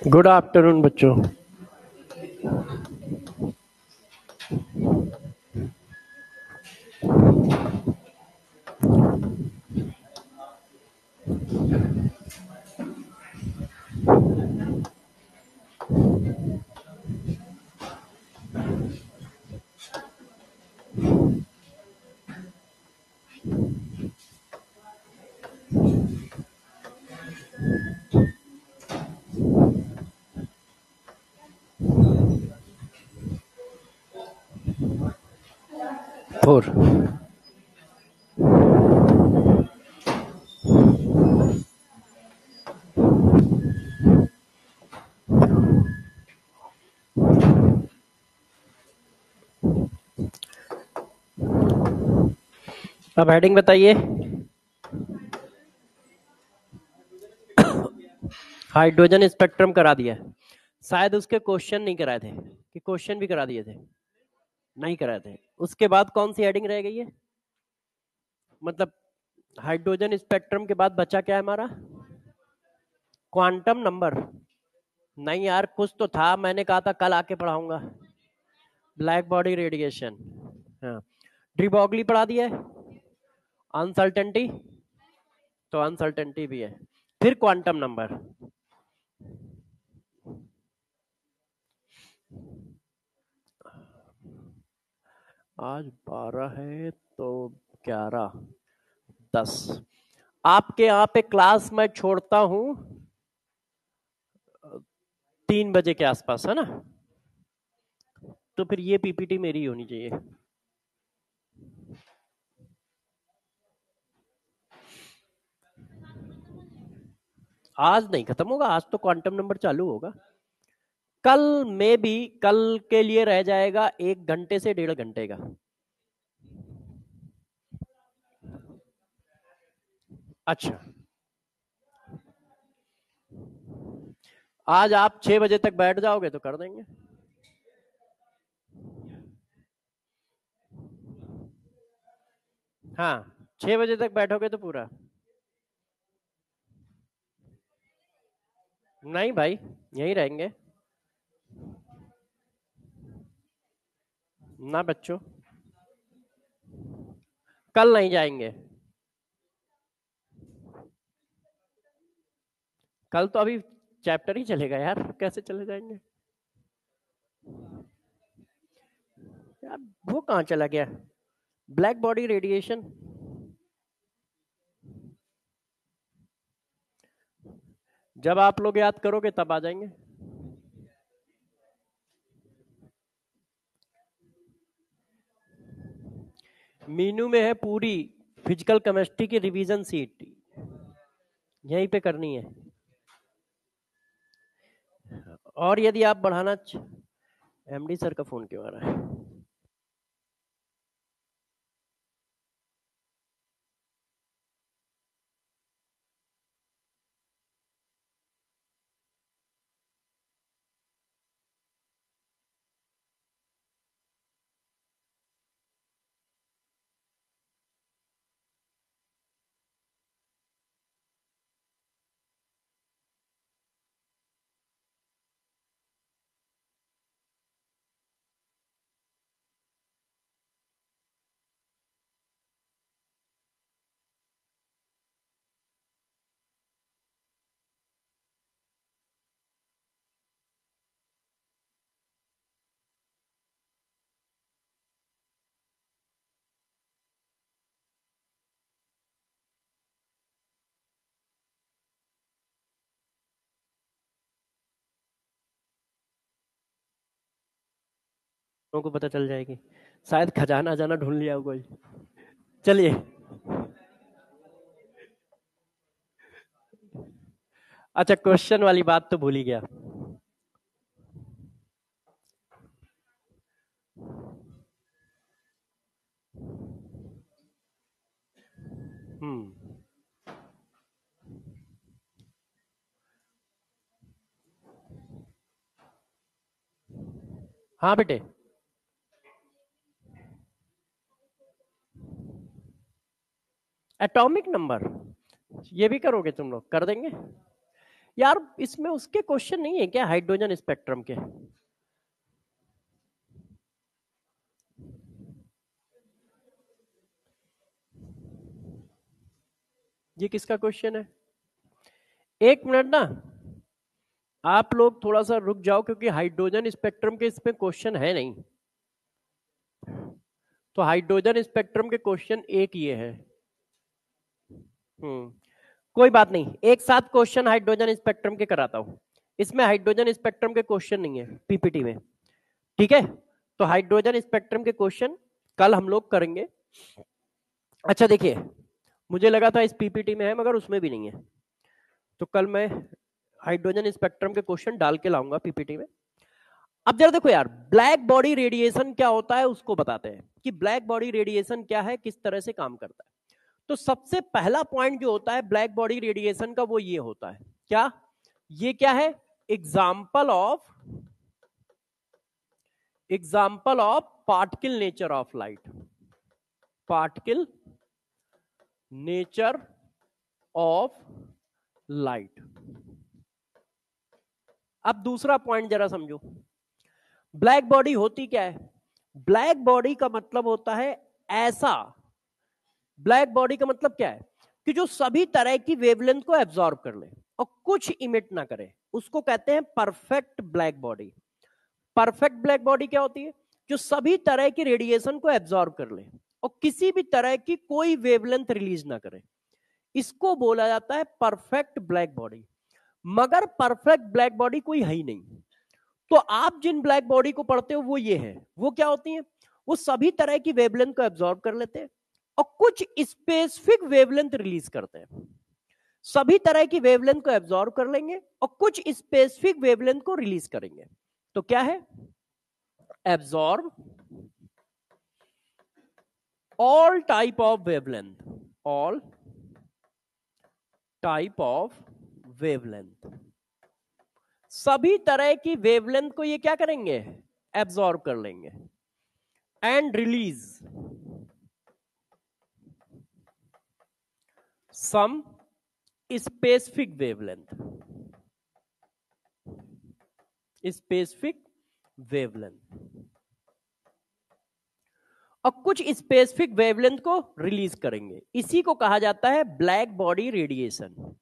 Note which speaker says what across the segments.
Speaker 1: Good afternoon बच्चों। Four अब heading बताइए। हाइड्रोजन स्पेक्ट्रम करा दिया है, शायद उसके क्वेश्चन नहीं कराए थे कि क्वेश्चन भी करा दिए थे? नहीं कराए थे। उसके बाद कौन सी हेडिंग रह गई है? मतलब हाइड्रोजन स्पेक्ट्रम के बाद बचा क्या है हमारा? Quantum number. नहीं यार, कुछ तो था, मैंने कहा था कल आके पढ़ाऊंगा। ब्लैक बॉडी रेडिएशन, हाँ। ड्रीबॉगली पढ़ा दिया है। अनसर्टेनिटी, तो अनसर्टेनिटी भी है। फिर क्वांटम नंबर। आज 12 है तो 11, 10। आपके यहाँ पे क्लास मैं छोड़ता हूँ 3 बजे के आसपास, है ना? तो फिर ये पीपीटी मेरी होनी चाहिए। आज नहीं खत्म होगा, आज तो क्वांटम नंबर चालू होगा। कल में भी, कल के लिए रह जाएगा 1 घंटे से 1.5 घंटे का। अच्छा, आज आप 6 बजे तक बैठ जाओगे तो कर देंगे। हाँ, 6 बजे तक बैठोगे तो पूरा। नहीं भाई, यहीं रहेंगे ना बच्चों, कल नहीं जाएंगे। कल तो अभी चैप्टर ही चलेगा यार, कैसे चले जाएंगे यार? वो कहाँ चला गया? Black body radiation. जब आप लोग याद करोगे तब आ जाएंगे। मीनू में है पूरी फिजिकल केमिस्ट्री की रिवीजन सीट, यहीं पे करनी है। और यदि आप बढ़ाना, एमडी सर का फोन क्यों आ रहा है? को पता चल जाएगी। शायद खजाना जाना ढूंढ लिया हो कोई। चलिए, अच्छा क्वेश्चन वाली बात तो भूल ही गया। हाँ बेटे, एटॉमिक नंबर ये भी करोगे तुम लोग? कर देंगे यार। इसमें उसके क्वेश्चन नहीं है क्या, हाइड्रोजन स्पेक्ट्रम के? ये किसका क्वेश्चन है? एक मिनट ना, आप लोग थोड़ा सा रुक जाओ, क्योंकि हाइड्रोजन स्पेक्ट्रम के इसमें क्वेश्चन है नहीं। तो हाइड्रोजन स्पेक्ट्रम के क्वेश्चन एक ये है। कोई बात नहीं, एक साथ क्वेश्चन हाइड्रोजन स्पेक्ट्रम के कराता हूं। इसमें हाइड्रोजन स्पेक्ट्रम के क्वेश्चन नहीं है पीपीटी में, ठीक है? तो हाइड्रोजन स्पेक्ट्रम के क्वेश्चन कल हम लोग करेंगे। अच्छा देखिए, मुझे लगा था इस पीपीटी में है, मगर उसमें भी नहीं है। तो कल मैं हाइड्रोजन स्पेक्ट्रम के क्वेश्चन डाल के लाऊंगा पीपीटी में। अब जरा देखो यार, ब्लैक बॉडी रेडिएशन क्या होता है उसको बताते हैं कि ब्लैक बॉडी रेडिएशन क्या है, किस तरह से काम करता है। तो सबसे पहला पॉइंट जो होता है ब्लैक बॉडी रेडिएशन का, वो ये होता है। क्या ये क्या है? Example of particle nature of light. Particle nature of light. अब दूसरा पॉइंट जरा समझो, ब्लैक बॉडी होती क्या है? ब्लैक बॉडी का मतलब होता है ऐसा, ब्लैक बॉडी का मतलब क्या है कि जो सभी तरह की वेवलेंथ को एब्जॉर्ब कर ले और कुछ इमिट ना करे, उसको कहते हैं perfect black body. Perfect black body क्या होती है? जो सभी तरह की रेडिएशन को एब्जॉर्ब कर ले और किसी भी तरह की कोई वेवलेंथ रिलीज ना करे, इसको बोला जाता है परफेक्ट ब्लैक बॉडी। मगर परफेक्ट ब्लैक बॉडी कोई है ही नहीं। तो आप जिन ब्लैक बॉडी को पढ़ते हो वो ये है। वो क्या होती है? वो सभी तरह की वेवलेंथ को एब्जॉर्ब कर लेते हैं और कुछ स्पेसिफिक वेवलेंथ रिलीज करते हैं। सभी तरह की वेवलेंथ को एब्जॉर्ब कर लेंगे और कुछ स्पेसिफिक वेवलेंथ को रिलीज करेंगे। तो क्या है? Absorb all type of wavelength, all type of wavelength. सभी तरह की वेवलेंथ को ये क्या करेंगे? एब्जॉर्ब कर लेंगे and release some specific wavelength, specific wavelength, और कुछ स्पेसिफिक वेवलेंथ को रिलीज करेंगे। इसी को कहा जाता है black body radiation.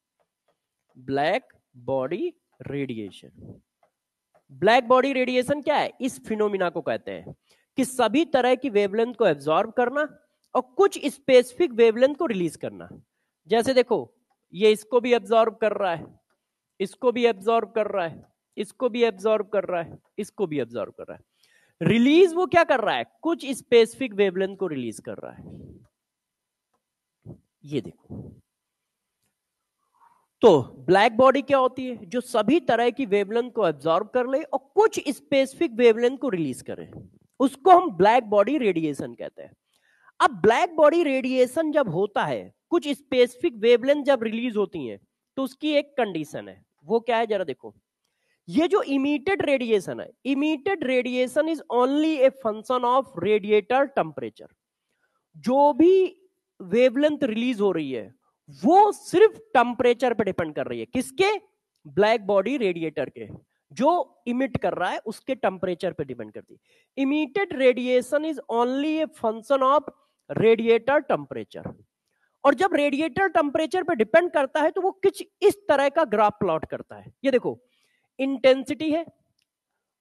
Speaker 1: Black body radiation. Black body radiation क्या है? इस फिनोमिना को कहते हैं कि सभी तरह की वेवलेंथ को एब्जॉर्ब करना और कुछ स्पेसिफिक वेवलेंथ को रिलीज करना। जैसे देखो, ये इसको भी एब्जॉर्ब कर रहा है, इसको भी एब्जॉर्ब कर रहा है, इसको भी एब्जॉर्ब कर रहा है, इसको भी एब्जॉर्ब कर रहा है। रिलीज वो क्या कर रहा है? कुछ स्पेसिफिक वेवलेंथ को रिलीज कर रहा है। ये देखो, तो ब्लैक बॉडी क्या होती है? जो सभी तरह की वेवलेंथ को एब्जॉर्ब कर ले और कुछ स्पेसिफिक वेवलेंथ को रिलीज करे, उसको हम ब्लैक बॉडी रेडिएशन कहते हैं। अब ब्लैक बॉडी रेडिएशन जब होता है, कुछ स्पेसिफिक वेवलेंथ जब रिलीज होती हैं, तो उसकी एक कंडीशन है। वो क्या है जरा देखो, ये जो इमिटेड रेडिएशन है, emitted radiation is only A function of radiator temperature. जो भी वेवलेंथ रिलीज हो रही है वो सिर्फ टेम्परेचर पे डिपेंड कर रही है। किसके? ब्लैक बॉडी रेडिएटर के। जो इमिट कर रहा है उसके टेम्परेचर पे डिपेंड करती है। Emitted radiation is only A function of radiator temperature. और जब रेडिएटर टेम्परेचर पे डिपेंड करता है तो वो कुछ इस तरह का ग्राफ प्लॉट करता है। ये देखो, इंटेंसिटी है,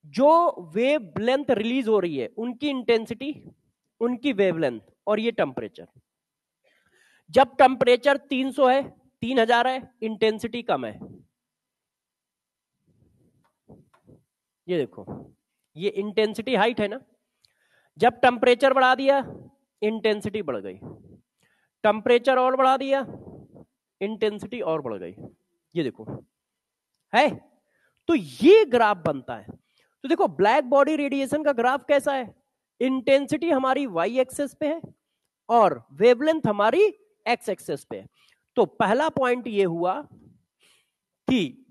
Speaker 1: जो वेव लेंथ रिलीज हो रही है उनकी इंटेंसिटी, उनकी वेवलेंथ, और ये टेम्परेचर। जब टेम्परेचर 300 है, 3000 है, इंटेंसिटी कम है। ये देखो, ये इंटेंसिटी हाइट है ना, जब टेम्परेचर बढ़ा दिया इंटेंसिटी बढ़ गई, टेम्परेचर और बढ़ा दिया इंटेंसिटी और बढ़ गई। ये देखो है, तो ये ग्राफ बनता है। तो देखो ब्लैक बॉडी रेडिएशन का ग्राफ कैसा है, इंटेंसिटी हमारी वाई एक्सेस पे है और वेवलेंथ हमारी एक्स एक्सेस पे है। तो पहला पॉइंट ये हुआ कि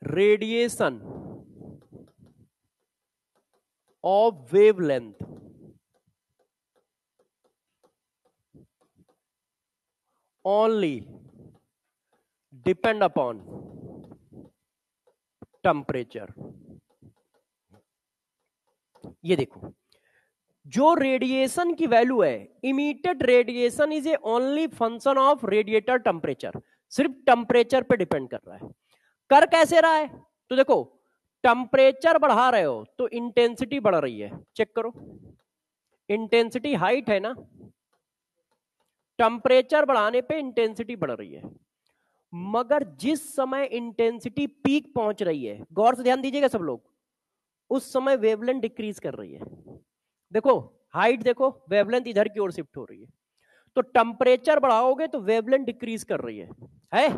Speaker 1: radiation of wavelength only depend upon temperature। ये देखो जो रेडिएशन की वैल्यू है, emitted radiation is A only function of radiator temperature, सिर्फ टेम्परेचर पे डिपेंड कर रहा है। कर कैसे रहा है, तो देखो टेम्परेचर बढ़ा रहे हो तो इंटेंसिटी बढ़ रही है, चेक करो इंटेंसिटी हाइट है ना, टेम्परेचर बढ़ाने पे इंटेंसिटी बढ़ रही है। मगर जिस समय इंटेंसिटी पीक पहुंच रही है, गौर से ध्यान दीजिएगा सब लोग, उस समय वेवलेंथ डिक्रीज कर रही है। देखो हाइट देखो, वेवलेंथ इधर की ओर शिफ्ट हो रही है, तो टेम्परेचर बढ़ाओगे तो वेवलेंथ डिक्रीज कर रही है?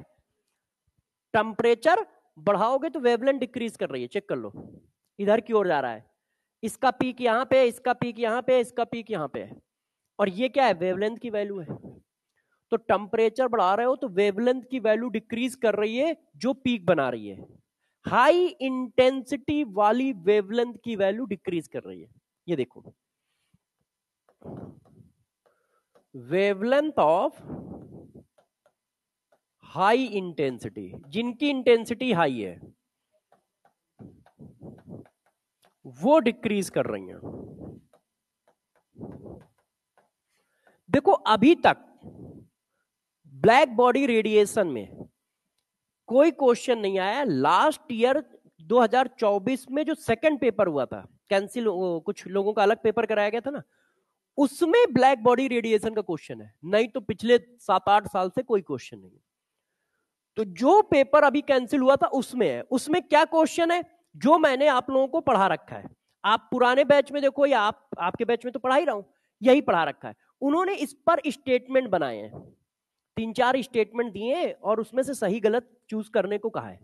Speaker 1: टेम्परेचर बढ़ाओगे तो वेवलेंथ डिक्रीज कर रही है, चेक कर लो इधर की ओर जा रहा है, इसका पीक यहां पे, इसका पीक यहां पे, इसका पीक यहां पे है, और ये क्या है, वेवलेंथ की वैल्यू है। तो टेम्परेचर बढ़ा रहे हो तो वेवलेंथ की वैल्यू डिक्रीज कर रही है, जो पीक बना रही है। हाई इंटेंसिटी वाली वेवलेंथ की वैल्यू डिक्रीज कर रही है। ये देखो वेवलेंथ ऑफ हाई इंटेंसिटी, जिनकी इंटेंसिटी हाई है वो डिक्रीज कर रही हैं। देखो अभी तक ब्लैक बॉडी रेडिएशन में कोई क्वेश्चन नहीं आया। लास्ट ईयर 2024 में जो सेकंड पेपर हुआ था, कैंसिल, कुछ लोगों का अलग पेपर कराया गया था ना, उसमें ब्लैक बॉडी रेडिएशन का क्वेश्चन है, नहीं तो पिछले 7-8 साल से कोई क्वेश्चन नहीं। तो जो पेपर अभी कैंसिल हुआ था उसमें है। उसमें क्या क्वेश्चन है, जो मैंने आप लोगों को पढ़ा रखा है, आप पुराने बैच में देखो या आपके बैच में तो पढ़ा ही रहा हूं, यही पढ़ा रखा है। उन्होंने इस पर स्टेटमेंट बनाए हैं, 3-4 स्टेटमेंट दिए और उसमें से सही गलत चूज करने को कहा है।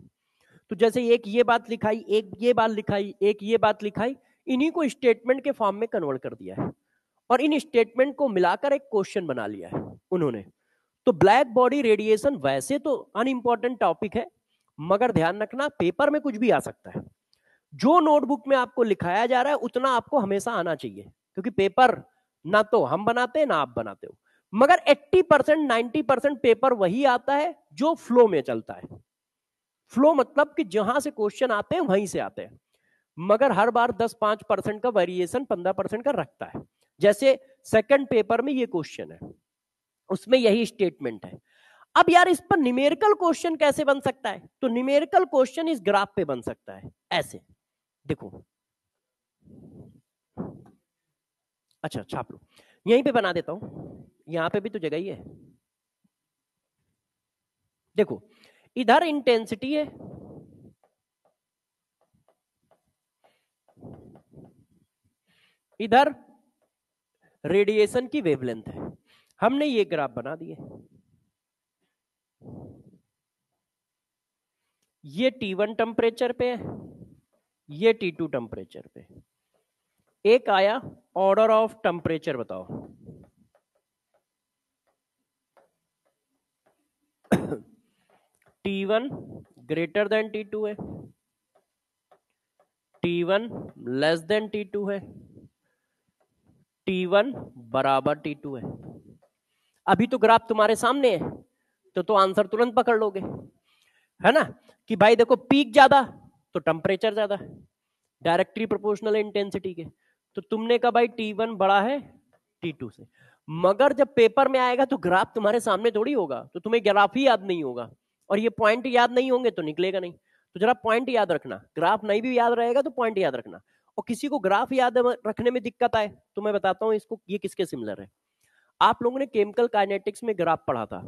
Speaker 1: तो जैसे एक ये बात लिखाई, एक ये बात लिखाई, एक ये बात लिखाई, इन्हीं को स्टेटमेंट के फॉर्म में कन्वर्ट कर दिया है और इन स्टेटमेंट को मिलाकर एक क्वेश्चन बना लिया है उन्होंने। तो ब्लैक बॉडी रेडिएशन वैसे तो अनइंपॉर्टेंट टॉपिक है, मगर ध्यान रखना पेपर में कुछ भी आ सकता है। जो नोटबुक में आपको लिखाया जा रहा है उतना आपको हमेशा आना चाहिए, क्योंकि पेपर ना तो हम बनाते हैं ना आप बनाते हो, मगर 80% 90% पेपर वही आता है जो फ्लो में चलता है। फ्लो मतलब कि जहां से क्वेश्चन आते हैं वहीं से आते हैं, मगर हर बार 10-5% का वेरिएशन 15% का रखता है। जैसे सेकंड पेपर में ये क्वेश्चन है, उसमें यही स्टेटमेंट है। अब यार इस पर न्यूमेरिकल क्वेश्चन कैसे बन सकता है, तो न्यूमेरिकल क्वेश्चन इस ग्राफ पे बन सकता है ऐसे, देखो अच्छा छाप लो, यहीं पे बना देता हूं, यहां पे भी तो जगह ही है। देखो इधर इंटेंसिटी है, इधर रेडिएशन की वेवलेंथ है। हमने ये ग्राफ बना दिए, ये T1 टेम्परेचर पे है, ये T2 टेम्परेचर पे। एक आया ऑर्डर ऑफ टेम्परेचर, बताओ T1 ग्रेटर देन T2 है, T1 लेस देन T2 है, T1 बराबर T2 है। अभी तो ग्राफ तुम्हारे सामने है, तो आंसर तुरंत पकड़ लोगे, है ना, कि भाई देखो पीक ज्यादा तो टेम्परेचर ज्यादा, डायरेक्टली प्रोपोर्शनल इंटेंसिटी के। तो तुमने कहा भाई T1 बड़ा है T2 से, मगर जब पेपर में आएगा तो ग्राफ तुम्हारे सामने थोड़ी होगा, तो तुम्हें ग्राफ ही याद नहीं होगा और ये पॉइंट याद नहीं होंगे तो निकलेगा नहीं। तो जरा पॉइंट याद रखना, ग्राफ नहीं भी याद रहेगा तो पॉइंट याद रखना। और किसी को ग्राफ याद रखने में दिक्कत आए तो मैं बताता हूं इसको, ये किसके सिमिलर है। आप लोगों ने केमिकल काइनेटिक्स में ग्राफ पढ़ा था,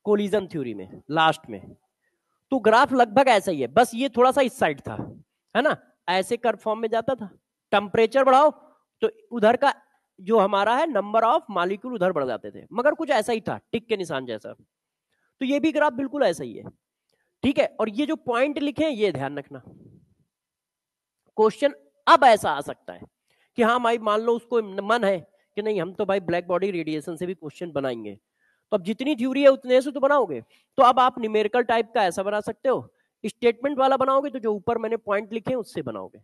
Speaker 1: कोलिजन थ्योरी में लास्ट में, तो ग्राफ लगभग ऐसा ही है, बस ये थोड़ा सा इस साइड था, है ना, ऐसे कर्व फॉर्म में जाता था, टेम्परेचर बढ़ाओ तो उधर का जो हमारा है नंबर ऑफ मॉलिक्यूल उधर बढ़ जाते थे, मगर कुछ ऐसा ही था, टिक के निशान जैसा। तो ये भी ग्राफ बिल्कुल ऐसा ही है, ठीक है। और ये जो पॉइंट लिखे हैं ये ध्यान रखना, क्वेश्चन अब ऐसा आ सकता है कि हाँ भाई मान लो उसको मन है कि नहीं हम तो भाई ब्लैक बॉडी रेडिएशन से भी क्वेश्चन बनाएंगे, तो अब जितनी थ्योरी है उतने से तो बनाओगे। तो अब आप न्यूमेरिकल टाइप का ऐसा बना सकते हो, स्टेटमेंट वाला बनाओगे तो जो ऊपर मैंने पॉइंट लिखे हैं उससे बनाओगे।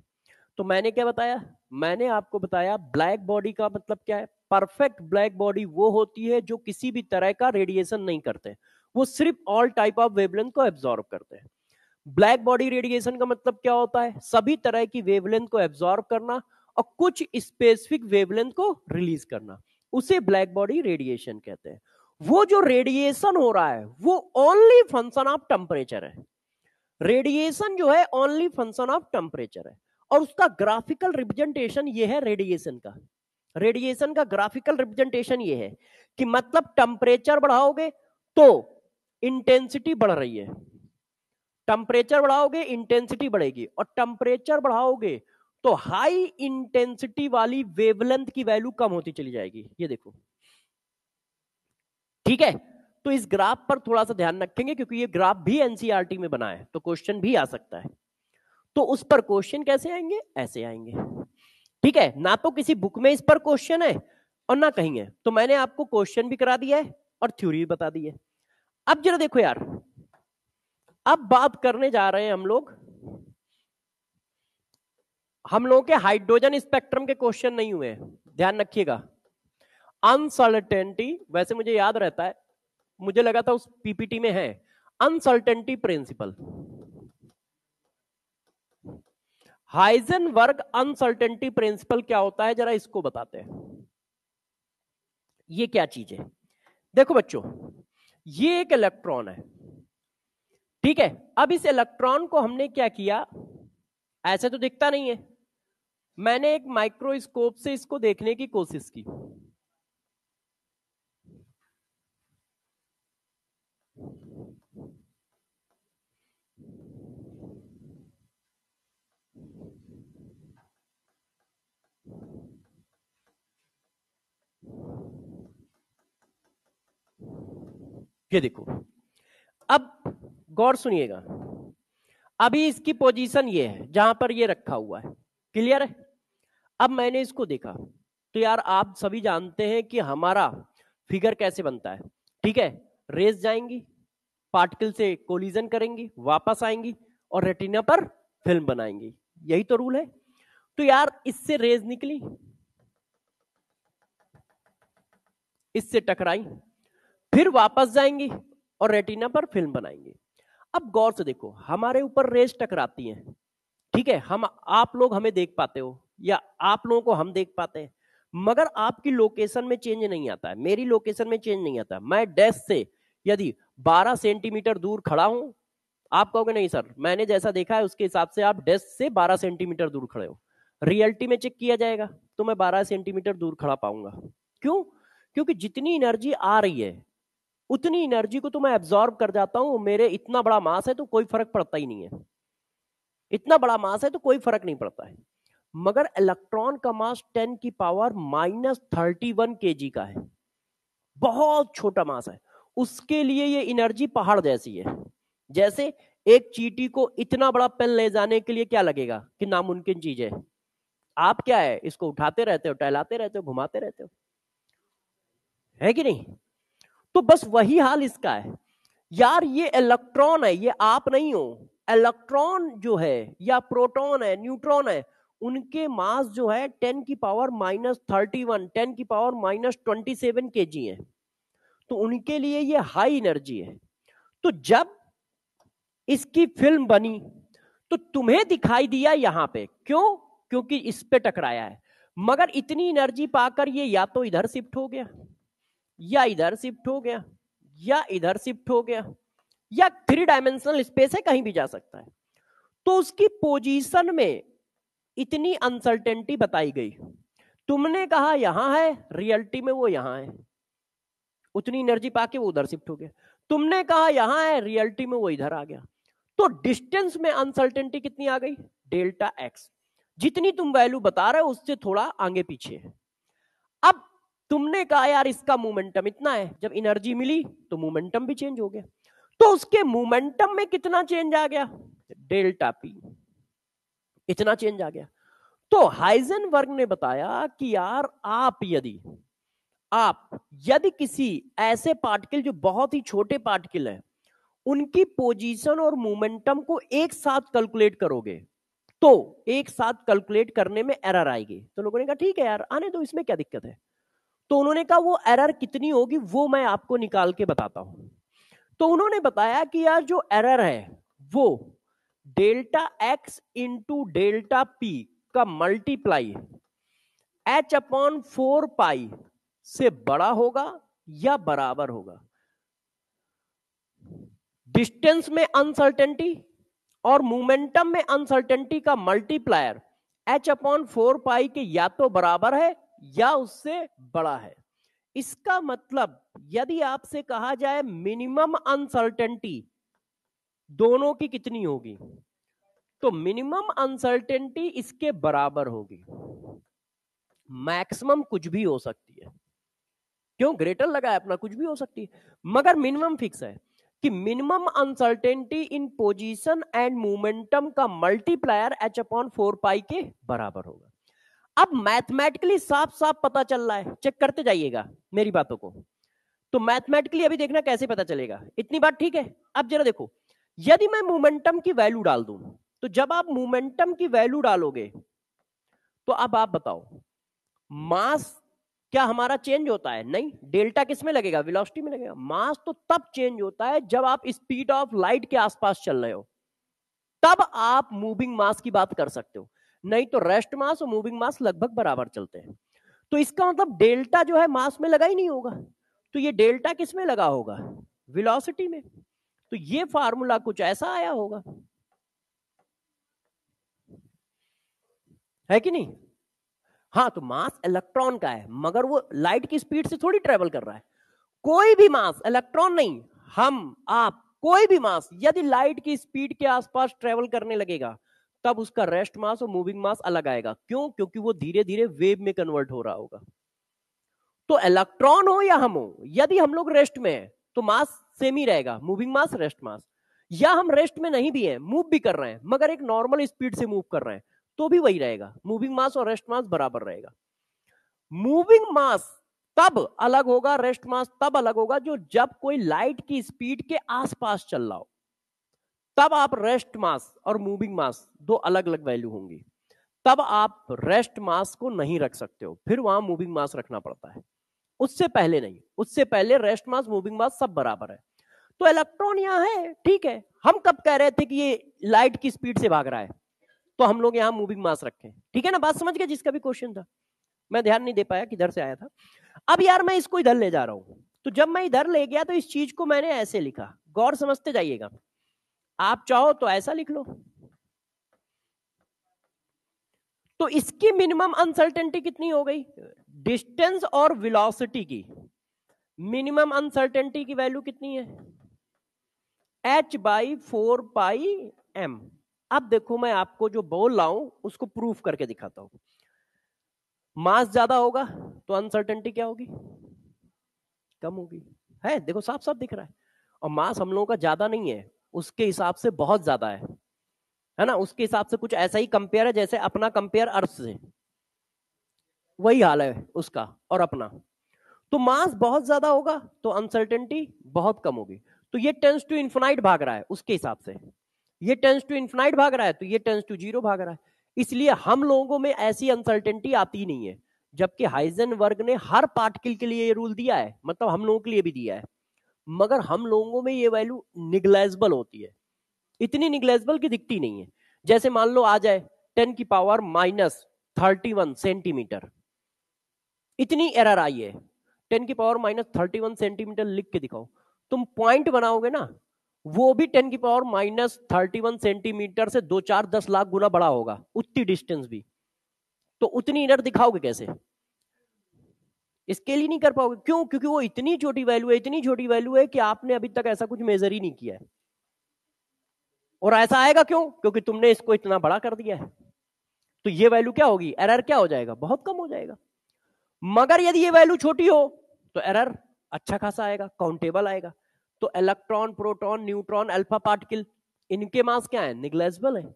Speaker 1: तो मैंने क्या बताया, मैंने आपको बताया ब्लैक बॉडी का मतलब क्या है। परफेक्ट ब्लैक बॉडी वो होती है जो किसी भी तरह का रेडिएशन नहीं करते, वो सिर्फ ऑल टाइप ऑफ वेवलेंथ को एब्जॉर्ब करते हैं। ब्लैक बॉडी रेडिएशन का मतलब क्या होता है, सभी तरह की वेवलेंथ को एब्जॉर्ब करना और कुछ स्पेसिफिक वेवलेंथ को रिलीज करना, उसे ब्लैक बॉडी रेडिएशन कहते हैं। वो जो रेडिएशन हो रहा है वो ओनली फंक्शन ऑफ टेम्परेचर है। रेडिएशन जो है ओनली फंक्शन ऑफ टेम्परेचर है, और उसका ग्राफिकल रिप्रेजेंटेशन ये है रेडिएशन का। रेडिएशन का ग्राफिकल रिप्रेजेंटेशन ये है कि मतलब टेम्परेचर बढ़ाओगे तो इंटेंसिटी बढ़ रही है, टेम्परेचर बढ़ाओगे इंटेंसिटी बढ़ेगी, और टेम्परेचर बढ़ाओगे तो हाई इंटेंसिटी वाली वेवलेंथ की वैल्यू कम होती चली जाएगी। ये देखो, ठीक है। तो इस ग्राफ पर थोड़ा सा ध्यान रखेंगे क्योंकि ये ग्राफ भी एनसीईआरटी में बना है, तो क्वेश्चन भी आ सकता है। तो उस पर क्वेश्चन कैसे आएंगे, ऐसे आएंगे, ठीक है। ना तो किसी बुक में इस पर क्वेश्चन है और ना कहीं है, तो मैंने आपको क्वेश्चन भी करा दिया है और थ्योरी भी बता दी है। अब जरा देखो यार, अब बात करने जा रहे हैं हम लोगों के हाइड्रोजन स्पेक्ट्रम के क्वेश्चन नहीं हुए, ध्यान रखिएगा। अनसर्टेनिटी, वैसे मुझे याद रहता है, मुझे लगा था उस पीपीटी में है, uncertainty principle, Heisenberg uncertainty principle क्या होता है, जरा इसको बताते हैं। ये क्या चीज है, देखो बच्चों, ये एक इलेक्ट्रॉन है, ठीक है। अब इस इलेक्ट्रॉन को हमने क्या किया, ऐसे तो दिखता नहीं है, मैंने एक माइक्रोस्कोप से इसको देखने की कोशिश की। ये देखो, अब गौर सुनिएगा, अभी इसकी पोजीशन ये है जहां पर ये रखा हुआ है, क्लियर है। अब मैंने इसको देखा तो यार आप सभी जानते हैं कि हमारा फिगर कैसे बनता है, ठीक है। रेज जाएंगी, पार्टिकल से कोलिजन करेंगी, वापस आएंगी और रेटिना पर फिल्म बनाएंगी, यही तो रूल है। तो यार इससे रेज निकली, इससे टकराई, फिर वापस जाएंगी और रेटिना पर फिल्म बनाएंगी। अब गौर से देखो, हमारे ऊपर रेज टकराती हैं, ठीक है, हम आप लोग हमें देख पाते हो या आप लोगों को हम देख पाते हैं, मगर आपकी लोकेशन में चेंज नहीं आता है, मेरी लोकेशन में चेंज नहीं आता। मैं डेस्क से यदि 12 सेंटीमीटर दूर खड़ा हूं, आप कहोगे नहीं सर मैंने जैसा देखा है उसके हिसाब से आप डेस्क से 12 सेंटीमीटर दूर खड़े हो, रियलिटी में चेक किया जाएगा तो मैं 12 सेंटीमीटर दूर खड़ा पाऊंगा। क्यों, क्योंकि जितनी एनर्जी आ रही है उतनी एनर्जी को तो मैं एब्जॉर्ब कर जाता हूं, मेरे इतना बड़ा मास है तो कोई फर्क पड़ता ही नहीं है, इतना बड़ा मास है तो कोई फर्क नहीं पड़ता है। मगर इलेक्ट्रॉन का मास 10 की पावर -31 kg का है, बहुत छोटा मास है, उसके लिए ये एनर्जी पहाड़ जैसी है। जैसे एक चींटी को इतना बड़ा पेन ले जाने के लिए क्या लगेगा कि नामुमकिन चीज है, आप क्या है इसको उठाते रहते हो, टहलाते रहते हो, घुमाते रहते हो, है कि नहीं। तो बस वही हाल इसका है यार, ये इलेक्ट्रॉन है, ये आप नहीं हो। इलेक्ट्रॉन जो है या प्रोटॉन है, न्यूट्रॉन है, उनके मास जो है 10 की पावर -31, 10 की पावर -27 kg है, तो उनके लिए ये हाई एनर्जी है। तो जब इसकी फिल्म बनी तो तुम्हें दिखाई दिया यहां पे, क्यों, क्योंकि इस पे टकराया है, मगर इतनी एनर्जी पाकर ये या तो इधर शिफ्ट हो गया या इधर शिफ्ट हो गया या इधर शिफ्ट हो गया, या 3 डायमेंशनल स्पेस है, कहीं भी जा सकता है। तो उसकी पोजीशन में इतनी अनसर्टेनिटी बताई गई, तुमने कहा यहां है, रियलिटी में वो यहां है, उतनी एनर्जी पाके वो उधर शिफ्ट हो गया। तुमने कहा यहां है, रियलिटी में वो इधर आ गया। तो डिस्टेंस में अनसर्टेनिटी कितनी आ गई, डेल्टा एक्स। जितनी तुम वैल्यू बता रहे हो उससे थोड़ा आगे पीछे है। अब तुमने कहा यार इसका मोमेंटम इतना है, जब एनर्जी मिली तो मोमेंटम भी चेंज हो गया, तो उसके मोमेंटम में कितना चेंज आ गया, डेल्टा पी, इतना चेंज आ गया। तो हाइजेनबर्ग ने बताया कि यार यदि किसी ऐसे पार्टिकल जो बहुत ही छोटे पार्टिकल है उनकी पोजीशन और मोमेंटम को एक साथ कैलकुलेट करोगे तो एक साथ कैलकुलेट करने में एरर आएगी। तो लोगों ने कहा ठीक है यार आने दो, इसमें क्या दिक्कत है। तो उन्होंने कहा वो एरर कितनी होगी वो मैं आपको निकाल के बताता हूं। तो उन्होंने बताया कि यार जो एरर है वो delta X into delta P का मल्टीप्लाई एच अपॉन 4 पाई से बड़ा होगा या बराबर होगा। डिस्टेंस में अनसर्टेनिटी और मोमेंटम में अनसर्टेनिटी का मल्टीप्लायर एच अपॉन 4 पाई के या तो बराबर है या उससे बड़ा है। इसका मतलब यदि आपसे कहा जाए मिनिमम अनसर्टेनिटी दोनों की कितनी होगी, तो मिनिमम अनसर्टेनिटी इसके बराबर होगी। मैक्सिमम कुछ भी हो सकती है, क्यों ग्रेटर लगा है अपना, कुछ भी हो सकती है, मगर मिनिमम फिक्स है कि minimum uncertainty in position and momentum का मल्टीप्लायर एच अपॉन 4 पाई के बराबर होगा। अब मैथमेटिकली साफ साफ पता चल रहा है, चेक करते जाइएगा मेरी बातों को। तो मैथमेटिकली अभी देखना कैसे पता चलेगा, इतनी बात ठीक है। अब जरा देखो, यदि मैं मोमेंटम की वैल्यू डाल दूं, तो जब आप मोमेंटम की वैल्यू डालोगे तो अब आप बताओ मास क्या हमारा चेंज होता है, नहीं। डेल्टा किस में लगेगा, वेलोसिटी में लगेगा। मास तो तब चेंज होता है जब आप स्पीड ऑफ लाइट के आसपास चल रहे हो, तब आप मूविंग मास की बात कर सकते हो, नहीं तो रेस्ट मास और मूविंग मास लगभग बराबर चलते हैं। तो इसका मतलब डेल्टा जो है मास में लगा ही नहीं होगा, तो ये डेल्टा किस में लगा होगा, वेलोसिटी में। तो ये फार्मूला कुछ ऐसा आया होगा, है कि नहीं। हाँ, तो मास इलेक्ट्रॉन का है मगर वो लाइट की स्पीड से थोड़ी ट्रेवल कर रहा है। कोई भी मास, इलेक्ट्रॉन नहीं, हम आप कोई भी मास यदि लाइट की स्पीड के आसपास ट्रेवल करने लगेगा तब उसका रेस्ट मास और मूविंग मास अलग आएगा। क्यों, क्योंकि वो धीरे धीरे वेव में कन्वर्ट हो रहा होगा। तो इलेक्ट्रॉन हो या हम हो, यदि हम लोग रेस्ट में है तो मास सेम ही रहेगा, मूविंग मास रेस्ट मास। या हम रेस्ट में नहीं भी हैं, मूव भी कर रहे हैं मगर एक नॉर्मल स्पीड से मूव कर रहे हैं, तो भी वही रहेगा, मूविंग मास और रेस्ट मास बराबर रहेगा। मूविंग मास तब अलग होगा, रेस्ट मास तब अलग होगा जो जब कोई लाइट की स्पीड के आसपास चल रहा हो, तब आप रेस्ट मास और मूविंग मास दो अलग अलग वैल्यू होंगी, तब आप रेस्ट मास को नहीं रख सकते हो, फिर वहां मूविंग मास रखना पड़ता है। उससे पहले नहीं, उससे पहले रेस्ट मास मूविंग मास सब बराबर है। तो इलेक्ट्रॉन यहां है, ठीक है। हम कब कह रहे थे कि ये लाइट की स्पीड से भाग रहा है, तो हम लोग यहां मूविंग मास रखें, ठीक है ना, बात समझ गए। जिसका भी क्वेश्चन था मैं ध्यान नहीं दे पाया किधर से आया था। अब यार मैं इसको इधर ले जा रहा हूं, तो जब मैं इधर ले गया तो इस चीज को मैंने ऐसे लिखा, गौर समझते जाइएगा। आप चाहो तो ऐसा लिख लो। तो इसकी मिनिमम अनसर्टेनिटी कितनी हो गई, डिस्टेंस और वेलोसिटी की मिनिमम अनसर्टेनिटी की वैल्यू कितनी है, h/4πm। अब देखो मैं आपको जो बोल रहा हूं उसको प्रूफ करके दिखाता हूं। मास ज्यादा होगा तो अनसर्टेनिटी क्या होगी, कम होगी, है देखो साफ साफ दिख रहा है। और मास हम लोगों का ज्यादा नहीं है, उसके हिसाब से बहुत ज्यादा है ना। उसके हिसाब से कुछ ऐसा ही कंपेयर है जैसे अपना कंपेयर अर्थ से, वही हाल है उसका और अपना। तो मास बहुत ज्यादा होगा तो अनसर्टेनिटी बहुत कम होगी। तो ये टेंस टू इन्फिनाइट भाग रहा है उसके हिसाब से, ये टेंस टू इन्फिनाइट भाग रहा है तो ये टेंस टू 0 भाग रहा है। इसलिए हम लोगों में ऐसी अनसर्टेनिटी आती नहीं है, जबकि हाइजेनबर्ग ने हर पार्टिकल के लिए ये रूल दिया है, मतलब हम लोगों के लिए भी दिया है, मगर हम लोगों में ये वैल्यू निग्लेजिबल होती है, इतनी निग्लेजिबल की दिखती नहीं है। जैसे मान लो आ जाए 10⁻31 सेंटीमीटर, इतनी एरर आई है, 10⁻31 सेंटीमीटर लिख के दिखाओ, तुम पॉइंट बनाओगे ना, वो भी 10⁻31 सेंटीमीटर से 2 4 10 लाख गुना बड़ा होगा, उतनी डिस्टेंस भी। तो उतनी एरर दिखाओगे कैसे, इसके लिए नहीं कर पाओगे। क्यों, क्योंकि वो इतनी छोटी वैल्यू है, इतनी छोटी वैल्यू है कि आपने अभी तक ऐसा कुछ मेजर ही नहीं किया है। और ऐसा आएगा क्यों, क्योंकि तुमने इसको इतना बड़ा कर दिया है। तो ये वैल्यू क्या होगी, एरर क्या हो जाएगा, बहुत कम हो जाएगा। मगर यदि ये वैल्यू छोटी हो तो एरर अच्छा खासा आएगा, काउंटेबल आएगा। तो electron, proton, neutron, alpha particle, इनके मास क्या है, निग्लेजिबल है।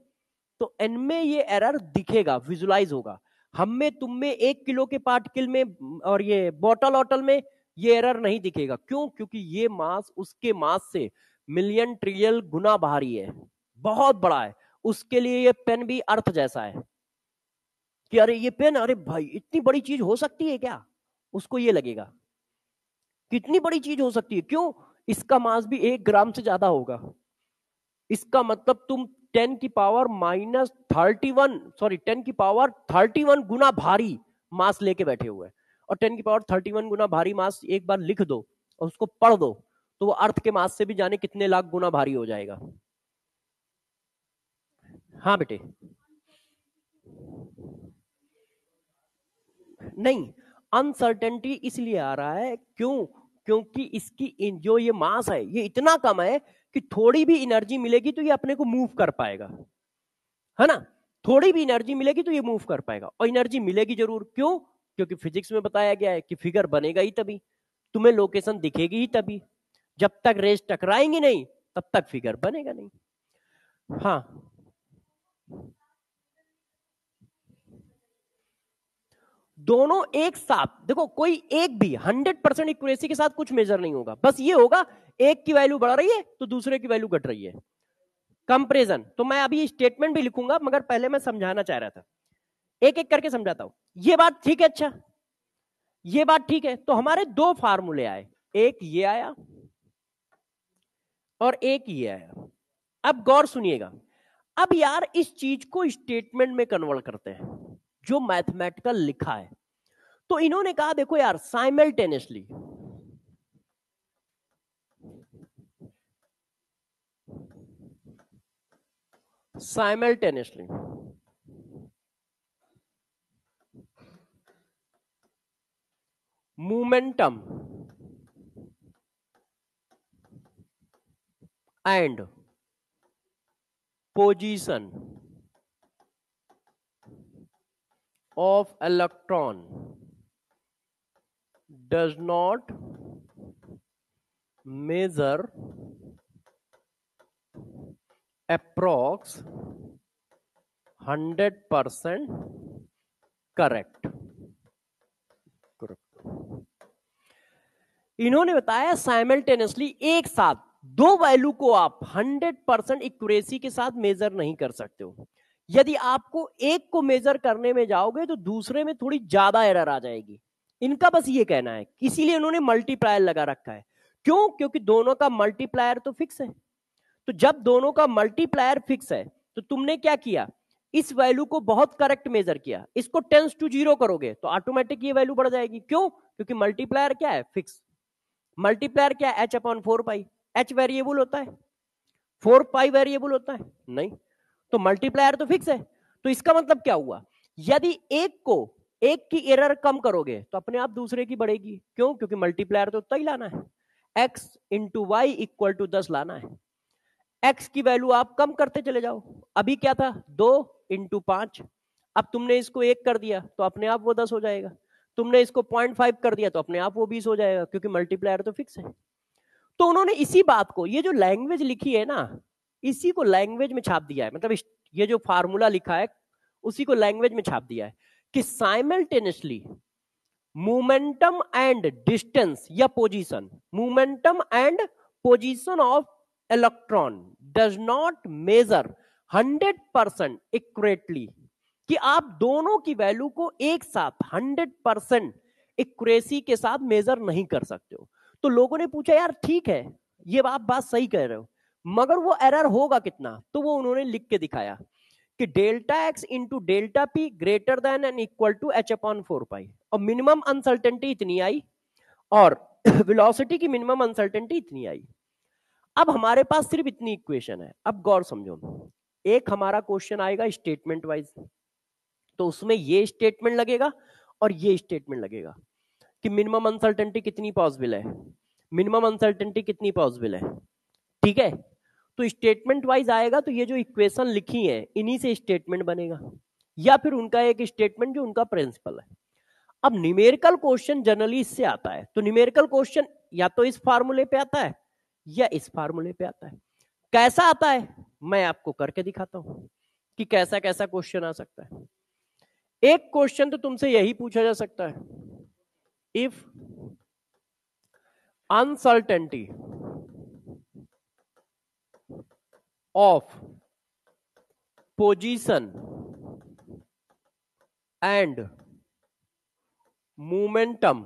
Speaker 1: तो इनमें ये एरर दिखेगा, विजुलाइज होगा। हम में, तुम में, 1 किलो के पार्टिकल में और ये बॉटल वॉटल में ये एरर नहीं दिखेगा। क्यों? क्योंकि ये मास उसके मास से मिलियन ट्रिलियन गुना भारी है, बहुत बड़ा है। उसके लिए ये पेन भी अर्थ जैसा है कि अरे ये पेन, अरे भाई इतनी बड़ी चीज हो सकती है क्या, उसको ये लगेगा कितनी बड़ी चीज हो सकती है। क्यों? इसका मास भी 1 ग्राम से ज्यादा होगा। इसका मतलब तुम 10 की पावर गुना भारी मास लेके बैठे हुए हैं। और 10 की पावर 31 गुना भारी मास एक बार लिख दो और उसको पढ़ दो तो वो अर्थ के मास से भी जाने कितने लाख गुना भारी हो जाएगा। हाँ बेटे, नहीं, अनसर्टेनिटी इसलिए आ रहा है, क्यों? क्योंकि इसकी जो ये मास है ये इतना कम है कि थोड़ी भी एनर्जी मिलेगी तो ये अपने को मूव कर पाएगा, है ना। थोड़ी भी एनर्जी मिलेगी तो ये मूव कर पाएगा, और एनर्जी मिलेगी जरूर। क्यों? क्योंकि फिजिक्स में बताया गया है कि फिगर बनेगा ही तभी, तुम्हें लोकेशन दिखेगी ही तभी। जब तक रेस टकराएंगी नहीं तब तक फिगर बनेगा नहीं। हाँ, दोनों एक साथ देखो, कोई एक भी 100% एक्यूरेसी के साथ कुछ मेजर नहीं होगा। बस ये होगा एक की वैल्यू बढ़ रही है तो दूसरे की वैल्यू घट रही है, कंपैरिजन। तो मैं अभी स्टेटमेंट भी लिखूंगा, मगर पहले मैं समझाना चाह रहा था, एक एक करके समझाता हूं। ये बात ठीक है? अच्छा, ये बात ठीक है। तो हमारे 2 फार्मूले आए, एक ये आया और एक ये आया। अब गौर सुनिएगा। अब यार इस चीज को स्टेटमेंट में कन्वर्ट करते हैं जो मैथमेटिकल लिखा है। तो इन्होंने कहा देखो यार, simultaneously simultaneously momentum and position of electron does not measure approx 100% correct। इन्होंने बताया साइमल्टेनियसली एक साथ 2 वैल्यू को आप 100% एक्यूरेसी के साथ मेजर नहीं कर सकते हो। यदि आपको एक को मेजर करने में जाओगे तो दूसरे में थोड़ी ज्यादा एरर आ जाएगी। इनका बस ये कहना है, इसीलिए उन्होंने मल्टीप्लायर लगा रखा है। क्यों? क्योंकि दोनों का मल्टीप्लायर तो फिक्स है। तो जब दोनों का मल्टीप्लायर फिक्स है तो तुमने क्या किया, इस वैल्यू को बहुत करेक्ट मेजर किया, इसको 10 to 0 करोगे तो ऑटोमेटिक ये वैल्यू बढ़ जाएगी। क्यों? क्योंकि मल्टीप्लायर क्या है, फिक्स। मल्टीप्लायर क्या है, h/4 पाई। h वेरिएबल होता है, 4 पाई वेरिएबल होता है नहीं। तो मल्टीप्लायर तो फिक्स है। तो इसका मतलब क्या हुआ, यदि एक की एरर कम करोगे तो अपने आप दूसरे की बढ़ेगी। क्यों? क्योंकि मल्टीप्लायर तो उतना ही लाना है, x into Y equal to 10 लाना है। x की वैल्यू आप कम करते चले जाओ। अभी क्या था, 2 इंटू 5। अब तुमने इसको 1 कर दिया तो अपने आप वो 10 हो जाएगा। तुमने इसको 0.5 कर दिया तो अपने आप वो 20 हो जाएगा, क्योंकि मल्टीप्लायर तो फिक्स है। तो उन्होंने इसी बात को, ये जो लैंग्वेज लिखी है ना, इसी को लैंग्वेज में छाप दिया है। मतलब ये जो फार्मूला लिखा है उसी को लैंग्वेज में छाप दिया है कि साइमल्टेनियसली मोमेंटम एंड डिस्टेंस या position, momentum and position of electron does not measure 100% accurately. कि आप दोनों की वैल्यू को एक साथ 100% एक्यूरेसी के साथ मेजर नहीं कर सकते हो। तो लोगों ने पूछा यार ठीक है, ये आप बात सही कह रहे हो, मगर वो एरर होगा कितना? तो वो उन्होंने लिख के दिखाया कि delta X into delta P greater than and equal to h/4 pi. और मिनिमम अनसर्टेनिटी इतनी आई और वेलोसिटी की मिनिमम अनसर्टेनिटी इतनी आई। अब हमारे पास सिर्फ इतनी इक्वेशन है। अब गौर समझो, एक हमारा क्वेश्चन आएगा स्टेटमेंट वाइज, तो उसमें ये स्टेटमेंट लगेगा और ये स्टेटमेंट लगेगा कि मिनिमम अनसर्टेनिटी कितनी पॉसिबल है, मिनिमम अनसर्टेनिटी कितनी पॉसिबल है। ठीक है, तो स्टेटमेंट वाइज आएगा तो ये जो इक्वेशन लिखी है इन्हीं से स्टेटमेंट बनेगा। या फिर उनका एक स्टेटमेंट जो उनका प्रिंसिपल है। अब न्यूमेरिकल क्वेश्चन जनरली इससे आता है, तो न्यूमेरिकल क्वेश्चन या तो इस फार्मूले पे आता है या इस फार्मूले पे आता है। कैसा आता है मैं आपको करके दिखाता हूं कि कैसा कैसा क्वेश्चन आ सकता है। एक क्वेश्चन तो तुमसे यही पूछा जा सकता है, if uncertainty of position and momentum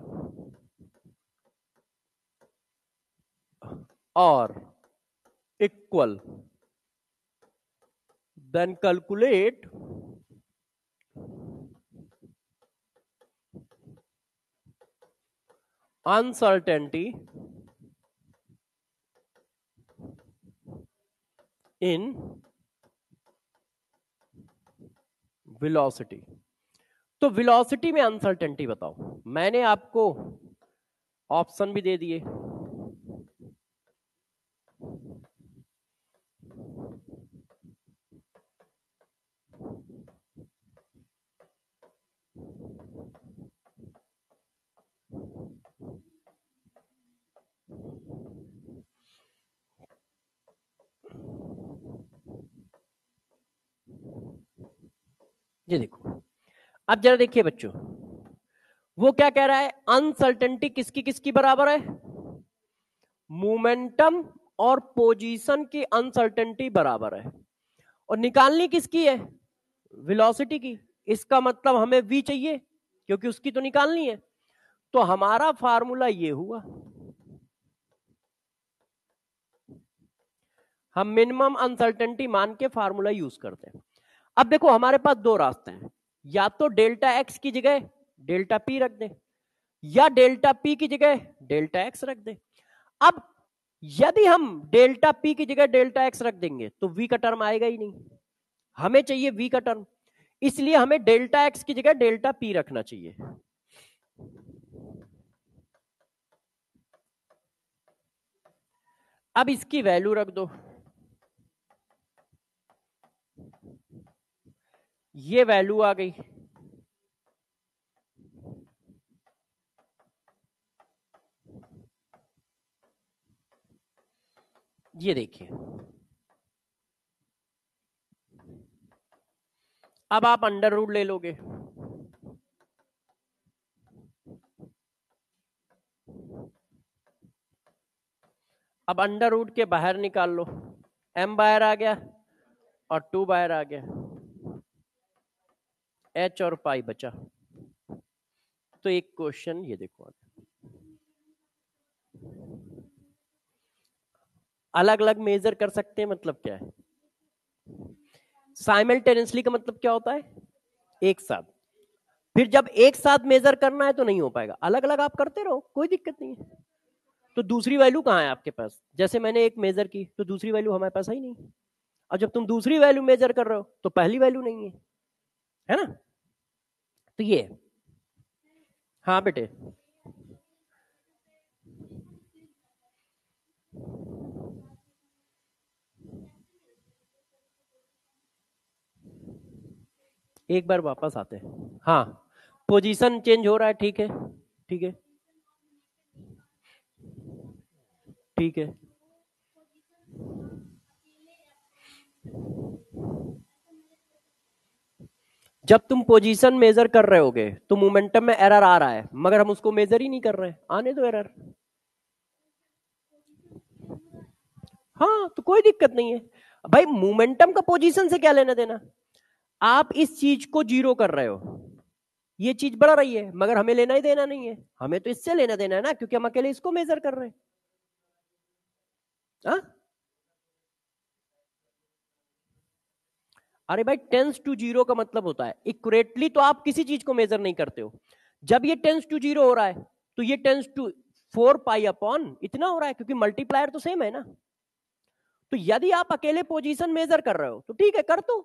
Speaker 1: are equal, then calculate uncertainty in velocity। तो वेलोसिटी में अनसर्टेनिटी बताओ। मैंने आपको ऑप्शन भी दे दिए, ये देखो। अब जरा देखिए बच्चों, वो क्या कह रहा है, अनसर्टेनिटी किसकी किसकी बराबर है, मोमेंटम और पोजीशन की अनसर्टेनिटी बराबर है, और निकालनी किसकी है, वेलोसिटी की। इसका मतलब हमें v चाहिए क्योंकि उसकी तो निकालनी है। तो हमारा फार्मूला ये हुआ, हम मिनिमम अनसर्टेनिटी मान के फार्मूला यूज करते हैं। अब देखो हमारे पास दो रास्ते हैं, या तो डेल्टा एक्स की जगह डेल्टा पी रख दें, या डेल्टा पी की जगह डेल्टा एक्स रख दें। अब यदि हम डेल्टा पी की जगह डेल्टा एक्स रख देंगे तो वी का टर्म आएगा ही नहीं, हमें चाहिए वी का टर्म, इसलिए हमें डेल्टा एक्स की जगह डेल्टा पी रखना चाहिए। अब इसकी वैल्यू रख दो, ये वैल्यू आ गई। ये देखिए, अब आप अंडर रूट ले लोगे, अब अंडर रूट के बाहर निकाल लो, m बाहर आ गया और 2 बाहर आ गया, h और पाई बचा। तो एक क्वेश्चन ये देखो, अलग अलग मेजर कर सकते हैं, मतलब क्या है, साइमल्टेनियसली का मतलब क्या होता है, एक साथ। फिर जब एक साथ मेजर करना है तो नहीं हो पाएगा, अलग अलग आप करते रहो, कोई दिक्कत नहीं है। तो दूसरी वैल्यू कहाँ है आपके पास, जैसे मैंने एक मेजर की तो दूसरी वैल्यू हमारे पास ही नहीं, और जब तुम दूसरी वैल्यू मेजर कर रहे हो तो पहली वैल्यू नहीं है ना। तो ये, हाँ बेटे, एक बार वापस आते हैं। हाँ, पोजीशन चेंज हो रहा है, ठीक है ठीक है ठीक है। जब तुम पोजीशन मेजर कर रहे होगे तो मोमेंटम में एरर आ रहा है, मगर हम उसको मेजर ही नहीं कर रहे हैं, आने दो एरर। हाँ तो कोई दिक्कत नहीं है भाई, मोमेंटम का पोजीशन से क्या लेना देना। आप इस चीज को जीरो कर रहे हो, ये चीज बढ़ रही है, मगर हमें लेना ही देना नहीं है, हमें तो इससे लेना देना है ना, क्योंकि हम अकेले इसको मेजर कर रहे हैं। हाँ? अरे भाई, टेंस टू जीरो का मतलब होता है इक्यूरेटली तो आप किसी चीज को मेजर नहीं करते हो। जब ये टेंस टू जीरो हो रहा है तो ये टेंस टू 4 पाई अपॉन इतना हो रहा है, क्योंकि मल्टीप्लायर तो सेम है ना। तो यदि आप अकेले पोजीशन मेजर कर रहे हो तो ठीक है, कर दो,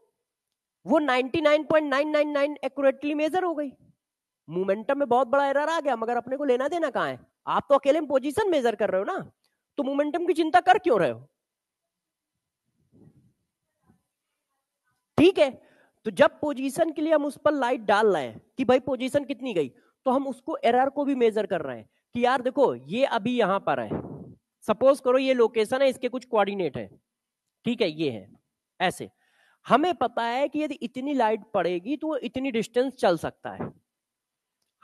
Speaker 1: वो 99.999 एक्यूरेटली मेजर हो गई। मोमेंटम में बहुत बड़ा एरर आ गया, मगर अपने को लेना देना कहां है, आप तो अकेले पोजीशन मेजर कर रहे हो ना, तो मोमेंटम की चिंता कर क्यों रहे हो। ठीक है, तो जब पोजीशन के लिए हम उस पर लाइट डाल रहे हैं कि भाई पोजीशन कितनी गई, तो हम उसको एरर को भी मेजर कर रहे हैं कि यार देखो ये अभी यहां पर है, सपोज करो ये लोकेशन है, इसके कुछ कोऑर्डिनेट है, ठीक है, ये है ऐसे, हमें पता है कि यदि इतनी लाइट पड़ेगी तो वो इतनी डिस्टेंस चल सकता है।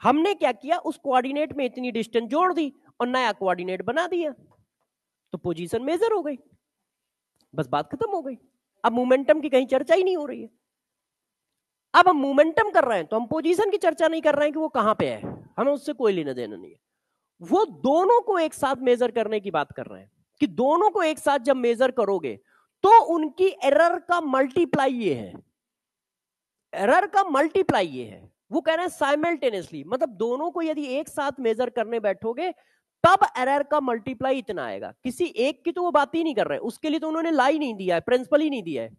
Speaker 1: हमने क्या किया, उस कोऑर्डिनेट में इतनी डिस्टेंस जोड़ दी और नया कोऑर्डिनेट बना दिया, तो पोजीशन मेजर हो गई, बस बात खत्म हो गई। अब मोमेंटम की कहीं चर्चा ही नहीं हो रही है। अब हम मोमेंटम कर रहे हैं तो हम पोजीशन की चर्चा नहीं कर रहे हैं कि वो कहां पे है, हमें उससे कोई लेना देना नहीं है। वो दोनों को एक साथ मेजर करने की बात कर रहे हैं कि दोनों को एक साथ जब मेजर करोगे तो उनकी एरर का मल्टीप्लाई ये है, एरर का मल्टीप्लाई ये है। वो कह रहे हैं साइमल्टेनियसली, मतलब दोनों को यदि एक साथ मेजर करने बैठोगे तब एरर का मल्टीप्लाई इतना आएगा। किसी एक की तो वो बात ही नहीं कर रहे, उसके लिए तो उन्होंने ला ही नहीं दिया है, प्रिंसिपल ही नहीं दिया है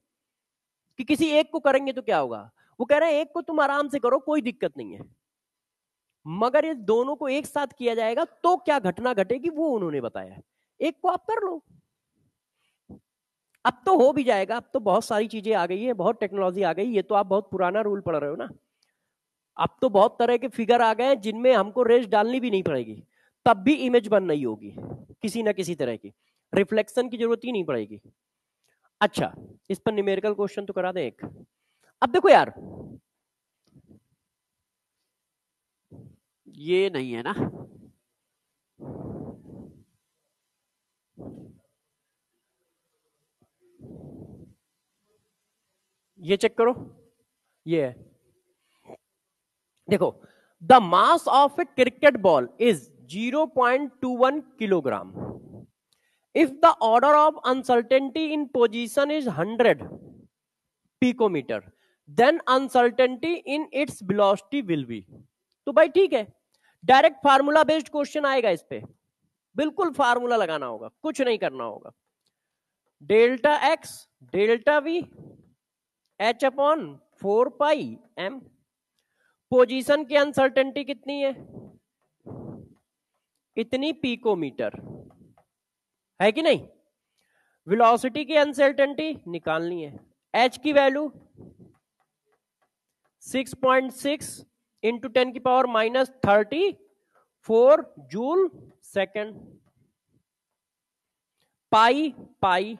Speaker 1: कि किसी एक को करेंगे तो क्या होगा। वो कह रहे हैं एक को तुम आराम से करो, कोई दिक्कत नहीं है, मगर ये दोनों को एक साथ किया जाएगा तो क्या घटना घटेगी वो उन्होंने बताया। एक को आप कर लो, अब तो हो भी जाएगा, अब तो बहुत सारी चीजें आ गई है, बहुत टेक्नोलॉजी आ गई। ये तो आप बहुत पुराना रूल पढ़ रहे हो ना, अब तो बहुत तरह के फिगर आ गए हैं जिनमें हमको रेस डालनी भी नहीं पड़ेगी, तब भी इमेज बन रही होगी किसी ना किसी तरह की, रिफ्लेक्शन की जरूरत ही नहीं पड़ेगी। अच्छा, इस पर न्यूमेरिकल क्वेश्चन तो करा दें एक। अब देखो यार, ये नहीं है ना, ये चेक करो, ये है, देखो, the mass of a cricket ball is 0.21 kilogram if the order of uncertainty in position is 100 picometre, then uncertainty in its velocity will be. तो भाई ठीक है, डायरेक्ट फार्मूला बेस्ड क्वेश्चन आएगा इस पे, बिल्कुल फार्मूला लगाना होगा, कुछ नहीं करना होगा। Delta x delta V H upon 4 पाई एम। पोजीशन की अनसर्टेनिटी कितनी है, इतनी पिकोमीटर है कि नहीं। वेलोसिटी की अनसर्टेनिटी निकालनी है, एच की वैल्यू 6.6 इंटू 10 की पावर -34 जूल सेकेंड, पाई पाई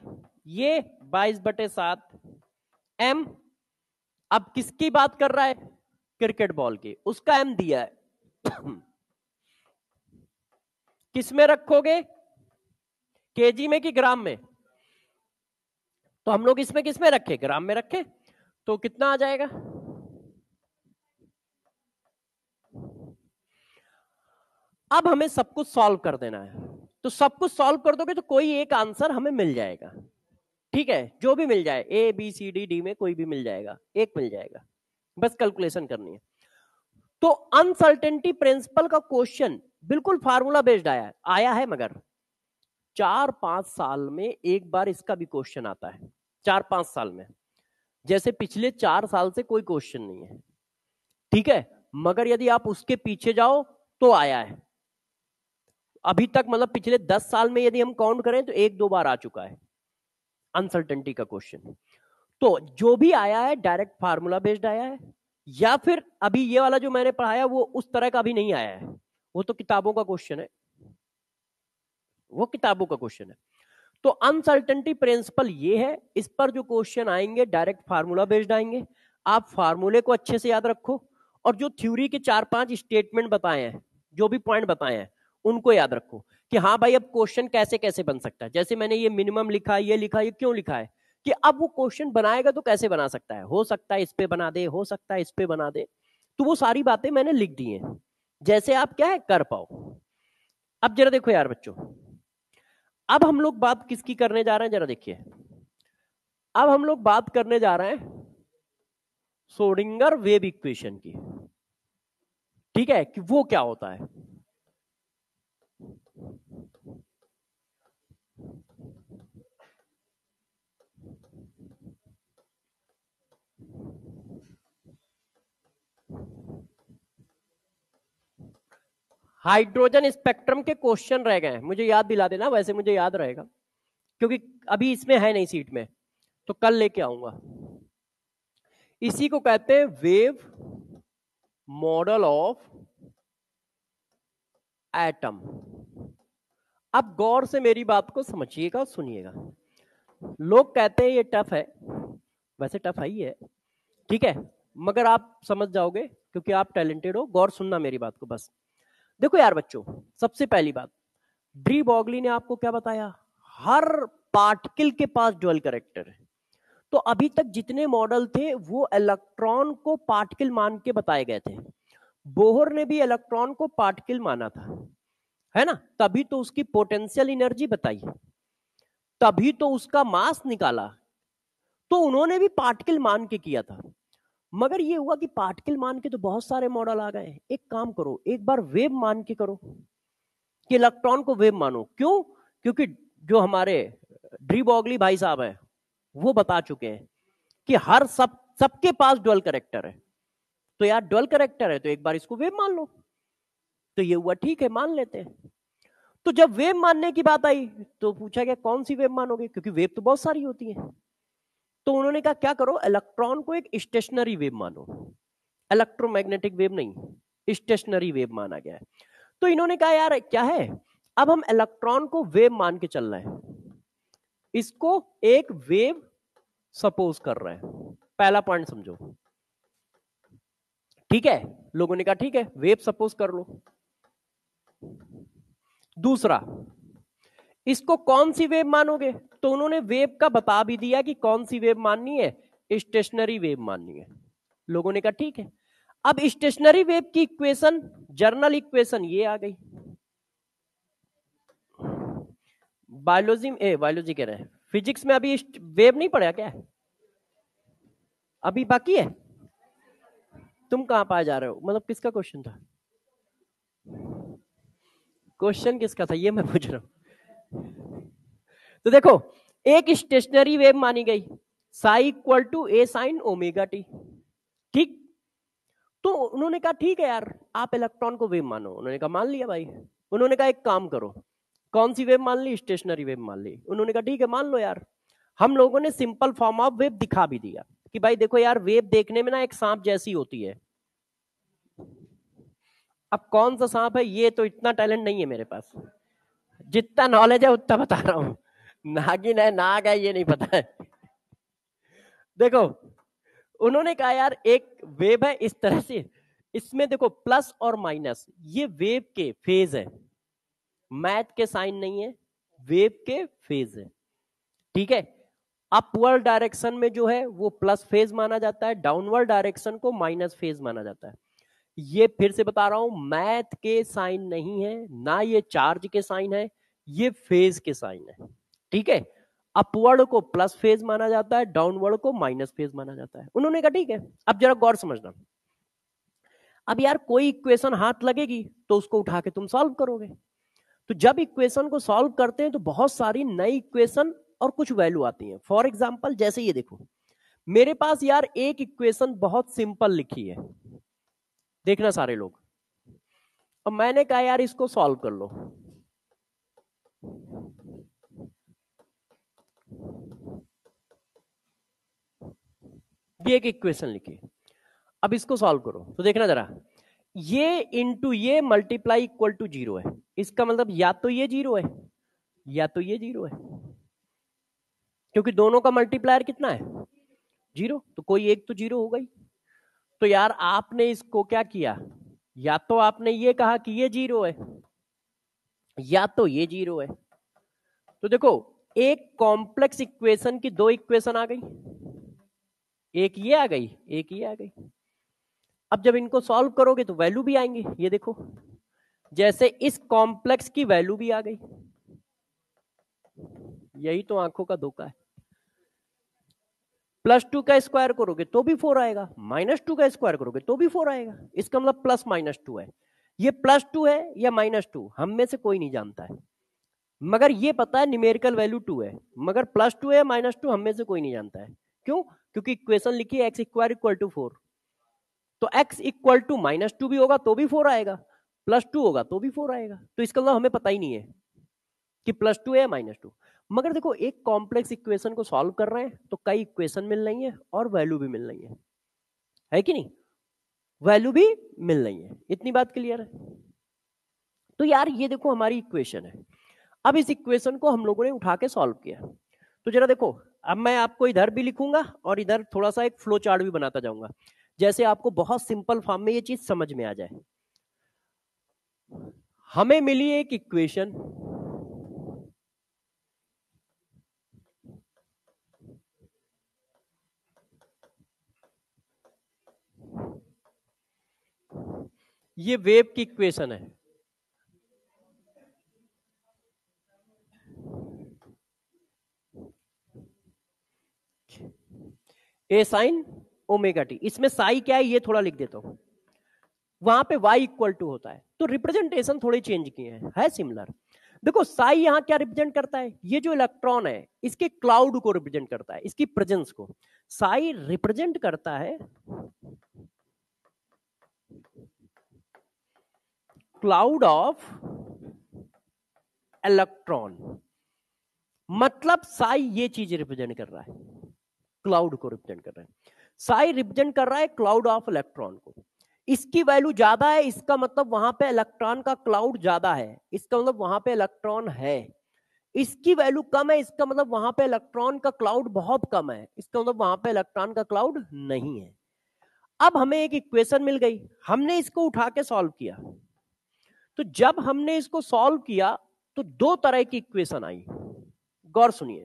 Speaker 1: ये 22/7 एम। अब किसकी बात कर रहा है, क्रिकेट बॉल की, उसका एम दिया है। किस में रखोगे, केजी में कि ग्राम में, तो हम लोग इसमें किस में रखे, ग्राम में रखे, तो कितना आ जाएगा, अब हमें सब कुछ सॉल्व कर देना है। तो सब कुछ सॉल्व कर दोगे तो कोई एक आंसर हमें मिल जाएगा, ठीक है, जो भी मिल जाए, A B C D D में कोई भी मिल जाएगा, एक मिल जाएगा, बस कैलकुलेशन करनी है। तो अनसर्टेनिटी प्रिंसिपल का क्वेश्चन बिल्कुल फार्मूला बेस्ड आया है, मगर 4-5 साल में एक बार इसका भी क्वेश्चन आता है, 4-5 साल में, जैसे पिछले 4 साल से कोई क्वेश्चन नहीं है, ठीक है, मगर यदि आप उसके पीछे जाओ तो आया है अभी तक, मतलब पिछले 10 साल में यदि हम काउंट करें तो 1-2 बार आ चुका है अनसर्टेनिटी का क्वेश्चन। तो जो भी आया है डायरेक्ट फार्मूला बेस्ड आया है, या फिर अभी ये वाला जो मैंने पढ़ाया वो उस तरह का भी नहीं आया है, वो तो किताबों का क्वेश्चन है, वो किताबों का क्वेश्चन है। तो अनसर्टेनिटी प्रिंसिपल ये है, इस पर जो क्वेश्चन आएंगे डायरेक्ट फार्मूला बेस्ड आएंगे। आप फार्मूले को अच्छे से याद रखो, और जो थ्योरी के 4-5 स्टेटमेंट बताए हैं, जो भी पॉइंट बताए हैं, उनको याद रखो कि हाँ भाई अब क्वेश्चन कैसे कैसे बन सकता है। जैसे मैंने ये मिनिमम लिखा, ये लिखा, ये क्यों लिखा है कि अब वो क्वेश्चन बनाएगा तो कैसे बना सकता है, हो सकता है इस पे बना दे, हो सकता है इस पे बना दे, तो वो सारी बातें मैंने लिख दी हैं, जैसे आप क्या है कर पाओ। अब जरा देखो यार बच्चों, अब हम लोग बात किसकी करने जा रहे हैं, जरा देखिए, अब हम लोग बात करने जा रहे हैं श्रोडिंगर वेव इक्वेशन की, ठीक है, कि वो क्या होता है। हाइड्रोजन स्पेक्ट्रम के क्वेश्चन रह गए हैं, मुझे याद दिला देना, वैसे मुझे याद रहेगा क्योंकि अभी इसमें है नहीं सीट में, तो कल लेके आऊंगा। इसी को कहते हैं वेव मॉडल ऑफ एटम। अब गौर से मेरी बात को समझिएगा और सुनिएगा। लोग कहते हैं ये टफ है, वैसे टफ ही है, ठीक है, मगर आप समझ जाओगे क्योंकि आप टैलेंटेड हो। गौर सुनना मेरी बात को बस। देखो यार बच्चों, सबसे पहली बात, डी ब्रॉगली ने आपको क्या बताया, हर पार्टिकल के पास ड्यूअल कैरेक्टर है। तो अभी तक जितने मॉडल थे वो इलेक्ट्रॉन को पार्टिकल मान के बताए गए थे। बोहर ने भी इलेक्ट्रॉन को पार्टिकल माना था, है ना, तभी तो उसकी पोटेंशियल एनर्जी बताई, तभी तो उसका मास निकाला। तो उन्होंने भी पार्टिकल मान के किया था। मगर ये हुआ कि पार्टिकल मान के तो बहुत सारे मॉडल आ गए। एक काम करो, एक बार वेव मान के करो, कि इलेक्ट्रॉन को वेव मानो। क्यों? क्योंकि जो हमारे डी ब्रॉगली भाई साहब हैं वो बता चुके हैं कि हर सबके पास ड्यूअल कैरेक्टर है। तो यार ड्यूअल कैरेक्टर है तो एक बार इसको वेव मान लो। तो ये हुआ, ठीक है मान लेते हैं। तो जब वेव मानने की बात आई तो पूछा गया कौन सी वेव मानोगे, क्योंकि वेव तो बहुत सारी होती है। तो उन्होंने कहा क्या करो, इलेक्ट्रॉन को एक स्टेशनरी वेव मानो, इलेक्ट्रोमैग्नेटिक वेव नहीं, स्टेशनरी वेव माना गया है। तो इन्होंने कहा यार क्या है, अब हम इलेक्ट्रॉन को वेव मान के चल रहे हैं, इसको एक वेव सपोज कर रहे हैं। पहला पॉइंट समझो, ठीक है। लोगों ने कहा ठीक है वेव सपोज कर लो। दूसरा, इसको कौन सी वेव मानोगे, तो उन्होंने वेव का बता भी दिया कि कौन सी वेव माननी है, स्टेशनरी वेव माननी है। लोगों ने कहा ठीक है। अब स्टेशनरी वेव की इक्वेशन, जर्नल इक्वेशन ये आ गई। बायोलॉजी कह रहे हैं, फिजिक्स में अभी वेव नहीं पढ़ा क्या, अभी बाकी है? तुम कहां पाए जा रहे हो, मतलब किसका क्वेश्चन था, क्वेश्चन किसका था ये मैं पूछ रहा हूं। तो देखो, एक स्टेशनरी वेव मानी गई, psi equal to A sine omega T, ठीक। तो उन्होंने कहा ठीक है यार आप इलेक्ट्रॉन को वेव मानो। उन्होंने कहा मान लिया भाई। उन्होंने कहा एक काम करो, कौन सी वेव मान ली, स्टेशनरी वेव मान ली। उन्होंने कहा ठीक है मान लो यार। हम लोगों ने सिंपल फॉर्म ऑफ वेव दिखा भी दिया कि भाई देखो यार वेव देखने में ना एक सांप जैसी होती है। अब कौन सा सांप है ये तो इतना टैलेंट नहीं है मेरे पास, जितना नॉलेज है उतना बता रहा हूं। नागिन है, नाग है, ये नहीं पता है। देखो उन्होंने कहा यार एक वेव है इस तरह से, इसमें देखो प्लस और माइनस ये वेव के फेज है, मैथ के साइन नहीं है, वेव के फेज है, ठीक है। अपवर्ड डायरेक्शन में जो है वो प्लस फेज माना जाता है, डाउनवर्ड डायरेक्शन को माइनस फेज माना जाता है। ये फिर से बता रहा हूं, मैथ के साइन नहीं है ना, ये चार्ज के साइन है, ये फेज के साइन है, ठीक है। अपवर्ड को प्लस फेज माना जाता है, डाउनवर्ड को माइनस फेज माना जाता है। उन्होंने कहा ठीक है। अब जरा गौर समझना, अब यार कोई इक्वेशन हाथ लगेगी तो उसको उठा के तुम सॉल्व करोगे। तो जब इक्वेशन को सॉल्व करते हैं तो बहुत सारी नई इक्वेशन और कुछ वैल्यू आती हैं। फॉर एग्जाम्पल जैसे ये देखो, मेरे पास यार एक इक्वेशन बहुत सिंपल लिखी है, देखना सारे लोग। अब मैंने कहा यार इसको सॉल्व कर लो, ये एक इक्वेशन लिखी, अब इसको सॉल्व करो तो देखना जरा, ये इंटू ये मल्टीप्लाई इक्वल टू 0 है। इसका मतलब या तो ये 0 है या तो ये 0 है, क्योंकि दोनों का मल्टीप्लायर कितना है 0, तो कोई एक तो 0 होगा ही। तो यार आपने इसको क्या किया, या तो आपने ये कहा कि ये 0 है या तो ये 0 है। तो देखो एक कॉम्प्लेक्स इक्वेशन की दो इक्वेशन आ गई, एक ये आ गई एक ये आ गई। अब जब इनको सॉल्व करोगे तो वैल्यू भी आएंगे, ये देखो जैसे इस कॉम्प्लेक्स की वैल्यू भी आ गई। यही तो आंखों का धोखा है। +2 का स्क्वायर करोगे तो भी 4 आएगा, -2 का स्क्वायर करोगे तो भी 4 आएगा। इसका मतलब +-2 है। ये +2 है या -2 हम में से कोई नहीं जानता है, मगर ये पता है न्यूमेरिकल वैल्यू 2 है, मगर +2 है या -2 हम में से कोई नहीं जानता है। क्यों? क्योंकि इक्वेशन लिखी है x2 = 4, तो x = -2 भी होगा तो भी 4 आएगा, +2 होगा तो भी 4 आएगा। तो इसका मतलब हमें पता ही नहीं है कि +2 है या -2। मगर देखो एक कॉम्प्लेक्स इक्वेशन को सॉल्व कर रहे हैं तो कई इक्वेशन मिल रही है और वैल्यू भी मिल रही है। है कि नहीं, वैल्यू भी मिल रही है। इतनी बात क्लियर है। तो यार ये देखो हमारी इक्वेशन है। अब इस इक्वेशन को हम लोगों ने उठा के सॉल्व किया। तो जरा देखो, अब मैं आपको इधर भी लिखूंगा और इधर थोड़ा सा एक फ्लो चार्ट भी बनाता जाऊंगा, जैसे आपको बहुत सिंपल फॉर्म में ये चीज समझ में आ जाए। हमें मिली एक इक्वेशन, ये वेव की इक्वेशन है। ए साइन ओमेगा टी, इसमें साई क्या है ये थोड़ा लिख देता हूं, वहां पे y इक्वल टू होता है, तो रिप्रेजेंटेशन थोड़े चेंज किए हैं, है सिमिलर। देखो साई यहां क्या रिप्रेजेंट करता है, ये जो इलेक्ट्रॉन है इसके क्लाउड को रिप्रेजेंट करता है, इसकी प्रेजेंस को। साई रिप्रेजेंट करता है क्लाउड ऑफ इलेक्ट्रॉन, मतलब साई ये चीज रिप्रेजेंट कर रहा है, क्लाउड को रिप्रेजेंट कर रहा है। साई रिप्रेजेंट कर रहा है क्लाउड ऑफ इलेक्ट्रॉन को। इसकी वैल्यू ज्यादा है, इसका मतलब वहां पे इलेक्ट्रॉन का क्लाउड ज्यादा है, इसका मतलब वहां पे इलेक्ट्रॉन है। इसकी वैल्यू कम है, इसका मतलब वहां पे इलेक्ट्रॉन का क्लाउड बहुत कम है, इसका मतलब वहां पे इलेक्ट्रॉन का क्लाउड नहीं है। अब हमें एक इक्वेशन मिल गई, हमने इसको उठा के सॉल्व किया। तो जब हमने इसको सॉल्व किया तो दो तरह की इक्वेशन आई, गौर सुनिए।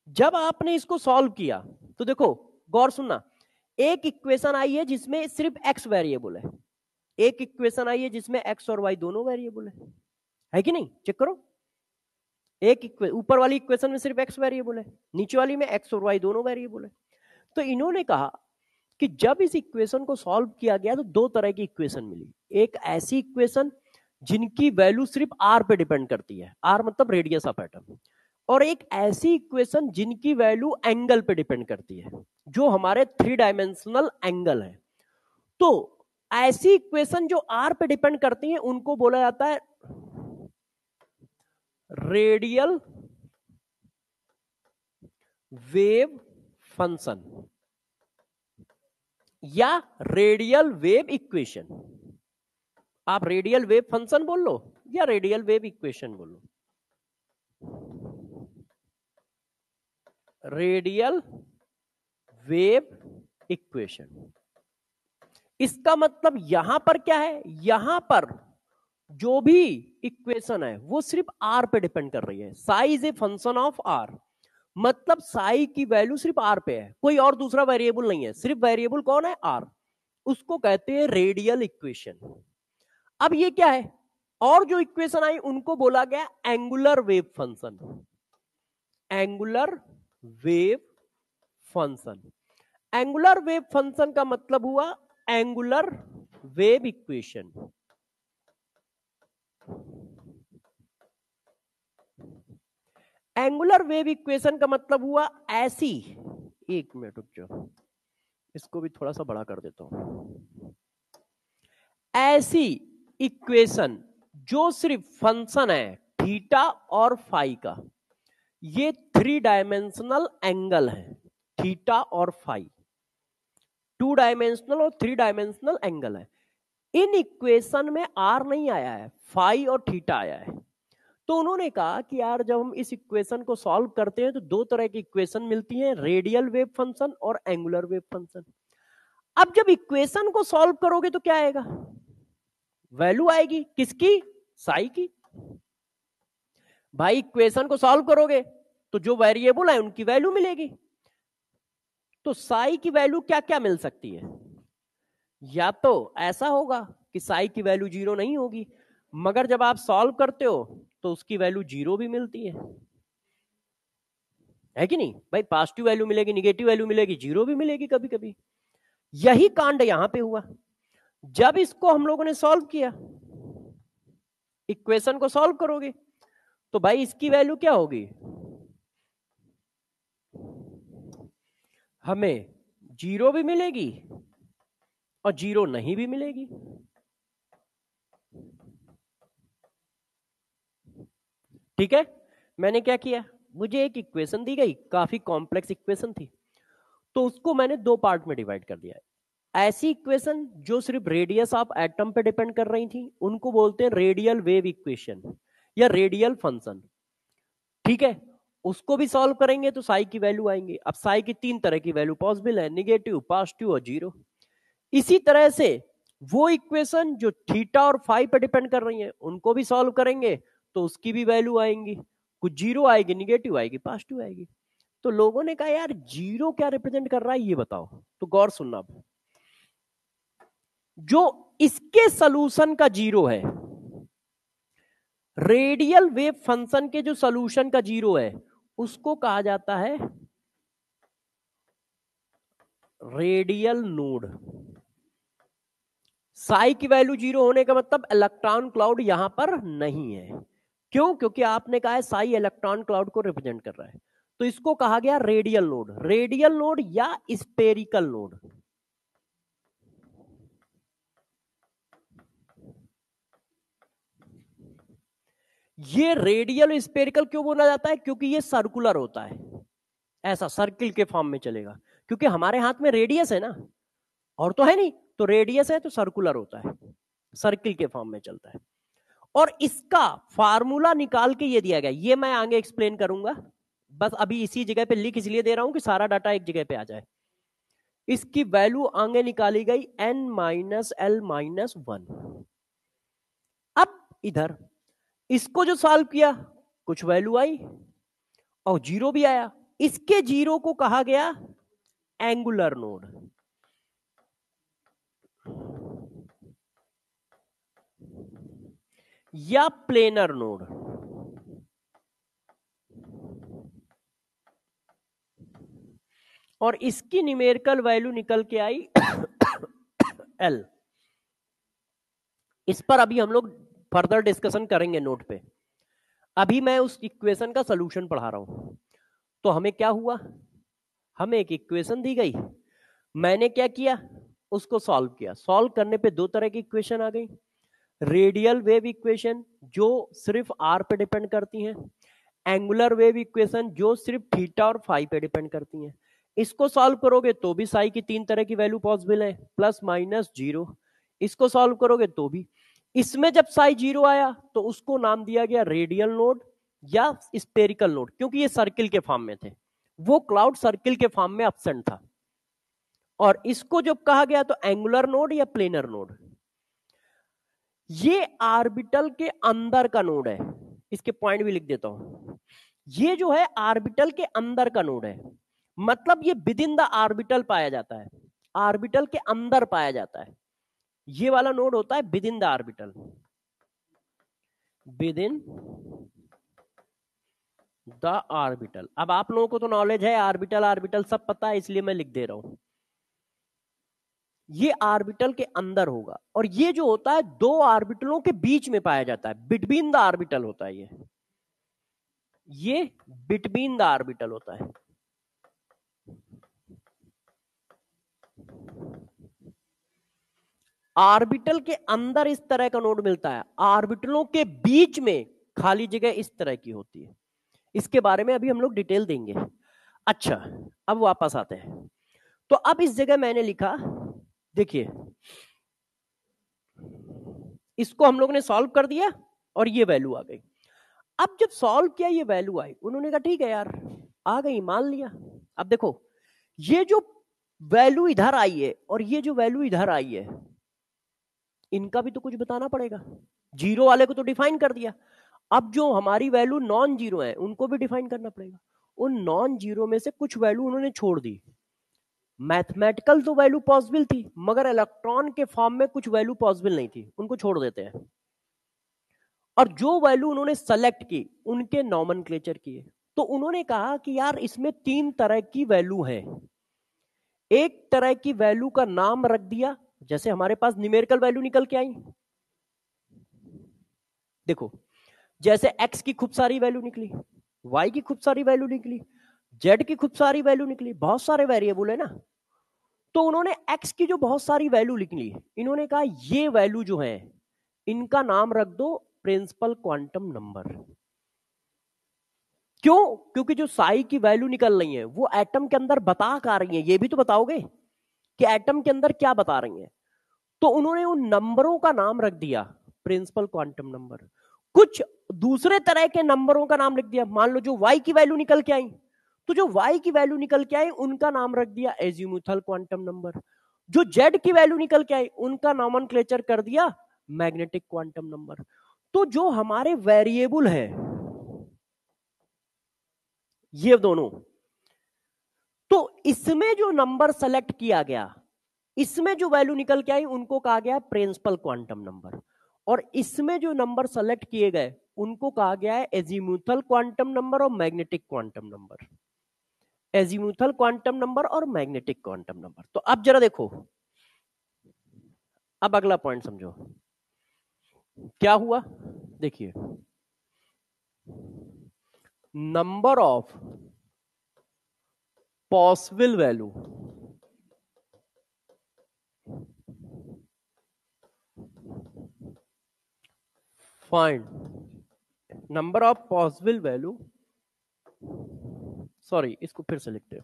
Speaker 1: जब आपने इसको सॉल्व किया तो देखो गौर सुनना, एक इक्वेशन आई है जिसमें सिर्फ एक्स वेरिएबल है, एक इक्वेशन आई है जिसमें एक्स और वाई दोनों वेरिएबल है कि नहीं, चेक करो। एक ऊपर वाली इक्वेशन में सिर्फ एक्स वेरिएबल है, नीचे वाली में एक्स और वाई दोनों वेरिएबल है। तो इन्होंने कहा कि जब इस इक्वेशन को सॉल्व किया गया तो दो तरह की इक्वेशन मिली। एक ऐसी इक्वेशन जिनकी वैल्यू सिर्फ आर पे डिपेंड करती है, आर मतलब रेडियस ऑफ एटम, और एक ऐसी इक्वेशन जिनकी वैल्यू एंगल पे डिपेंड करती है, जो हमारे थ्री डायमेंशनल एंगल है। तो ऐसी इक्वेशन जो आर पे डिपेंड करती है उनको बोला जाता है रेडियल वेव फंक्शन या रेडियल वेव इक्वेशन। आप रेडियल वेव फंक्शन बोल लो या रेडियल वेव इक्वेशन बोल लो, रेडियल वेव इक्वेशन। इसका मतलब यहां पर क्या है, यहां पर जो भी इक्वेशन है वो सिर्फ आर पे डिपेंड कर रही है, psi is a function of R, मतलब साई की वैल्यू सिर्फ आर पे है, कोई और दूसरा वेरिएबल नहीं है, सिर्फ वेरिएबल कौन है, आर। उसको कहते हैं रेडियल इक्वेशन। अब ये क्या है, और जो इक्वेशन आई उनको बोला गया angular wave function, angular wave function. Angular wave function का मतलब हुआ angular wave equation. Angular wave equation का मतलब हुआ ऐसी, एक मिनट रुक जाओ, इसको भी थोड़ा सा बड़ा कर देता हूं। ऐसी इक्वेशन जो सिर्फ फंक्शन है थीटा और फाई का, ये थ्री डायमेंशनल एंगल है, थीटा और फाई टू डायमेंशनल और थ्री डायमेंशनल एंगल है। इन इक्वेशन में आर नहीं आया है, फाई और थीटा आया है। तो उन्होंने कहा कि यार जब हम इस इक्वेशन को सॉल्व करते हैं तो दो तरह की इक्वेशन मिलती हैं, रेडियल वेव फंक्शन और एंगुलर वेव फंक्शन। अब जब इक्वेशन को सॉल्व करोगे तो क्या आएगा, वैल्यू आएगी किसकी, साई की। भाई इक्वेशन को सॉल्व करोगे तो जो वेरिएबल है उनकी वैल्यू मिलेगी। तो साई की वैल्यू क्या क्या मिल सकती है, या तो ऐसा होगा कि साई की वैल्यू जीरो नहीं होगी, मगर जब आप सॉल्व करते हो तो उसकी वैल्यू जीरो भी मिलती है कि नहीं भाई, पॉजिटिव वैल्यू मिलेगी, निगेटिव वैल्यू मिलेगी, जीरो भी मिलेगी कभी कभी। यही कांड यहां पे हुआ। जब इसको हम लोगों ने सॉल्व किया, इक्वेशन को सॉल्व करोगे तो भाई इसकी वैल्यू क्या होगी, हमें जीरो भी मिलेगी और जीरो नहीं भी मिलेगी। ठीक है, मैंने क्या किया, मुझे एक इक्वेशन दी गई, काफी कॉम्प्लेक्स इक्वेशन थी, तो उसको मैंने दो पार्ट में डिवाइड कर दिया है। ऐसी इक्वेशन जो सिर्फ रेडियस ऑफ एटम पे डिपेंड कर रही थी उनको बोलते हैं रेडियल वेव इक्वेशन या रेडियल फंक्शन, ठीक है। उसको भी सॉल्व करेंगे तो साई की वैल्यू आएंगी। अब साई की तीन तरह की वैल्यू पॉसिबल है, निगेटिव, पॉजिटिव और जीरो। इसी तरह से वो इक्वेशन जो थीटा और फाई पर डिपेंड कर रही है उनको भी सॉल्व करेंगे तो उसकी भी वैल्यू आएंगी, कुछ जीरो आएगी, निगेटिव आएगी, पॉजिटिव आएगी। तो लोगों ने कहा यार जीरो क्या रिप्रेजेंट कर रहा है ये बताओ। तो गौर सुनना, जो इसके सॉल्यूशन का जीरो है, रेडियल वेव फंक्शन के जो सॉल्यूशन का जीरो है उसको कहा जाता है रेडियल नोड। साई की वैल्यू जीरो होने का मतलब इलेक्ट्रॉन क्लाउड यहां पर नहीं है। क्यों? क्योंकि आपने कहा है साई इलेक्ट्रॉन क्लाउड को रिप्रेजेंट कर रहा है, तो इसको कहा गया रेडियल नोड। रेडियल नोड या स्पेरिकल नोड। ये रेडियल स्पेरिकल क्यों बोला जाता है? क्योंकि ये सर्कुलर होता है, ऐसा सर्किल के फॉर्म में चलेगा। क्योंकि हमारे हाथ में रेडियस है ना, और तो है नहीं, तो रेडियस है तो सर्कुलर होता है, सर्किल के फॉर्म में चलता है। और इसका फार्मूला निकाल के ये दिया गया, ये मैं आगे एक्सप्लेन करूंगा, बस अभी इसी जगह पे लिख इसलिए दे रहा हूं कि सारा डाटा एक जगह पे आ जाए। इसकी वैल्यू आगे निकाली गई n-l-1। अब इधर इसको जो सॉल्व किया कुछ वैल्यू आई और जीरो भी आया। इसके जीरो को कहा गया एंगुलर नोड या प्लेनर नोड। और इसकी न्यूमेरिकल वैल्यू निकल के आई एल। इस पर अभी हम लोग फर्दर डिस्कशन करेंगे नोट पे। अभी मैं उस इक्वेशन का सॉल्यूशन पढ़ा रहा हूं। तो हमें क्या हुआ, हमें एक इक्वेशन दी गई, मैंने क्या किया, उसको सॉल्व किया। सॉल्व करने पे दो तरह की इक्वेशन आ गई। रेडियल वेव इक्वेशन जो सिर्फ आर पे डिपेंड करती हैं, एंगुलर वेव इक्वेशन जो सिर्फ थीटा और फाई पे डिपेंड करती हैं। इसको सॉल्व करोगे तो भी साई की तीन तरह की वैल्यू पॉसिबल है, प्लस माइनस जीरो। इसको सॉल्व करोगे तो भी। इसमें जब साई जीरो आया तो उसको नाम दिया गया रेडियल नोड या स्पेरिकल नोड, क्योंकि ये सर्किल के फॉर्म में थे, वो क्लाउड सर्किल के फॉर्म में एब्सेंट था। और इसको जब कहा गया तो एंगुलर नोड या प्लेनर नोड। ये ऑर्बिटल के अंदर का नोड है, इसके पॉइंट भी लिख देता हूं। ये जो है ऑर्बिटल के अंदर का नोड है, मतलब ये विद इन द ऑर्बिटल पाया जाता है, ऑर्बिटल के अंदर पाया जाता है। ये वाला नोड होता है with in the orbital, with in the orbital. अब आप लोगों को तो नॉलेज है, ऑर्बिटल ऑर्बिटल सब पता है, इसलिए मैं लिख दे रहा हूं। ये ऑर्बिटल के अंदर होगा, और ये जो होता है दो ऑर्बिटलों के बीच में पाया जाता है, बिटवीन द ऑर्बिटल होता है ये बिटवीन द ऑर्बिटल होता है। ऑर्बिटल के अंदर इस तरह का नोड मिलता है, ऑर्बिटलों के बीच में खाली जगह इस तरह की होती है। इसके बारे में अभी हम लोग डिटेल देंगे। अच्छा, अब वापस आते हैं। तो अब इस जगह मैंने लिखा, देखिए इसको हम लोग ने सॉल्व कर दिया और ये वैल्यू आ गई। अब जब सॉल्व किया ये वैल्यू आई, उन्होंने कहा ठीक है यार आ गई, मान लिया। अब देखो ये जो वैल्यू इधर आई है और ये जो वैल्यू इधर आई है, इनका भी तो कुछ बताना पड़ेगा। जीरो वाले को तो डिफाइन कर दिया, अब जो हमारी वैल्यू नॉन जीरो है उनको भी डिफाइन करना पड़ेगा। उन नॉन जीरो में से कुछ वैल्यू उन्होंने छोड़ दी। मैथमेटिकल तो वैल्यू पॉसिबल थी, मगर इलेक्ट्रॉन के फॉर्म में कुछ वैल्यू पॉसिबल नहीं थी, उनको छोड़ देते हैं। और जो वैल्यू उन्होंने सेलेक्ट की उनके नॉमेनक्लेचर किए। तो उन्होंने कहा कि यार इसमें तीन तरह की वैल्यू है। एक तरह की वैल्यू का नाम रख दिया, जैसे हमारे पास न्यूमेरिकल वैल्यू निकल के आई, देखो जैसे x की खूब सारी वैल्यू निकली, y की खूब सारी वैल्यू निकली, z की खूब सारी वैल्यू निकली, बहुत सारे वेरिएबल है ना। तो उन्होंने x की जो बहुत सारी वैल्यू निकली, इन्होंने कहा ये वैल्यू जो है इनका नाम रख दो प्रिंसिपल क्वांटम नंबर। क्यों? क्योंकि जो साई की वैल्यू निकल रही है वो एटम के अंदर बता क्या रही है, ये भी तो बताओगे कि एटम के अंदर क्या बता रही है। तो उन्होंने उन नंबरों का नाम रख दिया प्रिंसिपल क्वांटम नंबर। कुछ दूसरे तरह के नंबरों का नाम लिख दिया। मान लो जो वाई की वैल्यू निकल के आई, तो जो वाई की वैल्यू निकल के आई उनका नाम रख दिया एजीमुथल क्वांटम नंबर। जो जेड की वैल्यू निकल के आई उनका नॉमेनक्लेचर कर दिया मैग्नेटिक क्वांटम नंबर। तो जो हमारे वेरिएबल है ये दोनों, तो इसमें जो नंबर सेलेक्ट किया गया, इसमें जो वैल्यू निकल के आई उनको कहा गया प्रिंसिपल क्वांटम नंबर, और इसमें जो नंबर सेलेक्ट किए गए उनको कहा गया है एजीमुथल क्वांटम नंबर और magnetic quantum number. Azimuthal quantum number और मैग्नेटिक क्वांटम नंबर। तो अब जरा देखो, अब अगला पॉइंट समझो क्या हुआ। देखिए, number of possible value find number of possible value, sorry इसको फिर से लिखते हैं,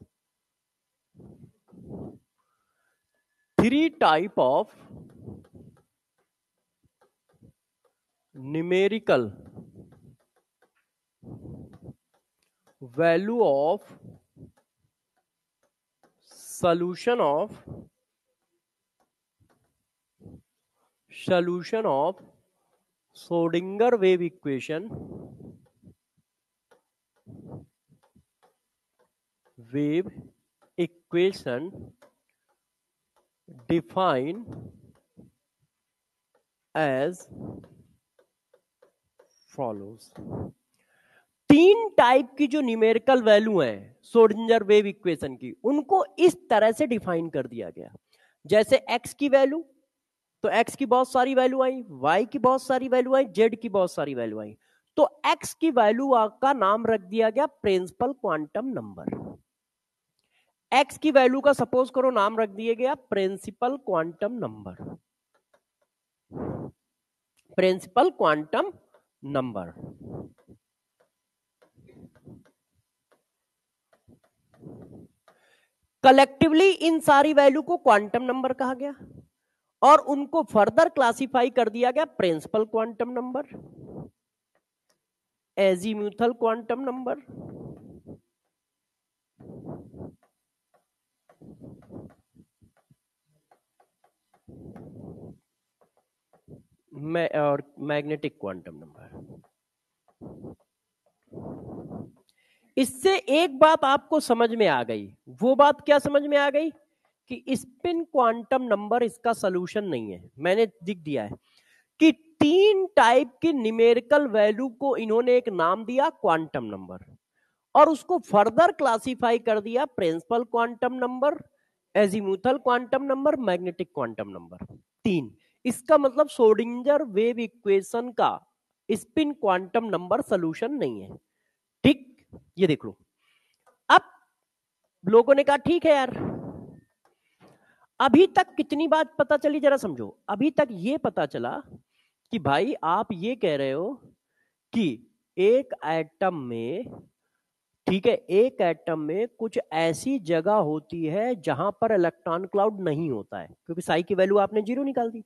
Speaker 1: 3 type of numerical value of solution of Schrodinger wave equation define as follows। 3 type की जो न्यूमेरिकल वैल्यू है श्रोडिंगर वेव इक्वेशन की, उनको इस तरह से डिफाइन कर दिया गया। जैसे x की वैल्यू, तो x की बहुत सारी वैल्यू आई, y की बहुत सारी वैल्यू आई, z की बहुत सारी वैल्यू आई। तो x की वैल्यू का नाम रख दिया गया प्रिंसिपल क्वांटम नंबर। x की वैल्यू का सपोज करो नाम रख दिया गया principal quantum number, principal quantum number. Collectively इन सारी वैल्यू को क्वांटम नंबर कहा गया और उनको फर्दर क्लासिफाई कर दिया गया principal quantum number, azimuthal quantum number, और मैग्नेटिक क्वांटम नंबर। इससे एक बात आपको समझ में आ गई। वो बात क्या समझ में आ गई कि स्पिन क्वांटम नंबर इसका सॉल्यूशन नहीं है। मैंने लिख दिया है कि 3 टाइप की न्यूमेरिकल वैल्यू को इन्होंने एक नाम दिया क्वांटम नंबर और उसको फर्दर क्लासिफाई कर दिया principal quantum number, azimuthal quantum number, magnetic quantum number. 3। इसका मतलब श्रोडिंगर वेव इक्वेशन का स्पिन क्वांटम नंबर सॉल्यूशन नहीं है। ठीक, ये देख लो। अब लोगों ने कहा ठीक है यार, अभी तक कितनी बात पता चली जरा समझो। अभी तक ये पता चला कि भाई आप ये कह रहे हो कि एक एटम में, ठीक है, एक एटम में कुछ ऐसी जगह होती है जहां पर इलेक्ट्रॉन क्लाउड नहीं होता है, क्योंकि साई की वैल्यू आपने 0 निकाल दी।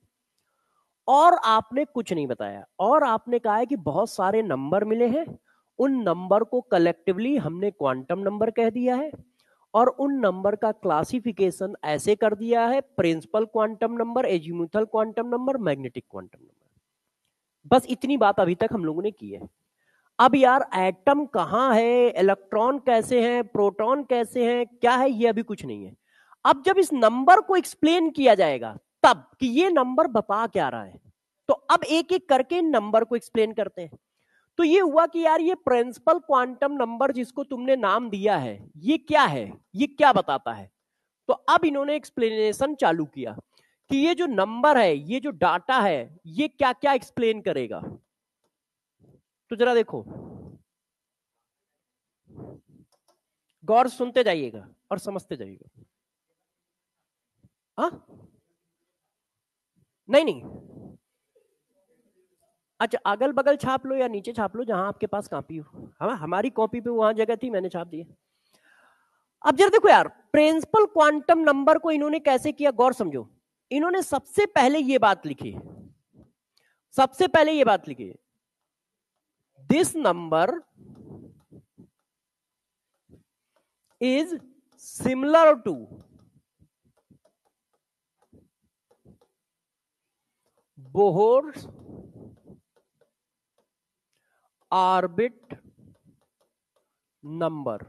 Speaker 1: और आपने कुछ नहीं बताया, और आपने कहा है कि बहुत सारे नंबर मिले हैं, उन नंबर को कलेक्टिवली हमने क्वांटम नंबर कह दिया है और उन नंबर का क्लासिफिकेशन ऐसे कर दिया है principal quantum number, azimuthal quantum number, magnetic quantum number. बस इतनी बात अभी तक हम लोगों ने की है। अब यार एटम कहां है, इलेक्ट्रॉन कैसे हैं, प्रोटॉन कैसे हैं, क्या है, ये अभी कुछ नहीं है। अब जब इस नंबर को एक्सप्लेन किया जाएगा तब कि ये नंबर बता क्या रहा है, तो अब एक एक करके इन नंबर को एक्सप्लेन करते हैं। तो ये हुआ कि यार ये प्रिंसिपल क्वांटम नंबर जिसको तुमने नाम दिया है ये क्या है, ये क्या बताता है। तो अब इन्होंने एक्सप्लेनेशन चालू किया कि ये जो नंबर है, ये जो डाटा है, ये क्या क्या एक्सप्लेन करेगा। तो जरा देखो, गौर सुनते जाइएगा और समझते जाइएगा। हाँ, नहीं नहीं, अच्छा, अगल बगल छाप लो या नीचे छाप लो, जहां आपके पास कॉपी हो। हमारी कॉपी पे वहां जगह थी, मैंने छाप दिया। अब जरा देखो यार, प्रिंसिपल क्वांटम नंबर को इन्होंने कैसे किया, गौर समझो। इन्होंने सबसे पहले ये बात लिखी, सबसे पहले ये बात लिखी, this number is similar to Bohr's orbit number.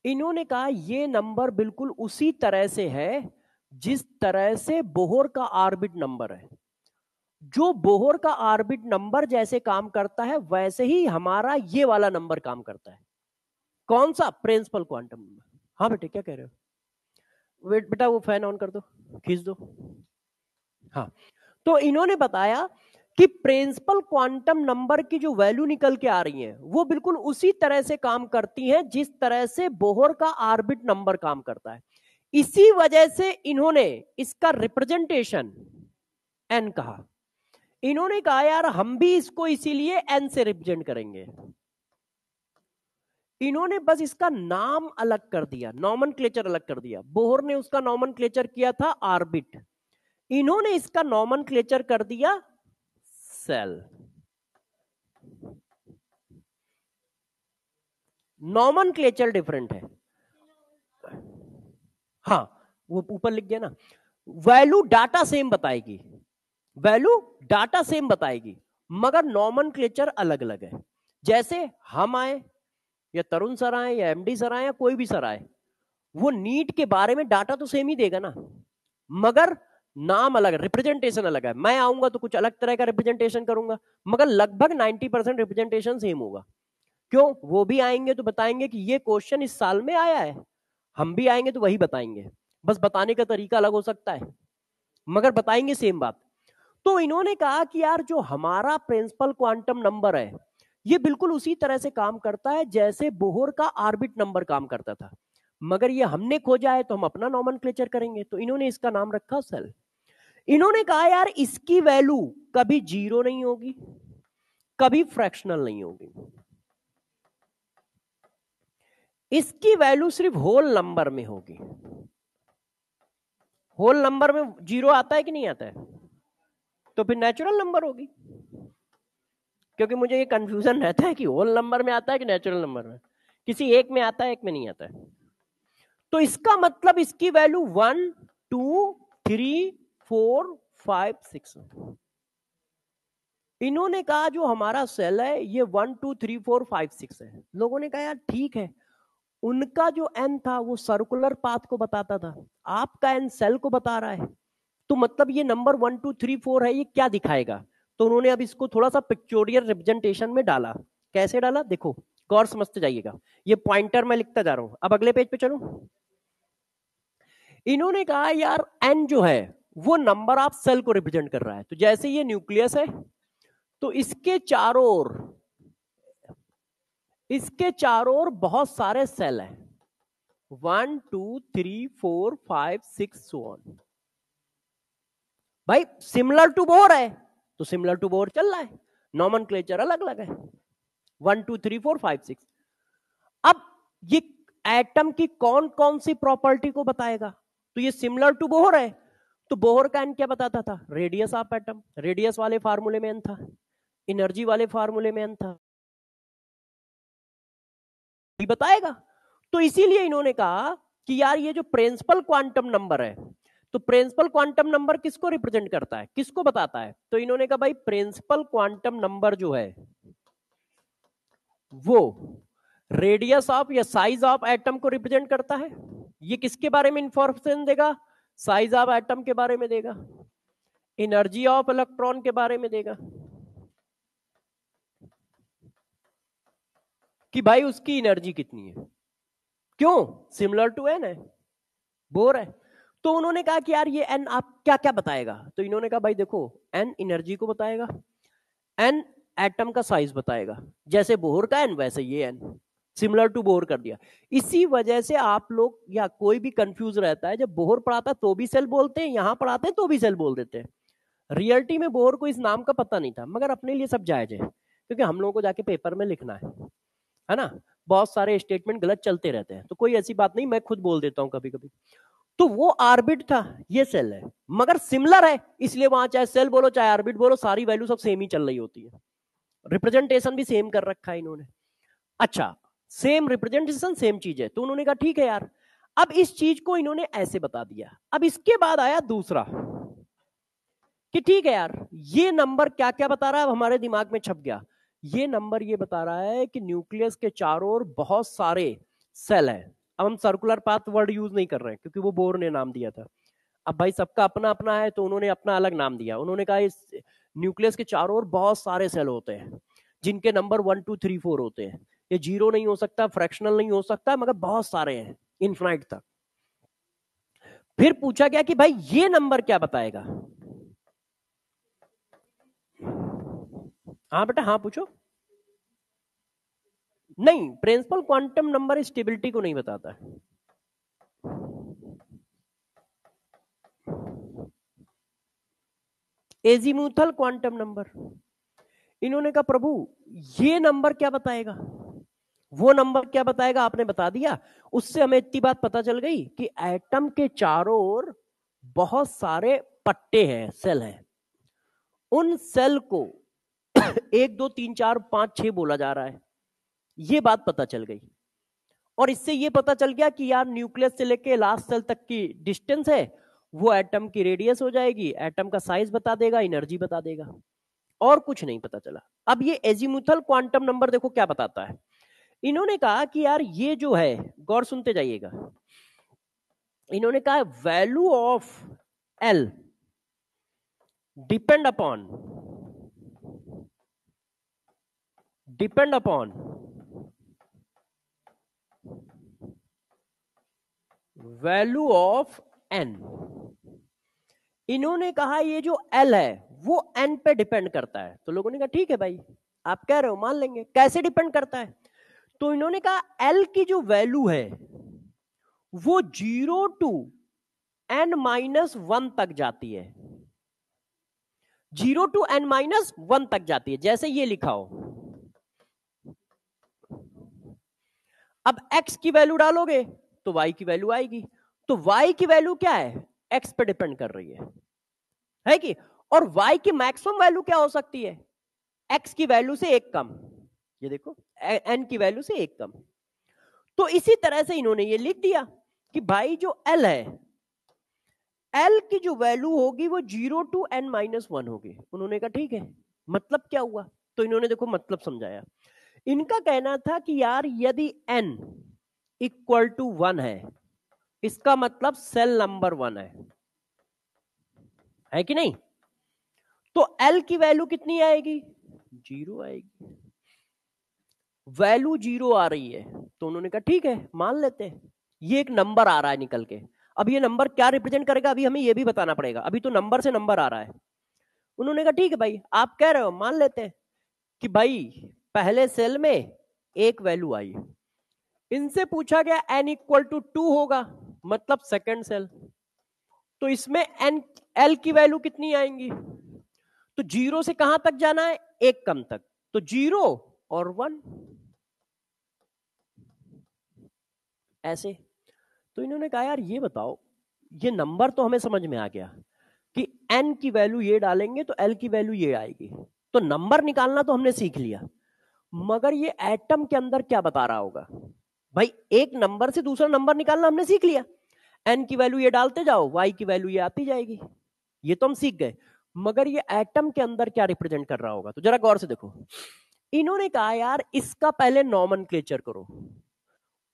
Speaker 1: इन्होंने कहा ये नंबर बिल्कुल उसी तरह से है जिस तरह से बोहर का ऑर्बिट नंबर है। जो बोहर का ऑर्बिट नंबर जैसे काम करता है वैसे ही हमारा ये वाला नंबर काम करता है। कौन सा? Principal quantum number. हाँ बेटे, क्या कह रहे हो? वेट बेटा, वो फैन ऑन कर दो, खींच दो। हाँ, तो इन्होंने बताया कि प्रिंसिपल क्वांटम नंबर की जो वैल्यू निकल के आ रही है वो बिल्कुल उसी तरह से काम करती है जिस तरह से बोहर का ऑर्बिट नंबर काम करता है। इसी वजह से इन्होंने इसका रिप्रेजेंटेशन एन कहा। इन्होंने कहा यार हम भी इसको इसीलिए एन से रिप्रेजेंट करेंगे। इन्होंने बस इसका नाम अलग कर दिया, नॉमेनक्लेचर अलग कर दिया। बोहर ने उसका नॉमेनक्लेचर किया था ऑर्बिट, इन्होंने इसका नॉमेनक्लेचर कर दिया सेल। नॉमेनक्लेचर डिफरेंट है। हाँ, वो ऊपर लिख दिया ना। वैल्यू डाटा सेम बताएगी, वैल्यू डाटा सेम बताएगी, मगर नॉमेनक्लेचर अलग अलग है। जैसे हम आए या तरुण सर आए या एमडी सर आए या कोई भी सर आए, वो नीट के बारे में डाटा तो सेम ही देगा ना, मगर नाम अलग, रिप्रेजेंटेशन अलग है। मैं आऊंगा तो कुछ अलग तरह का रिप्रेजेंटेशन करूंगा, मगर लगभग 90% रिप्रेजेंटेशन सेम होगा। क्यों? वो भी आएंगे तो बताएंगे कि ये क्वेश्चन इस साल में आया है, हम भी आएंगे तो वही बताएंगे, बस बताने का तरीका अलग हो सकता है, मगर बताएंगे सेम बात। तो इन्होंने कहा कि यार जो हमारा प्रिंसिपल क्वांटम नंबर है ये बिल्कुल उसी तरह से काम करता है जैसे बोहर का ऑर्बिट नंबर काम करता था, मगर ये हमने खोजा है तो हम अपना नॉमेनक्लेचर करेंगे, तो इन्होंने इसका नाम रखा सेल। इन्होंने कहा यार इसकी वैल्यू कभी जीरो नहीं होगी, कभी फ्रैक्शनल नहीं होगी, इसकी वैल्यू सिर्फ होल नंबर में होगी। होल नंबर में जीरो आता है कि नहीं आता है? तो फिर नेचुरल नंबर होगी, क्योंकि मुझे ये कंफ्यूजन रहता है कि होल नंबर में आता है कि नेचुरल नंबर में, किसी एक में आता है एक में नहीं आता है। तो इसका मतलब इसकी वैल्यू 1 2 3 4 5 6। इन्होंने कहा जो हमारा सेल है ये 1 2 3 4 5 6 है। लोगों ने कहा यार ठीक है, उनका जो एन था वो सर्कुलर पाथ को बताता था, आपका एन सेल को बता रहा है, तो मतलब ये नंबर 1 2 3 4 है, ये क्या दिखाएगा? तो उन्होंने अब इसको थोड़ा सा पिक्चोरियल रिप्रेजेंटेशन में डाला। कैसे डाला देखो, गौर समझते जाइएगा, ये पॉइंटर मैं लिखता जा रहा हूं। अब अगले पेज पे चलूं। इन्होंने कहा यार एन जो है वो नंबर ऑफ सेल को रिप्रेजेंट कर रहा है। तो जैसे ये न्यूक्लियस है तो इसके चारों ओर बहुत सारे सेल हैं, 1 2 3 4 5 6 सो ऑन। भाई सिमिलर टू बोर है तो सिमिलर टू बोर चल रहा है, नॉमेनक्लेचर अलग अलग है, 1 2 3 4 5 6। अब ये एटम की कौन कौन सी प्रॉपर्टी को बताएगा? तो ये सिमिलर टू बोहर है, तो बोहर का एन क्या बताता था? रेडियस ऑफ एटम, रेडियस वाले फार्मूले में एन था, एनर्जी वाले फार्मूले में एन था, ये बताएगा। तो इसीलिए इन्होंने कहा कि यार ये जो प्रिंसिपल क्वांटम नंबर है, तो प्रिंसिपल क्वांटम नंबर किसको रिप्रेजेंट करता है, किसको बताता है? तो इन्होंने कहा भाई प्रिंसिपल क्वांटम नंबर जो है वो रेडियस ऑफ या साइज ऑफ एटम को रिप्रेजेंट करता है। ये किसके बारे में इंफॉर्मेशन देगा? साइज ऑफ एटम के बारे में देगा, एनर्जी ऑफ इलेक्ट्रॉन के बारे में देगा, कि भाई उसकी एनर्जी कितनी है। क्यों? सिमिलर टू एन है, बोर है। तो उन्होंने कहा कि यार ये एन आप क्या क्या बताएगा? तो इन्होंने कहा भाई देखो, एन एनर्जी को बताएगा, एन एटम का साइज बताएगा, जैसे बोहर का एन वैसे ये एन, सिमिलर टू बोहर कर दिया। इसी वजह से आप लोग या कोई भी कंफ्यूज रहता है, जब बोहर पढ़ाता तो भी सेल बोलते हैं, यहां पढ़ाते हैं तो भी सेल बोल देते हैं। रियलिटी में बोर को इस नाम का पता नहीं था, मगर अपने लिए सब जायज है, क्योंकि हम लोगों को जाके पेपर में लिखना है ना। बहुत सारे स्टेटमेंट गलत चलते रहते हैं, तो कोई ऐसी बात नहीं, मैं खुद बोल देता हूं कभी कभी। तो वो आर्बिट था, ये सेल है, मगर सिमिलर है, इसलिए वहां चाहे सेल बोलो चाहे आर्बिट बोलो, सारी वैल्यू सब सेम ही चल रही होती है। रिप्रेजेंटेशन भी सेम कर रखा है इन्होंने। अच्छा, सेम रिप्रेजेंटेशन सेम चीज है, तो उन्होंने कहा ठीक है यार। अब इस चीज को इन्होंने ऐसे बता दिया। अब इसके बाद आया दूसरा कि ठीक है यार, ये नंबर क्या क्या बता रहा है, अब हमारे दिमाग में छप गया। ये नंबर ये बता रहा है कि न्यूक्लियस के चारों ओर बहुत सारे सेल हैं। अब हम सर्कुलर पाथ वर्ड यूज नहीं कर रहे हैं, क्योंकि वो बोर ने नाम दिया था। अब भाई सबका अपना अपना है, तो उन्होंने अपना अलग नाम दिया। उन्होंने कहा इस न्यूक्लियस के चारों ओर बहुत सारे सेल होते हैं, जिनके नंबर 1 2 3 4 होते हैं। ये जीरो नहीं हो सकता, फ्रैक्शनल नहीं हो सकता, मगर बहुत सारे हैं, इनफिनाइट तक। फिर पूछा गया कि भाई ये नंबर क्या बताएगा। हाँ बेटा, हाँ पूछो। नहीं, प्रिंसिपल क्वांटम नंबर स्टेबिलिटी को नहीं बताता है। Azimuthal quantum number. इन्होंने कहा प्रभु ये नंबर क्या बताएगा, वो नंबर क्या बताएगा, आपने बता दिया। उससे हमें इतनी बात पता चल गई कि एटम के चारों ओर बहुत सारे पट्टे हैं, सेल हैं। उन सेल को 1 2 3 4 5 6 बोला जा रहा है, ये बात पता चल गई। और इससे ये पता चल गया कि यार न्यूक्लियस से लेके लास्ट सेल तक की डिस्टेंस है, वो एटम की रेडियस हो जाएगी, एटम का साइज बता देगा, एनर्जी बता देगा, और कुछ नहीं पता चला। अब ये एजीमुथल क्वांटम नंबर देखो क्या बताता है। इन्होंने कहा कि यार ये जो है, गौर सुनते जाइएगा, इन्होंने कहा value of L depend upon value of N. इन्होंने कहा ये जो एल है वो एन पे डिपेंड करता है। तो लोगों ने कहा ठीक है भाई, आप कह रहे हो मान लेंगे। कैसे डिपेंड करता है? तो इन्होंने कहा एल की जो वैल्यू है वो 0 टू n-1 तक जाती है। 0 टू n-1 तक जाती है, जैसे ये लिखा हो। अब x की वैल्यू डालोगे तो y की वैल्यू आएगी। तो y की वैल्यू क्या है, x पे डिपेंड कर रही है कि? और y की मैक्सिमम वैल्यू क्या हो सकती है, x की वैल्यू से एक कम। ये देखो, n की वैल्यू से एक कम। तो इसी तरह से इन्होंने ये लिख दिया कि भाई जो l है, l की जो वैल्यू होगी वो 0 टू n-1 होगी। उन्होंने कहा ठीक है, मतलब क्या हुआ? तो इन्होंने देखो मतलब समझाया। इनका कहना था कि यार यदि n इक्वल टू 1 है, इसका मतलब सेल नंबर 1 है कि नहीं? तो l की वैल्यू कितनी आएगी, 0 आएगी। वैल्यू 0 आ रही है, तो उन्होंने कहा ठीक है मान लेते हैं, ये एक नंबर आ रहा है निकल के। अब ये नंबर क्या रिप्रेजेंट करेगा, अभी हमें ये भी बताना पड़ेगा। अभी तो नंबर से नंबर आ रहा है। उन्होंने कहा ठीक है भाई, आप कह रहे हो मान लेते हैं कि भाई पहले सेल में एक वैल्यू आई। इनसे पूछा गया n इक्वल टू 2 होगा, मतलब सेकंड सेल। तो इसमें n l की वैल्यू कितनी आएंगी? तो 0 से कहां तक जाना है, एक कम तक। तो 0 और 1 ऐसे। तो इन्होंने कहा यार ये बताओ, ये नंबर तो हमें समझ में आ गया कि n की वैल्यू ये डालेंगे तो l की वैल्यू ये आएगी, तो नंबर निकालना तो हमने सीख लिया। मगर ये एटम के अंदर क्या बता रहा होगा? भाई एक नंबर से दूसरा नंबर निकालना हमने सीख लिया, n की वैल्यू ये डालते जाओ, y की वैल्यू ये आती जाएगी, ये तो हम सीख गए। मगर ये एटम के अंदर क्या रिप्रेजेंट कर रहा होगा? तो जरा गौर से देखो। इन्होंने कहा यार इसका पहले नॉमेनक्लेचर करो।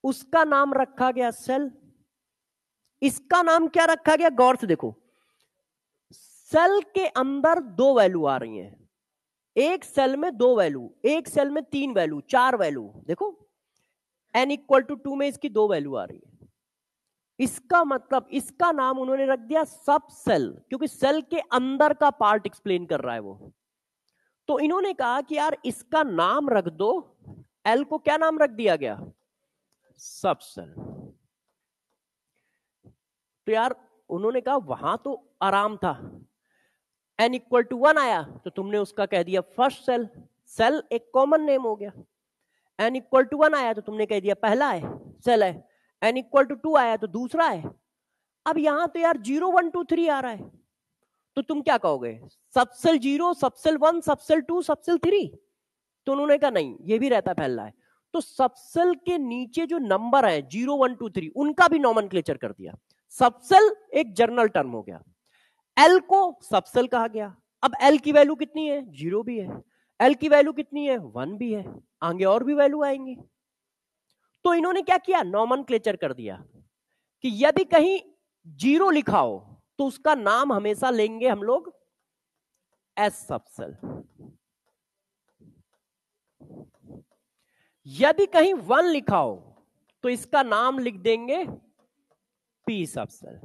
Speaker 1: उसका नाम रखा गया सेल, इसका नाम क्या रखा गया, गौर से देखो। सेल के अंदर दो वैल्यू आ रही हैं, एक सेल में दो वैल्यू, एक सेल में तीन वैल्यू, चार वैल्यू। देखो n इक्वल टू 2 में इसकी दो वैल्यू आ रही है। इसका मतलब इसका नाम उन्होंने रख दिया सब सेल, क्योंकि सेल के अंदर का पार्ट एक्सप्लेन कर रहा है वो। तो इन्होंने कहा कि यार इसका नाम रख दो, एल को क्या नाम रख दिया गया, सब सेल। तो यार उन्होंने कहा वहां तो आराम था, n इक्वल टू 1 आया तो तुमने उसका कह दिया फर्स्ट सेल, सेल एक कॉमन नेम हो गया। n इक्वल टू 1 आया तो तुमने कह दिया पहला है सेल है, n इक्वल टू 2 आया तो दूसरा है। अब यहां तो यार 0 1 2 3 आ रहा है, तो तुम क्या कहोगे, सबसेल 0, सबसेल 1, सबसेल 2, सबसेल 3? तो उन्होंने कहा नहीं, ये भी रहता फैल रहा है। तो सबसेल के नीचे जो नंबर है 0 1 2 3 उनका भी नॉमेनक्लेचर कर दिया। सबसेल एक जर्नल टर्म हो गया, एल को सबसेल कहा गया। अब एल की वैल्यू कितनी है, 0 भी है, एल की वैल्यू कितनी है, 1 भी है, आगे और भी वैल्यू आएंगी। तो इन्होंने क्या किया, नॉमेनक्लेचर कर दिया कि यदि कहीं 0 लिखा हो तो उसका नाम हमेशा लेंगे हम लोग एस सबसेल, यदि कहीं 1 लिखा हो तो इसका नाम लिख देंगे पी सबसेल,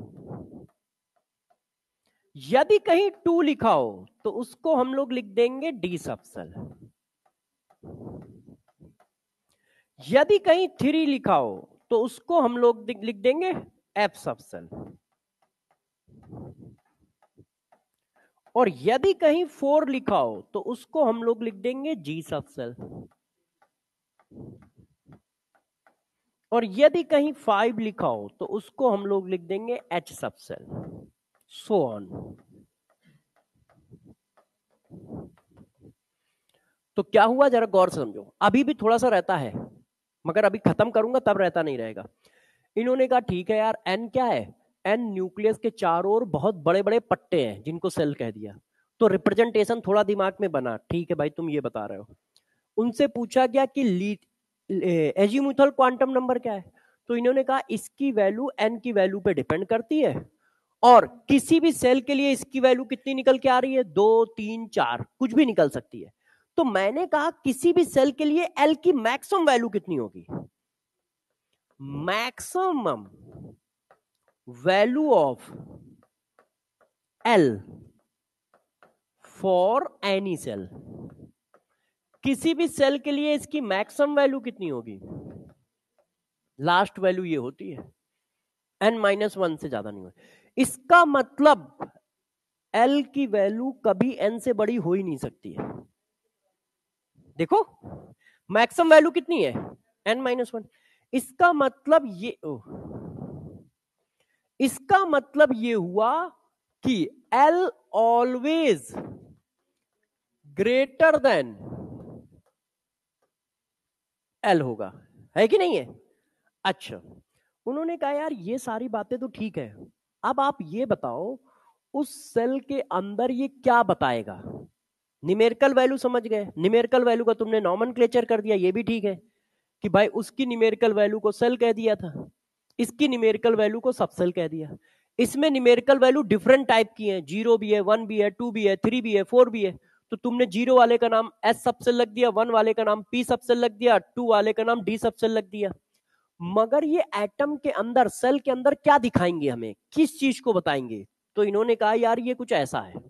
Speaker 1: यदि कहीं 2 लिखा हो तो उसको हम लोग लिख देंगे डी सबसेल, यदि कहीं 3 लिखा हो तो उसको हम लोग लिख देंगे एफ सबसेल, और यदि कहीं 4 लिखा हो तो उसको हम लोग लिख देंगे जी सबसेल, और यदि कहीं 5 लिखा हो तो उसको हम लोग लिख देंगे एच सबसेल, सो ऑन। तो क्या हुआ जरा गौर से समझो, अभी भी थोड़ा सा रहता है मगर अभी खत्म करूंगा तब रहता नहीं रहेगा। इन्होंने कहा ठीक है यार, एन क्या है, एन न्यूक्लियस के चारों ओर बहुत बड़े बड़े पट्टे हैं जिनको सेल कह दिया, तो रिप्रेजेंटेशन थोड़ा दिमाग में बना, ठीक है भाई तुम ये बता रहे हो। उनसे पूछा गया कि एजीमुथल क्वांटम नंबर क्या है, तो इन्होंने कहा इसकी वैल्यू एन की वैल्यू पे डिपेंड करती है, और किसी भी सेल के लिए इसकी वैल्यू कितनी निकल के आ रही है, 2 3 4 कुछ भी निकल सकती है। तो मैंने कहा किसी भी सेल के लिए एल की मैक्सिमम वैल्यू कितनी होगी, maximum value of L for any shell, किसी भी सेल के लिए इसकी मैक्सिमम वैल्यू कितनी होगी, लास्ट वैल्यू ये होती है, n-1 से ज्यादा नहीं होती। इसका मतलब L की वैल्यू कभी n से बड़ी हो ही नहीं सकती है। देखो मैक्सिमम वैल्यू कितनी है, n-1। इसका मतलब ये इसका मतलब ये हुआ कि L always greater than L होगा, है कि नहीं है। अच्छा, उन्होंने कहा यार ये सारी बातें तो ठीक है, अब आप ये बताओ उस सेल के अंदर ये क्या बताएगा। न्यूमेरिकल वैल्यू समझ गए, न्यूमेरिकल वैल्यू का तुमने नॉमेनक्लेचर कर दिया, ये भी ठीक है कि भाई उसकी न्यूमेरिकल वैल्यू को सेल कह दिया था, इसकी न्यूमेरिकल वैल्यू को सबसेल कह दिया। इसमें न्यूमेरिकल वैल्यू डिफरेंट टाइप की है, 0 भी है, 1 भी है, 2 भी है, 3 भी है, 4 भी है। तो तुमने 0 वाले का नाम एस सबसेल लग दिया, 1 वाले का नाम पी सबसेल लग दिया, 2 वाले का नाम डी सबसेल लग दिया। मगर ये एटम के अंदर, सेल के अंदर क्या दिखाएंगे हमें, किस चीज को बताएंगे। तो इन्होंने कहा यार ये कुछ ऐसा है।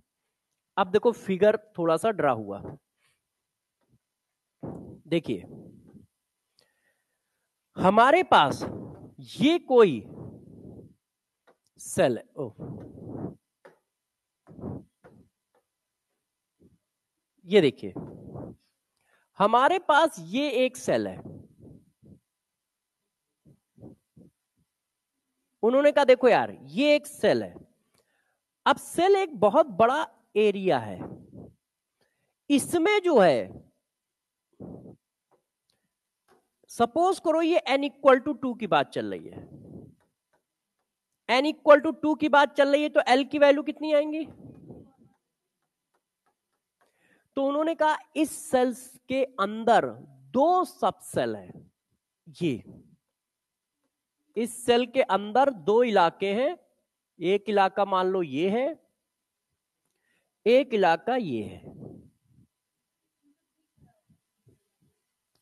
Speaker 1: अब देखो फिगर थोड़ा सा ड्रा हुआ, देखिए हमारे पास ये कोई सेल है, ये देखिए हमारे पास ये एक सेल है। उन्होंने कहा देखो यार ये एक सेल है, अब सेल एक बहुत बड़ा एरिया है, इसमें जो है सपोज करो ये n इक्वल टू 2 की बात चल रही है, n इक्वल टू 2 की बात चल रही है, तो L की वैल्यू कितनी आएंगी। तो उन्होंने कहा इस सेल्स के अंदर 2 सब सेल है, ये इस सेल के अंदर 2 इलाके हैं, एक इलाका मान लो ये है, एक इलाका ये है।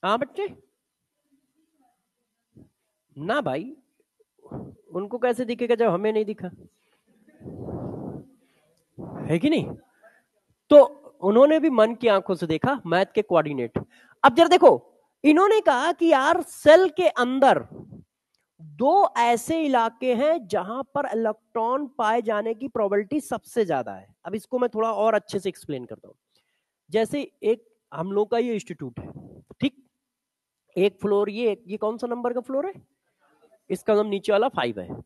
Speaker 1: हाँ बच्चे, ना भाई उनको कैसे दिखेगा जब हमें नहीं दिखा, है कि नहीं। तो उन्होंने भी मन की आंखों से देखा, मैथ के कोऑर्डिनेट। अब जरा देखो, इन्होंने कहा कि यार सेल के अंदर दो ऐसे इलाके हैं जहां पर इलेक्ट्रॉन पाए जाने की प्रोबेबिलिटी सबसे ज्यादा है। अब इसको मैं थोड़ा और अच्छे से एक्सप्लेन करता हूं। जैसे एक हम लोग का ये इंस्टीट्यूट है, ठीक, एक फ्लोर, ये कौन सा नंबर का फ्लोर है, इसका नाम नीचे वाला 5 है।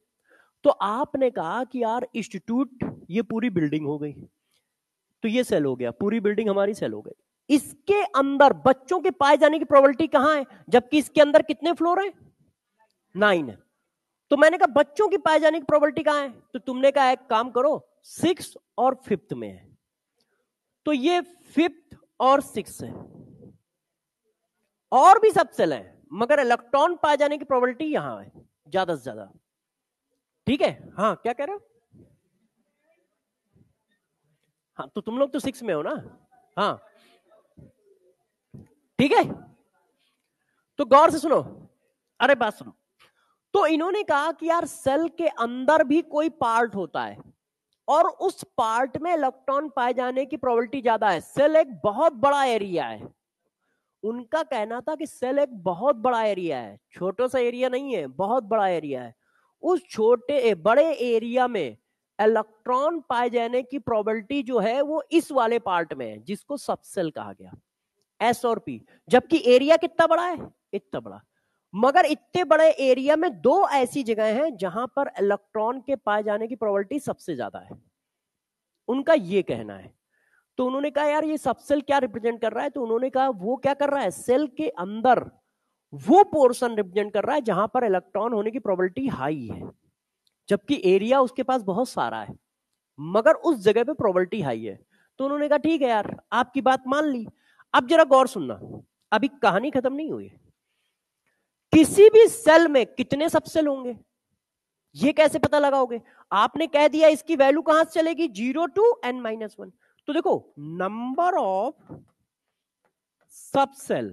Speaker 1: तो आपने कहा कि यार इंस्टीट्यूट, ये पूरी बिल्डिंग हो गई, तो ये सेल हो गया, पूरी बिल्डिंग हमारी सेल हो गई। इसके अंदर बच्चों के पाए जाने की प्रोबेबिलिटी कहां है, जबकि इसके अंदर कितने फ्लोर है, 9 है। तो मैंने कहा बच्चों की पाए जाने की प्रोबेबिलिटी कहां है, तो तुमने कहा एक काम करो, 6 और 5th में है। तो ये 5th और 6 है, और भी सब सेल है, मगर इलेक्ट्रॉन पाए जाने की प्रोबेबिलिटी यहां है ज्यादा से ज्यादा। ठीक है, हाँ क्या कह रहे हो, हाँ तो तुम लोग तो 6 में हो ना, हाँ ठीक है। तो गौर से सुनो, अरे बात सुनो। तो इन्होंने कहा कि यार सेल के अंदर भी कोई पार्ट होता है और उस पार्ट में इलेक्ट्रॉन पाए जाने की प्रोबेबिलिटी ज्यादा है। सेल एक बहुत बड़ा एरिया है, उनका कहना था कि सेल एक बहुत बड़ा एरिया है, छोटा सा एरिया नहीं है, बहुत बड़ा एरिया है। उस छोटे बड़े एरिया में इलेक्ट्रॉन पाए जाने की प्रोबेबिलिटी जो है वो इस वाले पार्ट में है, जिसको सबसेल कहा गया, एस और पी। जबकि एरिया कितना बड़ा है, इतना बड़ा, मगर इतने बड़े एरिया में दो ऐसी जगह हैं जहां पर इलेक्ट्रॉन के पाए जाने की प्रोबेबिलिटी सबसे ज्यादा है, उनका ये कहना है। तो उन्होंने कहा यार ये सबसेल क्या रिप्रेजेंट कर रहा है, तो उन्होंने कहा वो क्या कर रहा है, सेल के अंदर वो पोर्शन रिप्रेजेंट कर रहा है जहां पर इलेक्ट्रॉन होने की प्रोबेबिलिटी हाई है, जबकि एरिया उसके पास बहुत सारा है, मगर उस जगह पे प्रोबेबिलिटी हाई है। तो उन्होंने कहा ठीक है यार, आपकी बात मान ली। अब जरा गौर सुनना, अभी कहानी खत्म नहीं हुई है। किसी भी सेल में कितने सबसेल होंगे, ये कैसे पता लगाओगे, आपने कह दिया इसकी वैल्यू कहां से चलेगी, 0 to n-1। तो देखो, number of subshell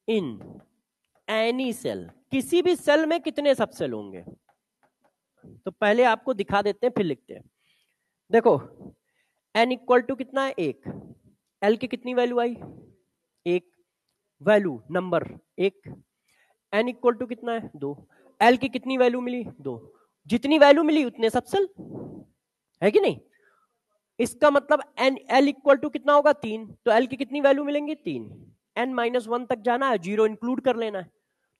Speaker 1: in any shell, किसी भी सेल में कितने सबसेल होंगे, तो पहले आपको दिखा देते हैं फिर लिखते हैं। देखो n इक्वल टू कितना है, 1, l की कितनी वैल्यू आई, 1, value number 1, n equal to कितना है, 2, l की कितनी वैल्यू मिली, 2, जितनी वैल्यू मिली उतने सबसेल है कि नहीं। इसका मतलब n l इक्वल टू कितना होगा, 3, तो l की कितनी वैल्यू मिलेंगी, 3, n-1 तक जाना है, 0 इंक्लूड कर लेना है।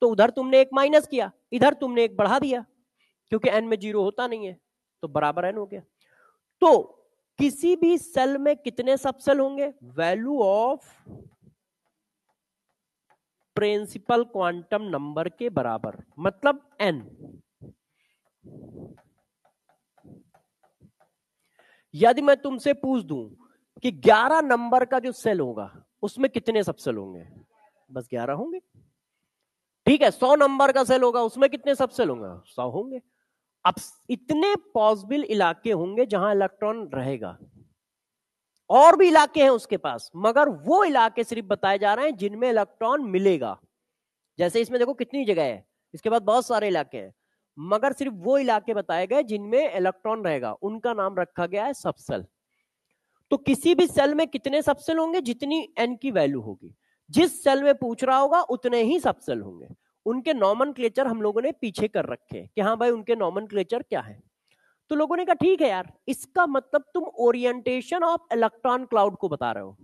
Speaker 1: तो उधर तुमने एक माइनस किया, इधर तुमने एक बढ़ा दिया, क्योंकि n में 0 होता नहीं है, तो बराबर n हो गया। तो किसी भी सेल में कितने सबसेल होंगे, value of principal quantum number के बराबर, मतलब n। यदि मैं तुमसे पूछ दूं कि 11 नंबर का जो सेल होगा उसमें कितने सबसेल होंगे, बस 11 होंगे। ठीक है, 100 नंबर का सेल होगा उसमें कितने सबसेल होंगे, 100 होंगे। अब इतने पॉसिबल इलाके होंगे जहां इलेक्ट्रॉन रहेगा, और भी इलाके हैं उसके पास, मगर वो इलाके सिर्फ बताए जा रहे हैं जिनमें इलेक्ट्रॉन मिलेगा। जैसे इसमें देखो कितनी जगह है, इसके बाद बहुत सारे इलाके हैं, मगर सिर्फ वो इलाके बताए गए जिनमें इलेक्ट्रॉन रहेगा, उनका नाम रखा गया है सबसेल। तो किसी भी सेल में कितने सबसेल होंगे, जितनी n की वैल्यू होगी, जिस सेल में पूछ रहा होगा उतने ही सबसेल होंगे। उनके नॉमेनक्लेचर हम लोगों ने पीछे कर रखे हैं कि हाँ भाई उनके नॉमेनक्लेचर क्या है। तो लोगों ने कहा ठीक है यार, इसका मतलब तुम ओरिएंटेशन ऑफ इलेक्ट्रॉन क्लाउड को बता रहे हो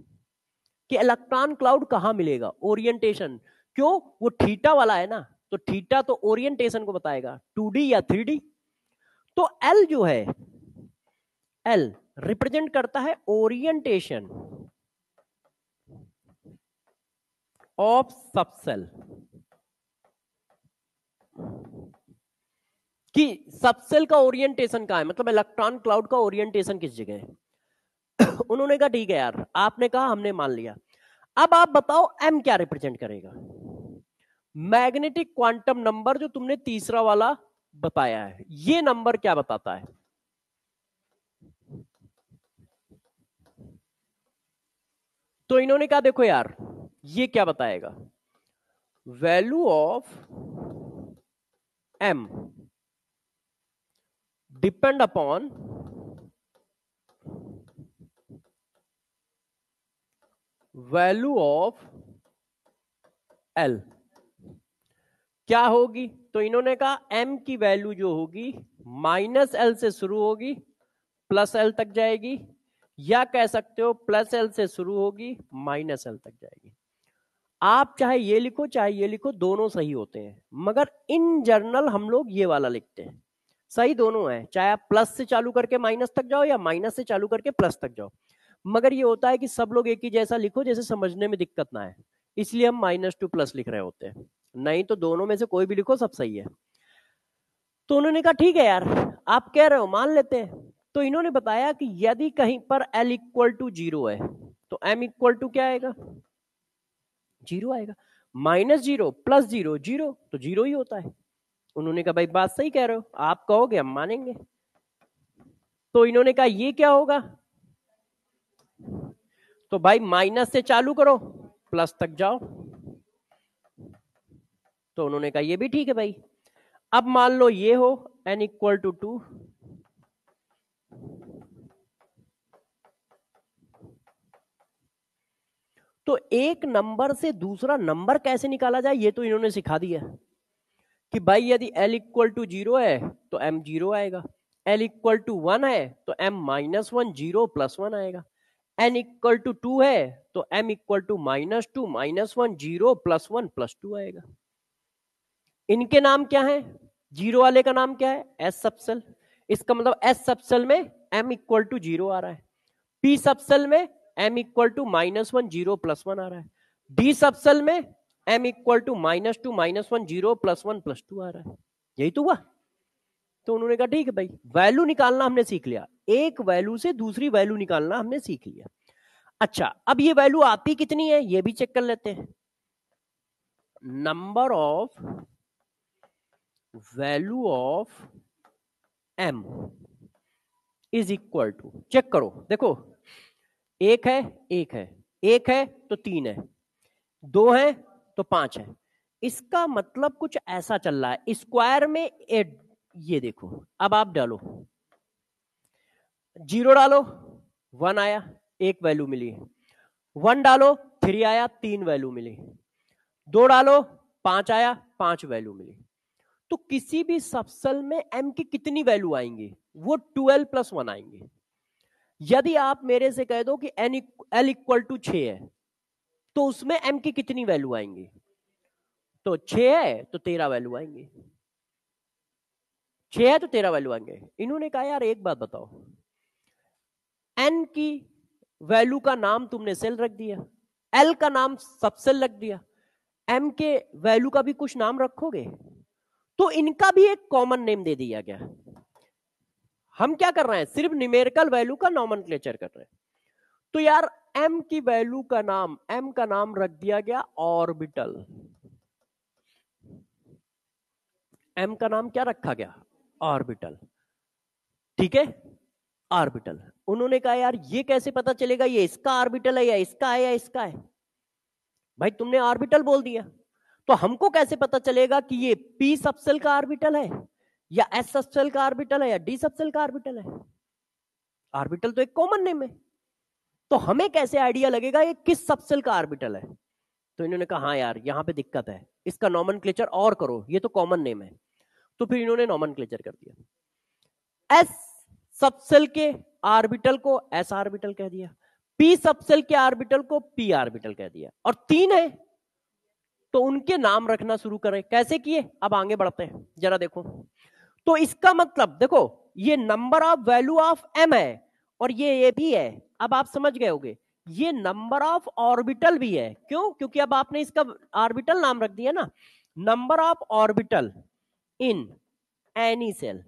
Speaker 1: कि इलेक्ट्रॉन क्लाउड कहां मिलेगा, ओरिएंटेशन। क्यों, वो थीटा वाला है ना, तो थीटा तो ओरिएंटेशन को बताएगा, 2D या 3D। तो एल जो है, एल रिप्रेजेंट करता है ओरिएंटेशन ऑफ सबसेल, कि सबसेल का ओरिएंटेशन कहां है, मतलब इलेक्ट्रॉन क्लाउड का ओरिएंटेशन किस जगह है। उन्होंने कहा ठीक है यार, आपने कहा हमने मान लिया। अब आप बताओ एम क्या रिप्रेजेंट करेगा, मैग्नेटिक क्वांटम नंबर जो तुमने तीसरा वाला बताया है, ये नंबर क्या बताता है। तो इन्होंने कहा देखो यार, ये क्या बताएगा, value of M depend upon value of L. क्या होगी? तो इन्होंने कहा m की वैल्यू जो होगी -l से शुरू होगी +l तक जाएगी, या कह सकते हो +l से शुरू होगी -l तक जाएगी। आप चाहे ये लिखो चाहे ये लिखो, दोनों सही होते हैं, मगर इन जनरल हम लोग ये वाला लिखते हैं। सही दोनों है, चाहे आप प्लस से चालू करके माइनस तक जाओ या माइनस से चालू करके प्लस तक जाओ, मगर ये होता है कि सब लोग एक ही जैसा लिखो, जैसे समझने में दिक्कत ना है, इसलिए हम -2 लिख रहे होते हैं। नहीं तो दोनों में से कोई भी लिखो, सब सही है। तो उन्होंने कहा ठीक है यार, आप कह रहे हो मान लेते हैं। तो इन्होंने बताया कि यदि कहीं पर l = 0 है तो m = क्या आएगा? 0 आएगा। -0 + 0 0, तो 0 ही होता है। उन्होंने कहा भाई बात सही कह रहे हो, आप कहोगे हम मानेंगे। तो इन्होंने कहा ये क्या होगा? तो भाई माइनस से चालू करो प्लस तक जाओ। तो उन्होंने कहा ये भी ठीक है भाई। अब मान लो ये हो n = 2, तो एक नंबर से दूसरा नंबर कैसे निकाला जाए ये तो इन्होंने सिखा दिया कि भाई यदि l = 0 है तो m 0 आएगा, l = 1 है तो m -1 0 + 1 आएगा, n = 2 है तो m = -2 -1 0 + 1 + 2 आएगा। इनके नाम क्या है? जीरो वाले का नाम क्या है? S subshell. इसका मतलब एस सबसेल में m = 0 आ रहा है, पी सबसेल में m = -1 0 + 1 आ रहा है, डी सबसेल में m = -2 -1 0 + 1 + 2 आ रहा है। यही तो हुआ। तो उन्होंने कहा ठीक है भाई, वैल्यू निकालना हमने सीख लिया, एक वैल्यू से दूसरी वैल्यू निकालना हमने सीख लिया। अच्छा, अब ये वैल्यू आती कितनी है ये भी चेक कर लेते हैं। Number of value of m is equal to, check करो, देखो एक है, एक है, एक है तो 3 है, 2 है तो 5 है। इसका मतलब कुछ ऐसा चल रहा है, स्क्वायर में ये देखो, अब आप डालो 0 डालो 1 आया, एक वैल्यू मिली, 1 डालो 3 आया, 3 वैल्यू मिली, 2 डालो 5 आया, 5 वैल्यू मिली। तो किसी भी सबसेल में m की कितनी वैल्यू आएंगी? वो 12 + 1 आएंगे। यदि आप मेरे से कह दो कि l = 6 है तो उसमें m की कितनी वैल्यू आएंगी? तो 6 है तो 13 वैल्यू आएंगे, 6 है तो 13 वैल्यू आएंगे। इन्होंने कहा यार एक बात बताओ, n की वैल्यू का नाम तुमने सेल रख दिया, l का नाम सबसेल रख दिया, m के वैल्यू का भी कुछ नाम रखोगे, तो इनका भी एक कॉमन नेम दे दिया गया। हम क्या कर रहे हैं? सिर्फ न्यूमेरिकल वैल्यू का नॉमेनक्लेचर कर रहे हैं। तो यार m की वैल्यू का नाम, m का नाम रख दिया गया ऑर्बिटल। m का नाम क्या रखा गया? ऑर्बिटल। ठीक है, ऑर्बिटल। उन्होंने कहा यार ये कैसे पता चलेगा ये इसका ऑर्बिटल है या इसका है या इसका है? भाई तुमने ऑर्बिटल बोल दिया, तो हमको कैसे पता चलेगा कि ये p सबसेल का ऑर्बिटल है या s सबसेल का ऑर्बिटल है या d सबसेल का ऑर्बिटल है? ऑर्बिटल तो एक कॉमन नेम है, तो हमें कैसे आइडिया लगेगा ये किस सबसेल का ऑर्बिटल है? तो इन्होंने कहा हाँ यार यहाँ पे दिक्कत है, इसका नॉमेनक्लेचर और करो, ये तो कॉमन नेम है। तो फिर इन्होंने नॉमेनक्लेचर कर दिया, एस सबसेल के ऑर्बिटल को एस ऑर्बिटल कह दिया, पी सबसेल के ऑर्बिटल को पी ऑर्बिटल कह दिया, और 3 है तो उनके नाम रखना शुरू करें। कैसे किए? अब आगे बढ़ते हैं, जरा देखो। तो इसका मतलब देखो, ये number of value of m है और ये भी है। अब आप समझ गए होगे, ये नंबर ऑफ ऑर्बिटल भी है। क्यों? क्योंकि अब आपने इसका ऑर्बिटल नाम रख दिया ना। Number of orbital in any shell,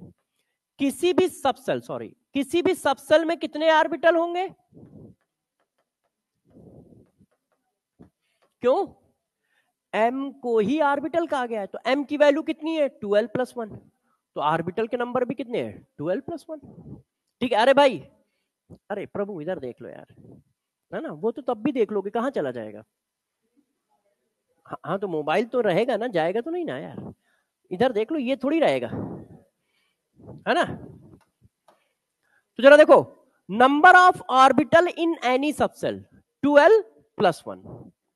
Speaker 1: किसी भी सबसेल, सॉरी किसी भी सबसेल में कितने ऑर्बिटल होंगे? क्यों? m को ही ऑर्बिटल कहा गया है, तो m की वैल्यू कितनी है? 12 + 1, तो ऑर्बिटल के नंबर भी कितने हैं? 12 + 1। ठीक है। अरे भाई, अरे प्रभु इधर देख लो यार, है ना, वो तो तब भी देख लोगे, कहाँ चला जाएगा? हाँ तो मोबाइल तो रहेगा ना, जाएगा तो नहीं ना यार, इधर देख लो, ये थोड़ी रहेगा, है ना। तो जरा देखो, number of orbital in any subshell 12 + 1।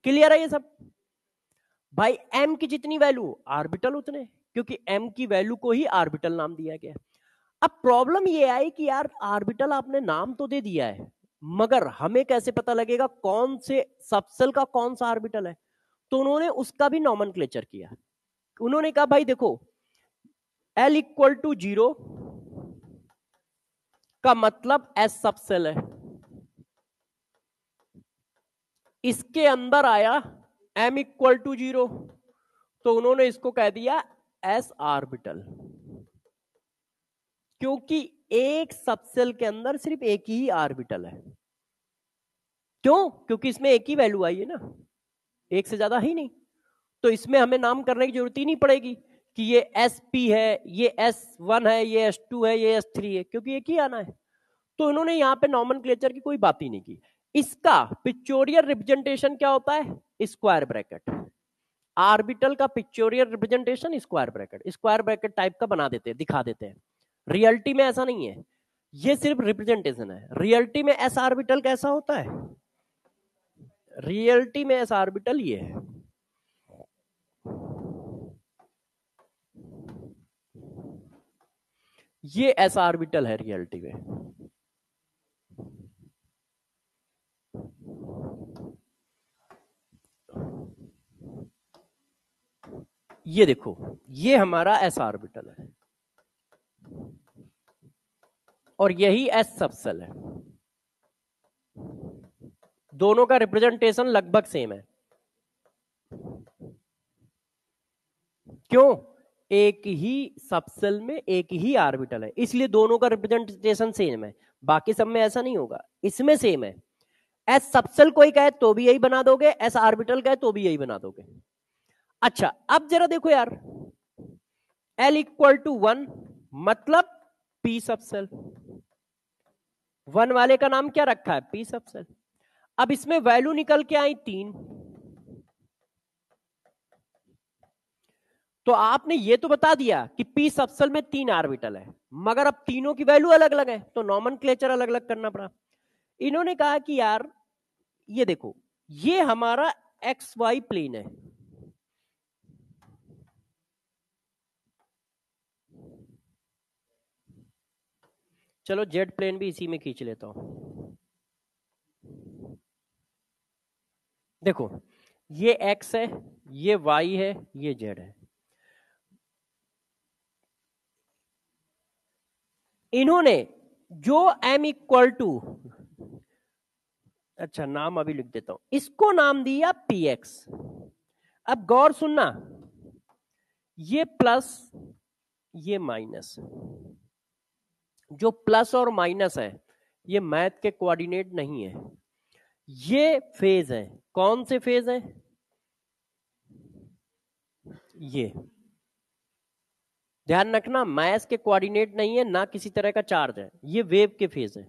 Speaker 1: Clear है ये सब? भाई m की जितनी वैल्यू ऑर्बिटल उतने, क्योंकि m की वैल्यू को ही ऑर्बिटल नाम दिया गया। अब प्रॉब्लम ये आई कि यार ऑर्बिटल आपने नाम तो दे दिया है, मगर हमें कैसे पता लगेगा कौन से सबसेल का कौन सा ऑर्बिटल है। तो उन्होंने उसका भी नॉमेनक्लेचर किया। उन्होंने कहा भाई देखो L इक्वल टू 0 का मतलब S सबसेल है, इसके अंदर आया M इक्वल टू 0, तो उन्होंने इसको कह दिया S ऑर्बिटल, क्योंकि एक सबसेल के अंदर सिर्फ एक ही ऑर्बिटल है। क्यों? क्योंकि इसमें एक ही वैल्यू आई है ना, एक से ज्यादा ही नहीं, तो इसमें हमें नाम करने की जरूरत ही नहीं पड़ेगी कि ये SP है, ये S1 है, ये S2 है, ये S3 है, क्योंकि एक ही आना है। तो इन्होंने यहाँ पे नॉमेनक्लेचर की कोई बात ही नहीं की। इसका पिक्चोरियल रिप्रेजेंटेशन क्या होता है? Square bracket. ऑर्बिटल का pictorial representation square bracket, square bracket type का बना देते हैं, दिखा देते हैं। रियलिटी में ऐसा नहीं है, ये सिर्फ रिप्रेजेंटेशन है। रियलिटी में एस ऑर्बिटल कैसा होता है? रियलिटी में एस ऑर्बिटल ये है, ये एस ऑर्बिटल है रियलिटी में। ये देखो, ये हमारा एस ऑर्बिटल है और यही एस सबसेल है। दोनों का रिप्रेजेंटेशन लगभग सेम है। क्यों? एक ही सबसेल में एक ही ऑर्बिटल है, इसलिए दोनों का रिप्रेजेंटेशन सेम है। बाकी सब में ऐसा नहीं होगा, इसमें सेम है। एस सबसेल कोई कहे तो भी यही बना दोगे, एस ऑर्बिटल कहे तो भी यही बना दोगे। अच्छा, अब जरा देखो यार, L इक्वल टू 1 मतलब P सबसेल। 1 वाले का नाम क्या रखा है? P subshell. अब इसमें वैल्यू निकल के आई 3, तो आपने ये तो बता दिया कि P सबसेल में 3 ऑर्बिटल है, मगर अब तीनों की वैल्यू अलग अलग है, तो नॉमेनक्लेचर अलग अलग करना पड़ा। इन्होंने कहा कि यार ये देखो, ये हमारा XY प्लेन है, चलो जेड प्लेन भी इसी में खींच लेता हूं। देखो ये x है, ये y है, ये z है। इन्होंने जो m इक्वल टू, अच्छा नाम अभी लिख देता हूं, इसको नाम दिया px। अब गौर सुनना, ये प्लस ये माइनस, जो प्लस और माइनस है ये मैथ के कोऑर्डिनेट नहीं है, ये फेज है। कौन से फेज है? ये ध्यान रखना, मैथ के कोऑर्डिनेट नहीं है, ना किसी तरह का चार्ज है, ये वेव के फेज है।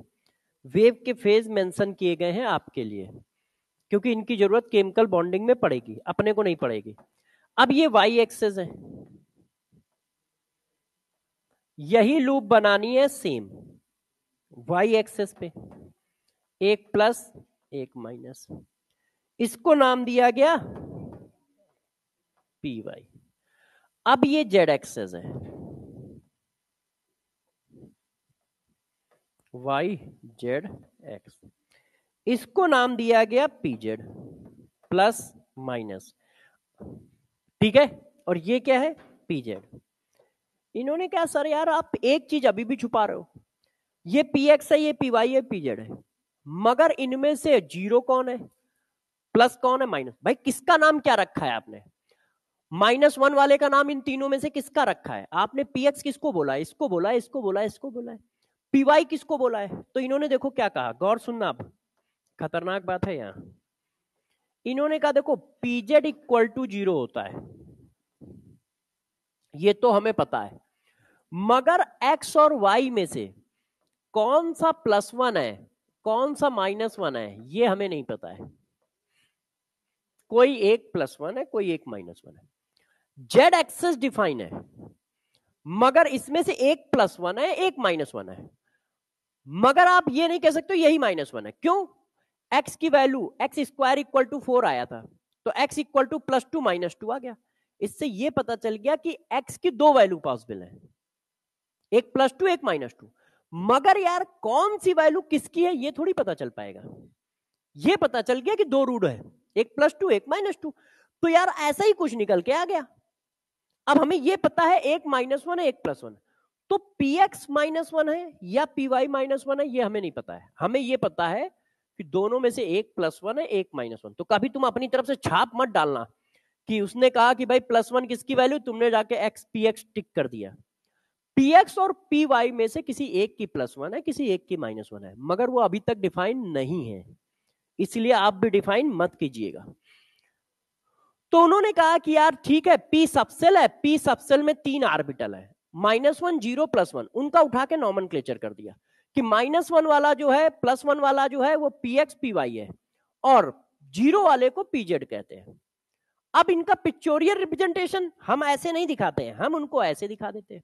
Speaker 1: वेव के फेज मेंशन किए गए हैं आपके लिए, क्योंकि इनकी जरूरत केमिकल बॉन्डिंग में पड़ेगी, अपने को नहीं पड़ेगी। अब ये y एक्सेस है, यही लूप बनानी है सेम y एक्सेस पे, एक प्लस एक माइनस, इसको नाम दिया गया py। अब ये z एक्सेस है, y z x, इसको नाम दिया गया pz प्लस माइनस, ठीक है। और ये क्या है? pz। इन्होंने कहा सर यार आप एक चीज अभी भी छुपा रहे हो, ये px है, ये py है, pz है, मगर इनमें से जीरो कौन है, प्लस कौन है, माइनस। भाई किसका नाम क्या रखा है आपने? -1 वाले का नाम इन तीनों में से किसका रखा है आपने? px किसको बोला है? इसको बोला है, इसको बोला है, इसको बोला है। py किसको बोला है? तो इन्होंने देखो क्या कहा, गौर सुनना, अब खतरनाक बात है यहां। इन्होंने कहा देखो pz इक्वल टू 0 होता है, ये तो हमें पता है, मगर x और y में से कौन सा +1 है, कौन सा -1 है, ये हमें नहीं पता है। कोई एक +1 है, कोई एक -1 है। z एक्सेस डिफाइन है, मगर इसमें से एक +1 है, एक -1 है, मगर आप ये नहीं कह सकते यही -1 है। क्यों? x की वैल्यू x² इक्वल टू 4 आया था, तो x इक्वल टू +2 -2 आ गया। इससे ये पता चल गया कि x की दो वैल्यू पॉसिबल है, एक +2 एक -2। मगर यार कौन सी वैल्यू किसकी है ये थोड़ी पता चल पाएगा। ये पता चल गया कि दो रूट है, एक +2 एक -2। तो यार ऐसा ही कुछ निकल के आ गया। अब हमें ये पता है एक -1 है एक +1, तो px -1 है या py -1 है ये हमें नहीं पता है। हमें ये पता है कि दोनों में से एक +1 है एक -1। तो कभी तुम अपनी तरफ से छाप मत डालना कि उसने कहा कि भाई +1 किसकी वैल्यू, तुमने जाके x px टिक कर दिया। px और py में से किसी एक की +1 है किसी एक की -1 है, मगर वो अभी तक डिफाइन नहीं है, इसलिए आप भी डिफाइन मत कीजिएगा। तो उन्होंने कहा कि यार ठीक है p सबसेल है, p सबसेल में 3 ऑर्बिटल है, -1 0 +1, उनका उठा के नॉमेनक्लेचर कर दिया कि -1 वाला जो है +1 वाला जो है वो px py है और 0 वाले को pz कहते हैं। अब इनका पिक्चोरियल रिप्रेजेंटेशन हम ऐसे नहीं दिखाते हैं, हम उनको ऐसे दिखा देते हैं,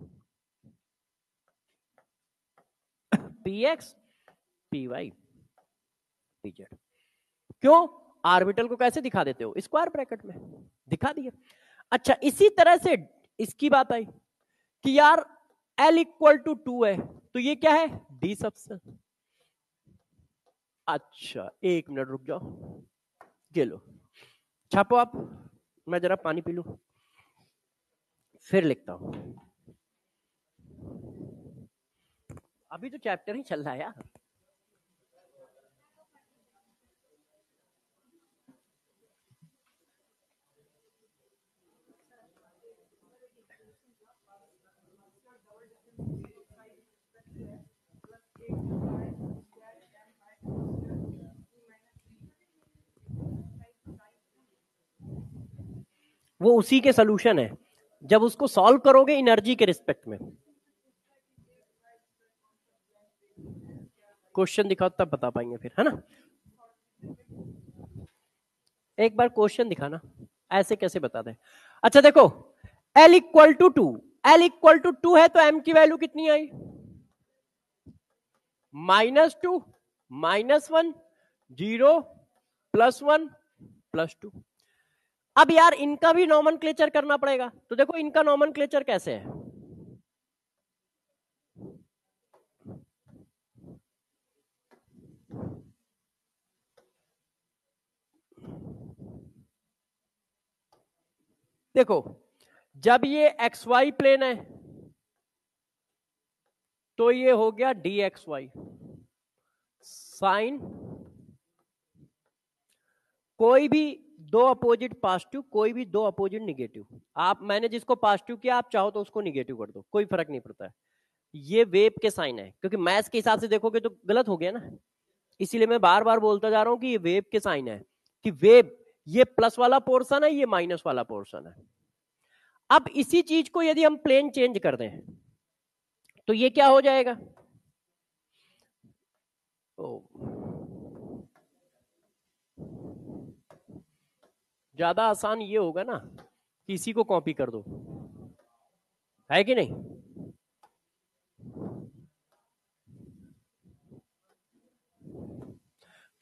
Speaker 1: px py pz। क्यों? ऑर्बिटल को कैसे दिखा देते हो? स्क्वायर ब्रैकेट में दिखा दिया। अच्छा इसी तरह से इसकी बात आई कि यार L इक्वल टू 2 है, तो ये क्या है? D subshell. अच्छा 1 मिनट रुक जाओ, ये लो छापो आप, मैं जरा पानी पी लूं फिर लिखता हूं। अभी तो चैप्टर ही चल रहा है यार। वो उसी के सॉल्यूशन है जब उसको सॉल्व करोगे एनर्जी के रिस्पेक्ट में। क्वेश्चन दिखाओ तब बता पाएंगे फिर, है ना? एक बार क्वेश्चन दिखाना, ऐसे कैसे बता दे। अच्छा देखो L equal to 2, L equal to 2 है तो M की वैल्यू कितनी आई? -2 -1 0 +1 +2। अब यार इनका भी नॉमेनक्लेचर करना पड़ेगा, तो देखो इनका नॉमेनक्लेचर कैसे है। देखो जब ये XY प्लेन है तो ये हो गया dxy साइन, कोई भी दो अपोजिट पॉजिटिव कोई भी दो अपोजिट निगेटिव, आप मैंने जिसको पॉजिटिव किया आप चाहो तो उसको निगेटिव कर दो, कोई फर्क नहीं पड़ता है। ये वेव के साइन है, क्योंकि मैथ्स के हिसाब से देखोगे तो गलत हो गया ना, इसीलिए मैं बार बार बोलता जा रहा हूं कि ये वेव के साइन है कि वेव ये प्लस वाला पोर्शन है ये माइनस वाला पोर्शन है। अब इसी चीज को यदि हम प्लेन चेंज कर दें तो ये क्या हो जाएगा? ज्यादा आसान ये होगा ना कि इसी को कॉपी कर दो, है कि नहीं?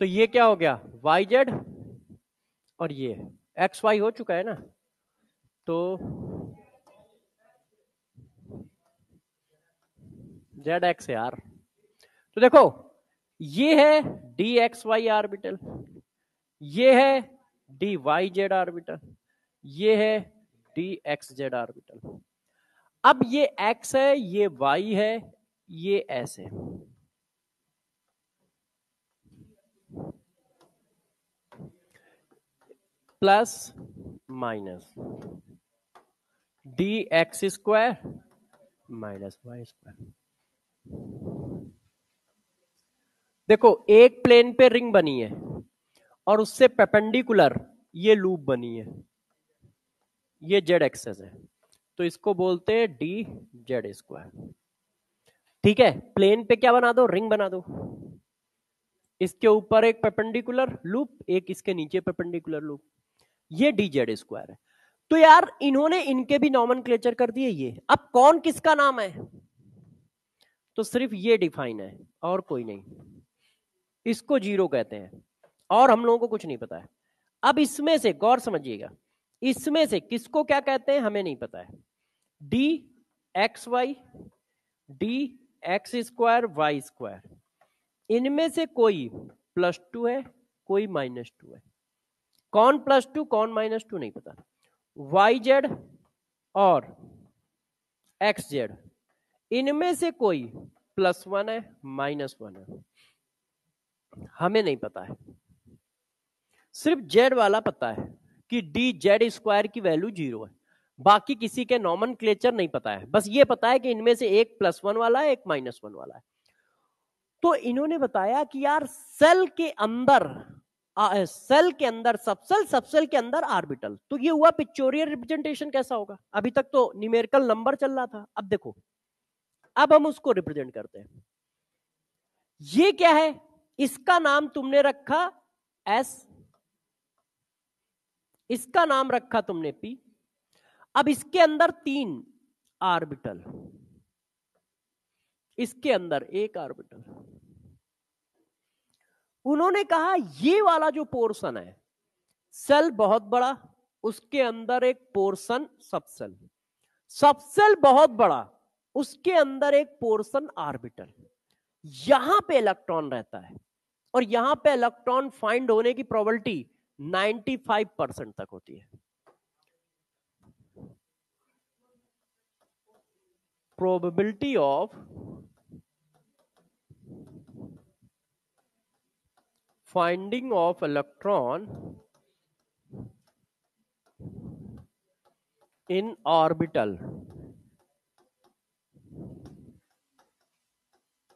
Speaker 1: तो ये क्या हो गया? YZ और ये XY हो चुका है ना, तो ZX है यार। तो देखो ये है DXY ऑर्बिटल, ये है DYZ ऑर्बिटल, ये है DXZ ऑर्बिटल। अब ये X है ये Y है ये S है। Plus minus DX square minus Y square. देखो एक प्लेन पे रिंग बनी है और उससे परपेंडिकुलर ये लूप बनी है, ये जेड एक्सेस है, तो इसको बोलते हैं DZ स्क्वायर। ठीक है, प्लेन पे क्या बना दो? रिंग बना दो, इसके ऊपर एक परपेंडिकुलर लूप एक इसके नीचे परपेंडिकुलर लूप, ये DZ स्क्वायर है। तो यार इन्होंने इनके भी नॉमेनक्लेचर कर दिए ये। अब कौन किसका नाम है? तो सिर्फ ये डिफाइन है और कोई नहीं, इसको जीरो कहते हैं और हम लोगों को कुछ नहीं पता है। अब इसमें से गौर समझिएगा, इसमें से किसको क्या कहते हैं हमें नहीं पता है। D X Y, D X square Y square, इनमें से कोई +2 है, कोई -2 है। कौन +2 कौन -2 नहीं पता। वाई जेड और एक्स जेड, इनमें से कोई +1 है, -1 है, हमें नहीं पता है। सिर्फ जेड वाला पता है कि डी जेड स्क्वायर की वैल्यू 0 है, बाकी किसी के नॉमेनक्लेचर नहीं पता है। बस ये पता है कि इनमें से एक +1 वाला है, एक -1 वाला है। तो इन्होंने बताया कि यार सेल के अंदर सबसेल के अंदर ऑर्बिटल, तो ये हुआ पिक्चोरियल रिप्रेजेंटेशन कैसा होगा। अभी तक तो न्यूमेरिकल नंबर चल रहा था, अब देखो, अब हम उसको रिप्रेजेंट करते हैं। ये क्या है, इसका नाम तुमने रखा एस, इसका नाम रखा तुमने पी। अब इसके अंदर 3 ऑर्बिटल, इसके अंदर 1 ऑर्बिटल। उन्होंने कहा ये वाला जो पोर्शन है, सेल बहुत बड़ा, उसके अंदर एक पोर्शन सबसेल, सबसेल बहुत बड़ा, उसके अंदर एक पोर्शन ऑर्बिटल, यहां पे इलेक्ट्रॉन रहता है। और यहां पे इलेक्ट्रॉन फाइंड होने की प्रोबेबिलिटी 95% तक होती है। Probability of finding of electron in orbital,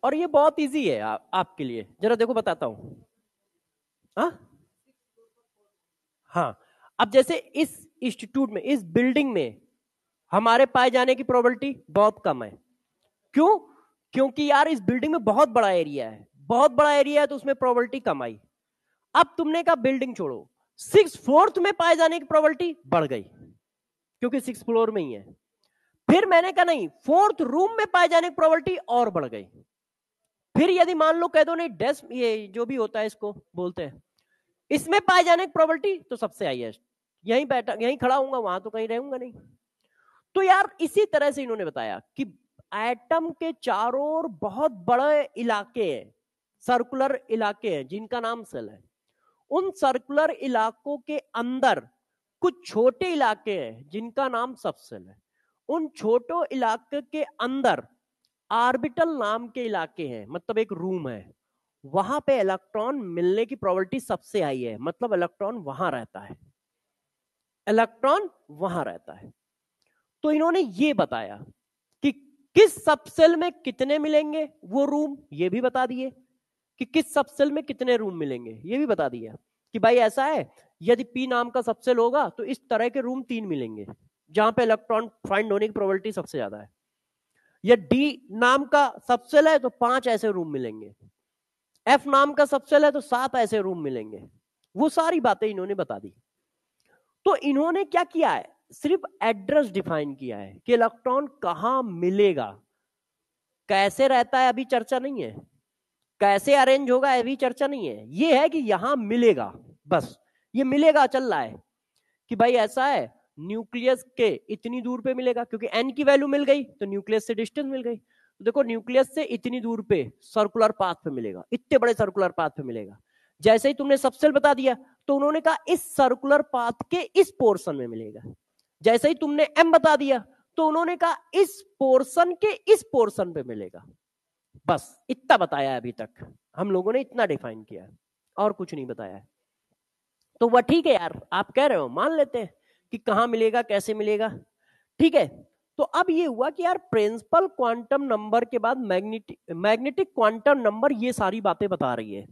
Speaker 1: और ये बहुत इजी है आपके लिए, जरा देखो बताता हूं। हाँ, अब जैसे इस इंस्टीट्यूट में, इस बिल्डिंग में हमारे पाए जाने की प्रोबेबिलिटी बहुत कम है। क्यों? क्योंकि यार इस बिल्डिंग में बहुत बड़ा एरिया है, बहुत बड़ा एरिया है, तो उसमें प्रोबेबिलिटी कम आई। अब तुमने कहा बिल्डिंग छोड़ो, 6th में पाए जाने की प्रोबेबिलिटी बढ़ गई, क्योंकि 6th फ्लोर में ही है। फिर मैंने कहा नहीं, 4th रूम में पाए जाने की प्रोबेबिलिटी और बढ़ गई। फिर यदि मान लो कह दो नहीं, डेस्क ये जो भी होता है इसको बोलते हैं, इसमें पाए जाने की प्रोबेबिलिटी तो सबसे हाईएस्ट, यहीं बैठा यहीं खड़ा हूंगा, वहां तो कहीं रहूंगा नहीं। तो यार इसी तरह से इन्होंने बताया कि एटम के चारों ओर बहुत बड़े इलाके हैं, सर्कुलर इलाके हैं, जिनका नाम सेल है। उन सर्कुलर इलाकों के अंदर कुछ छोटे इलाके हैं, जिनका नाम सबसेल है। उन छोटो इलाके के अंदर ऑर्बिटल नाम के इलाके हैं, मतलब एक रूम है, वहां पे इलेक्ट्रॉन मिलने की प्रोबेबिलिटी सबसे हाई है, मतलब इलेक्ट्रॉन वहां रहता है, इलेक्ट्रॉन वहां रहता है। तो इन्होंने ये बताया कि किस सबसेल में कितने मिलेंगे वो रूम, ये भी बता दिए कि किस सबसेल में कितने रूम मिलेंगे, ये भी बता दिया कि भाई ऐसा है, यदि पी नाम का सबसेल होगा तो इस तरह के रूम 3 मिलेंगे, जहां पे इलेक्ट्रॉन फाइंड होने की प्रोबेबिलिटी सबसे ज्यादा है। या डी नाम का सबसेल है तो 5 ऐसे रूम मिलेंगे, एफ नाम का सबसेल है तो 7 ऐसे रूम मिलेंगे। वो सारी बातें इन्होंने बता दी। तो इन्होंने क्या किया है, सिर्फ एड्रेस डिफाइन किया है कि इलेक्ट्रॉन कहां मिलेगा, कैसे रहता है अभी चर्चा नहीं है, कैसे अरेंज होगा अभी चर्चा नहीं है, ये है कि यहां मिलेगा, बस ये मिलेगा चल रहा है कि भाई ऐसा है, न्यूक्लियस के इतनी दूर पे मिलेगा, क्योंकि एन की वैल्यू मिल गई तो न्यूक्लियस से डिस्टेंस मिल गई। तो देखो न्यूक्लियस से इतनी दूर पे सर्कुलर पाथ पे मिलेगा, इतने बड़े सर्कुलर पाथ पे मिलेगा। जैसे ही तुमने सबसेल बता दिया तो उन्होंने कहा इस सर्कुलर पाथ के इस पोर्शन में मिलेगा। जैसे ही तुमने एम बता दिया तो उन्होंने कहा इस पोर्शन के इस पोर्शन पे मिलेगा। बस इतना बताया है अभी तक हम लोगों ने, इतना डिफाइन किया है और कुछ नहीं बताया है। तो वह ठीक है यार, आप कह रहे हो मान लेते हैं कि कहां मिलेगा कैसे मिलेगा, ठीक है। तो अब ये हुआ कि यार प्रिंसिपल क्वांटम नंबर के बाद मैग्नेटिक क्वांटम नंबर ये सारी बातें बता रही है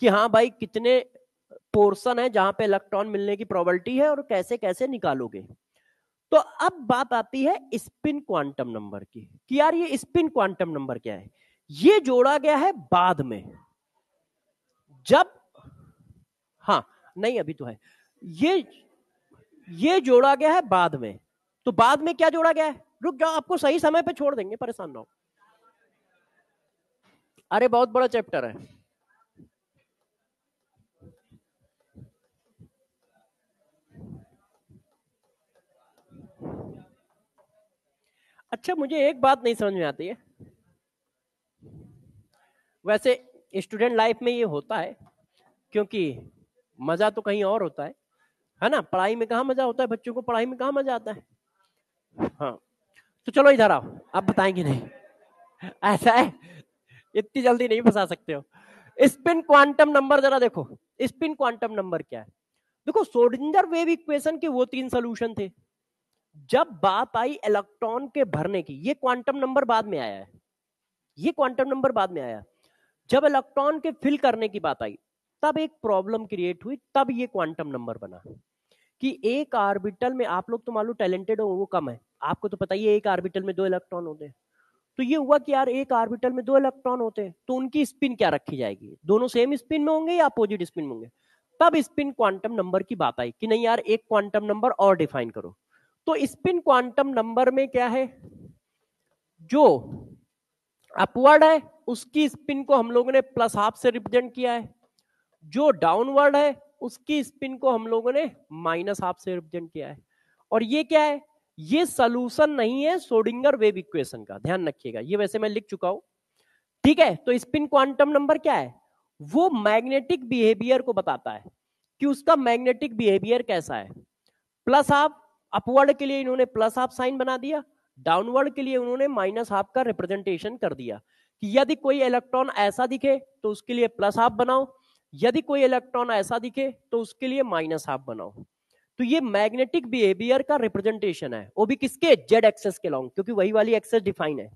Speaker 1: कि हाँ भाई कितने पोर्शन है जहां पे इलेक्ट्रॉन मिलने की प्रोबेबिलिटी है और कैसे कैसे निकालोगे। तो अब बात आती है स्पिन क्वांटम नंबर की कि यार ये स्पिन क्वांटम नंबर क्या है। ये जोड़ा गया है बाद में, जब, हाँ नहीं अभी तो है, ये जोड़ा गया है बाद में। तो बाद में क्या जोड़ा गया है, रुक जाओ आपको सही समय पे छोड़ देंगे, परेशान ना हो। अरे बहुत बड़ा चैप्टर है। अच्छा, मुझे एक बात नहीं समझ में आती है, वैसे स्टूडेंट लाइफ में ये होता है, क्योंकि मजा तो कहीं और होता है ना? पढ़ाई में कहाँ मजा होता है, बच्चों को पढ़ाई में कहाँ मजा आता है? हाँ, तो चलो इधर आओ, आप बताएंगे नहीं, ऐसा है, इतनी जल्दी नहीं फंसा सकते हो। स्पिन क्वांटम नंबर जरा देखो, स्पिन क्वांटम नंबर क्या है? देखो, श्रोडिंगर वेव इक्वेशन के वो 3 सॉल्यूशन थे। जब बात आई इलेक्ट्रॉन के भरने की, ये क्वांटम नंबर बाद में आया है, ये क्वांटम नंबर बाद में आया। जब इलेक्ट्रॉन के फिल करने की बात आई, तब एक प्रॉब्लम क्रिएट हुई, तब ये क्वांटम नंबर बना कि एक ऑर्बिटल में, आप लोग तो मान लो टैलेंटेड हो, वो कम है, आपको तो पता ही है एक ऑर्बिटल में 2 इलेक्ट्रॉन होते हैं। तो ये हुआ कि यार एक ऑर्बिटल में 2 इलेक्ट्रॉन होते हैं, तो उनकी स्पिन क्या रखी जाएगी? दोनों सेम स्पिन में होंगे या अपोजिट स्पिन में होंगे? तब स्पिन क्वांटम नंबर की बात आई कि नहीं यार, एक क्वांटम नंबर और डिफाइन करो। तो स्पिन क्वांटम नंबर में क्या है, जो अपवर्ड है उसकी स्पिन को हम लोगों ने +½ से रिप्रेजेंट किया है, जो डाउनवर्ड है उसकी स्पिन को हम लोगों ने -½ से रिप्रेजेंट किया है। और ये क्या है? ये सोल्यूशन नहीं है श्रोडिंगर वेव इक्वेशन का, ध्यान रखिएगा, ये वैसे मैं लिख चुका हूं, ठीक है? तो स्पिन क्वांटम नंबर क्या है? वो मैग्नेटिक बिहेवियर को बताता है कि उसका मैग्नेटिक बिहेवियर कैसा है। +½ अपवर्ड के लिए इन्होंने +½ साइन बना दिया, डाउनवर्ड के लिए उन्होंने -½ का रिप्रेजेंटेशन कर दिया कि यदि कोई इलेक्ट्रॉन ऐसा दिखे तो उसके लिए +½ बनाओ, यदि कोई इलेक्ट्रॉन ऐसा दिखे तो उसके लिए -½ बनाओ। तो ये मैग्नेटिक बिहेवियर का रिप्रेजेंटेशन है, वो भी किसके? जेड एक्सेस के लॉन्ग, क्योंकि वही वाली एक्सेस डिफाइन है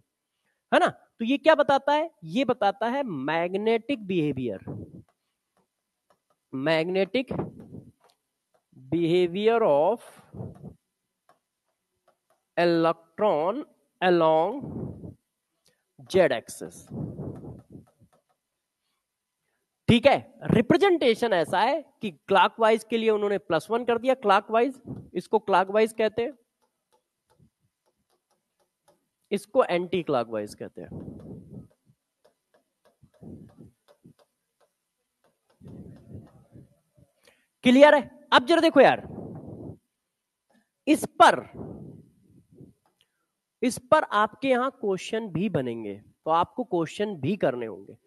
Speaker 1: ना? तो ये क्या बताता है? ये बताता है magnetic behaviour, magnetic behaviour of electron along Z axis, ठीक है? रिप्रेजेंटेशन ऐसा है कि क्लॉकवाइज के लिए उन्होंने +1 कर दिया, क्लॉकवाइज, इसको क्लॉकवाइज कहते हैं, इसको एंटी क्लॉकवाइज कहते हैं। क्लियर है? अब जरा देखो यार, इस पर आपके यहां क्वेश्चन भी बनेंगे, तो आपको क्वेश्चन भी करने होंगे।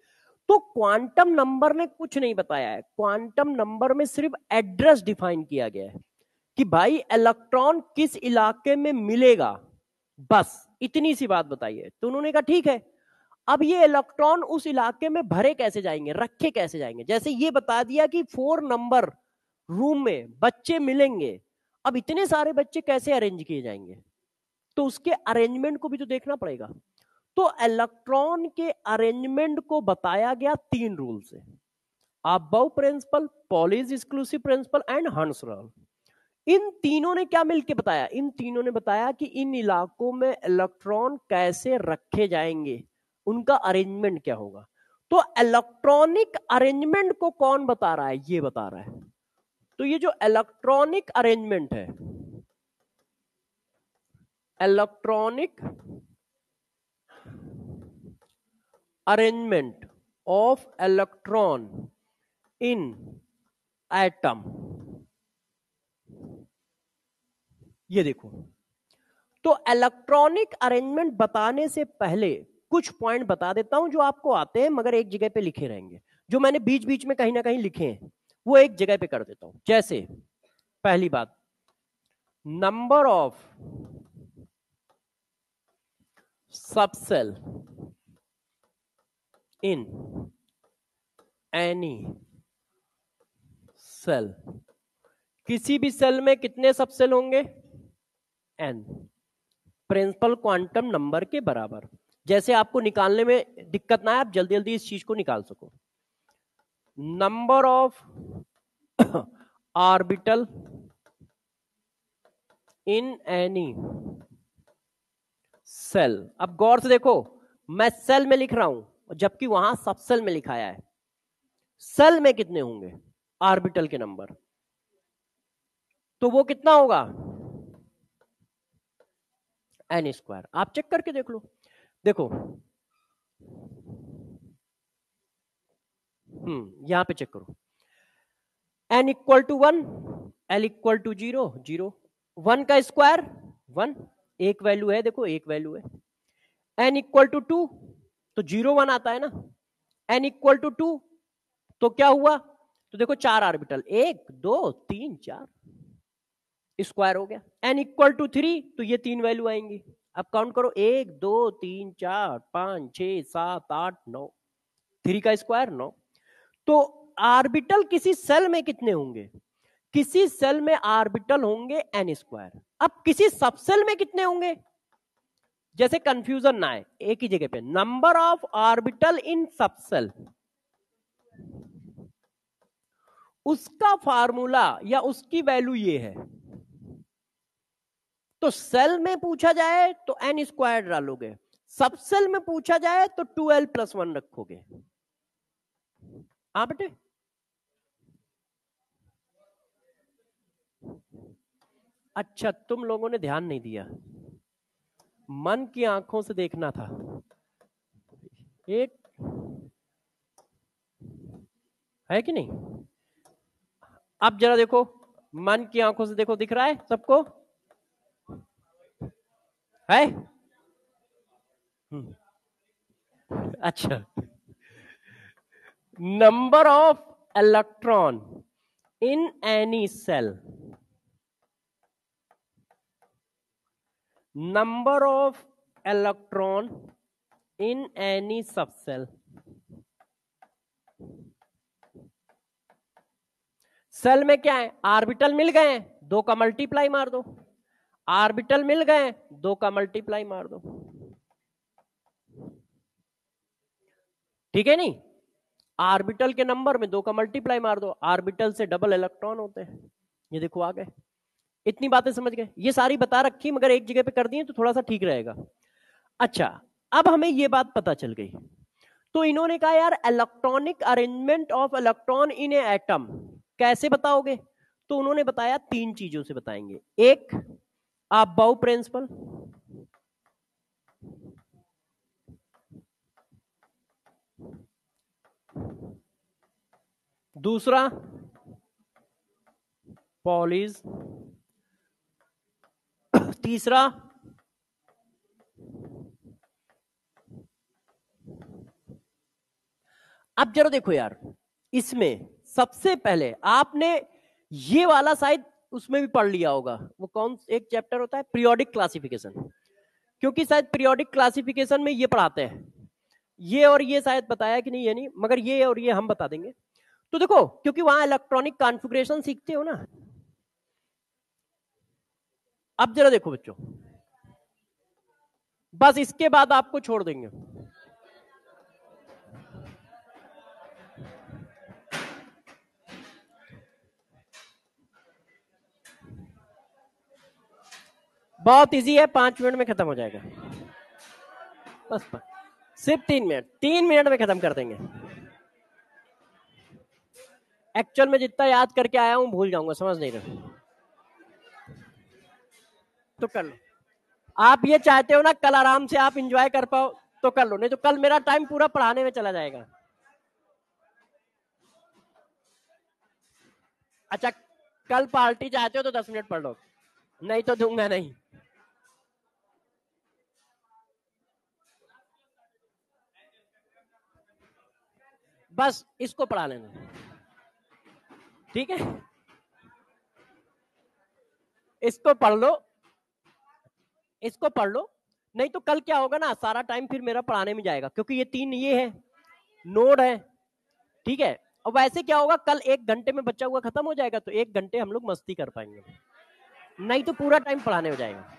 Speaker 1: तो क्वांटम नंबर ने कुछ नहीं बताया है, क्वांटम नंबर में सिर्फ एड्रेस डिफाइन किया गया है कि भाई इलेक्ट्रॉन किस इलाके में मिलेगा, बस इतनी सी बात बताई है। तो उन्होंने कहा ठीक है, अब ये इलेक्ट्रॉन उस इलाके में भरे कैसे जाएंगे, रखे कैसे जाएंगे? जैसे ये बता दिया कि 4 नंबर रूम में बच्चे मिलेंगे, अब इतने सारे बच्चे कैसे अरेंज किए जाएंगे? तो उसके अरेंजमेंट को भी तो देखना पड़ेगा। तो इलेक्ट्रॉन के अरेंजमेंट को बताया गया 3 रूल से, above principle, Pauli's exclusive principle and Hund's rule. इन तीनों ने क्या मिलकर बताया? इन तीनों ने बताया कि इन इलाकों में इलेक्ट्रॉन कैसे रखे जाएंगे, उनका अरेंजमेंट क्या होगा। तो इलेक्ट्रॉनिक अरेंजमेंट को कौन बता रहा है? ये बता रहा है। तो ये जो इलेक्ट्रॉनिक अरेंजमेंट है, electronic arrangement of electron in atom, ये देखो, तो इलेक्ट्रॉनिक अरेंजमेंट बताने से पहले कुछ पॉइंट बता देता हूं जो आपको आते हैं मगर एक जगह पे लिखे रहेंगे, जो मैंने बीच बीच में कहीं ना कहीं लिखे हैं वो एक जगह पे कर देता हूं। जैसे पहली बात, number of subshell in any shell, किसी भी सेल में कितने सबसेल होंगे? n, प्रिंसिपल क्वांटम नंबर के बराबर। जैसे आपको निकालने में दिक्कत ना है, आप जल्दी जल्दी इस चीज को निकाल सको। Number of orbital in any shell. अब गौर से देखो, मैं सेल में लिख रहा हूं जबकि वहां सबसेल में लिखाया है। सेल में कितने होंगे ऑर्बिटल के नंबर? तो वो कितना होगा? n²। आप चेक करके देख लो। देखो, यहां पे चेक करो, n = 1, l = 0, 0, 1 का स्क्वायर 1, एक वैल्यू है, देखो एक वैल्यू है। n इक्वल टू 2 तो 0 1 आता है ना, n इक्वल टू 2 तो क्या हुआ, तो देखो 4 ऑर्बिटल, 1 2 3 4 स्क्वायर हो गया। n इक्वल टू 3 तो ये 3 वैल्यू आएंगी। अब काउंट करो, 1 2 3 4 5 6 7 8 9, 3 का स्क्वायर 9। तो ऑर्बिटल किसी सेल में कितने होंगे, किसी सेल में ऑर्बिटल होंगे n स्क्वायर। अब किसी सबसेल में कितने होंगे, जैसे कंफ्यूजन ना आए, एक ही जगह पे number of orbital in subshell, उसका फार्मूला या उसकी वैल्यू ये है। तो सेल में पूछा जाए तो n स्क्वायर डालोगे, सबसेल में पूछा जाए तो 2l + 1 रखोगे। हाँ बेटे, अच्छा तुम लोगों ने ध्यान नहीं दिया, मन की आंखों से देखना था। एक है कि नहीं, अब जरा देखो, मन की आंखों से देखो, दिख रहा है सबको, है? अच्छा, number of electron in any shell, number of electron in any subshell. Shell में क्या है, ऑर्बिटल मिल गए, 2 का मल्टीप्लाई मार दो, ऑर्बिटल मिल गए, 2 का मल्टीप्लाई मार दो, ठीक है नहीं, ऑर्बिटल के नंबर में 2 का मल्टीप्लाई मार दो, ऑर्बिटल से डबल इलेक्ट्रॉन होते हैं। ये देखो आ गए, इतनी बातें समझ गए, ये सारी बता रखी मगर एक जगह पे कर दी तो थोड़ा सा ठीक रहेगा। अच्छा, अब हमें ये बात पता चल गई, तो इन्होंने कहा यार electronic arrangement of electron in A atom कैसे बताओगे, तो उन्होंने बताया 3 चीजों से बताएंगे। एक, अबाउ प्रिंसिपल, दूसरा पॉलीज, तीसरा अब जरा देखो यार, इसमें सबसे पहले आपने ये वाला शायद उसमें भी पढ़ लिया होगा, वो कौन एक चैप्टर होता है, पीरियोडिक क्लासिफिकेशन, क्योंकि शायद पीरियोडिक क्लासिफिकेशन में ये पढ़ाते हैं, ये और ये शायद बताया कि नहीं ये नहीं, मगर ये और ये हम बता देंगे। तो देखो, क्योंकि वहां इलेक्ट्रॉनिक कॉन्फ़िगरेशन सीखते हो ना। अब जरा देखो बच्चों, बस इसके बाद आपको छोड़ देंगे। बहुत इजी है, 5 मिनट में खत्म हो जाएगा, बस सिर्फ 3 मिनट, 3 मिनट में खत्म कर देंगे। एक्चुअल में जितना याद करके आया हूं भूल जाऊंगा, समझ नहीं रहे तो कर लो। आप ये चाहते हो ना कल आराम से आप इंजॉय कर पाओ तो कर लो, नहीं तो कल मेरा टाइम पूरा पढ़ाने में चला जाएगा। अच्छा, कल पार्टी चाहते हो तो 10 मिनट पढ़ लो, नहीं तो दूंगा नहीं। बस इसको पढ़ा लेना, ठीक है, इसको पढ़ लो, इसको पढ़ लो, नहीं तो कल क्या होगा ना, सारा टाइम फिर मेरा पढ़ाने में जाएगा, क्योंकि ये 3 ये है नोड है, ठीक है। और वैसे क्या होगा, कल 1 घंटे में बच्चा हुआ खत्म हो जाएगा, तो 1 घंटे हम लोग मस्ती कर पाएंगे, नहीं तो पूरा टाइम पढ़ाने हो जाएगा।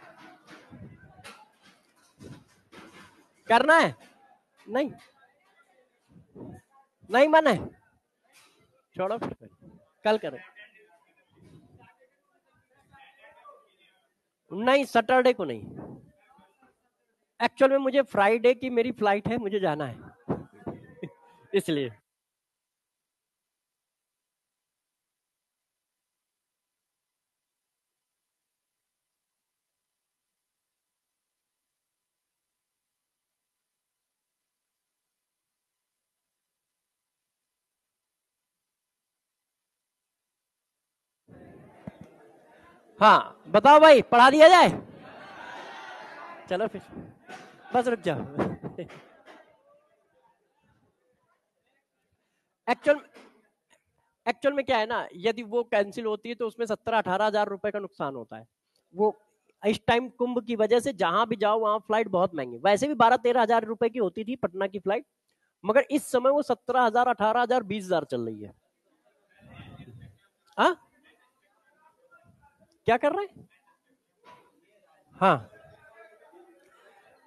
Speaker 1: करना है, नहीं नहीं मन है, छोड़ो फिर कल करें। नहीं, सैटरडे को नहीं, एक्चुअल में मुझे फ्राइडे की मेरी फ्लाइट है, मुझे जाना है इसलिए। हाँ बताओ भाई, पढ़ा दिया जाए। चलो फिर बस रुक जाओ। एक्चुअल एक्चुअल में क्या है ना, यदि वो कैंसिल होती है तो उसमें 17-18 हजार रुपए का नुकसान होता है। वो इस टाइम कुंभ की वजह से जहां भी जाओ वहां फ्लाइट बहुत महंगी, वैसे भी 12-13 हजार रुपए की होती थी पटना की फ्लाइट, मगर इस समय वो 17 हजार, 18 हजार, 20 हजार चल रही है। हाँ, क्या कर रहे हैं? हाँ,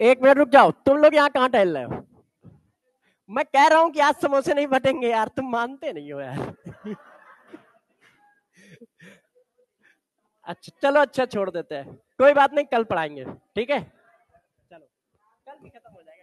Speaker 1: एक मिनट रुक जाओ, तुम लोग यहाँ कहाँ टहल रहे हो? मैं कह रहा हूँ कि आज समोसे नहीं बटेंगे यार, तुम मानते नहीं हो यार। अच्छा चलो, अच्छा छोड़ देते हैं, कोई बात नहीं, कल पढ़ाएंगे, ठीक है। चलो, कल भी खत्म हो जाएगा।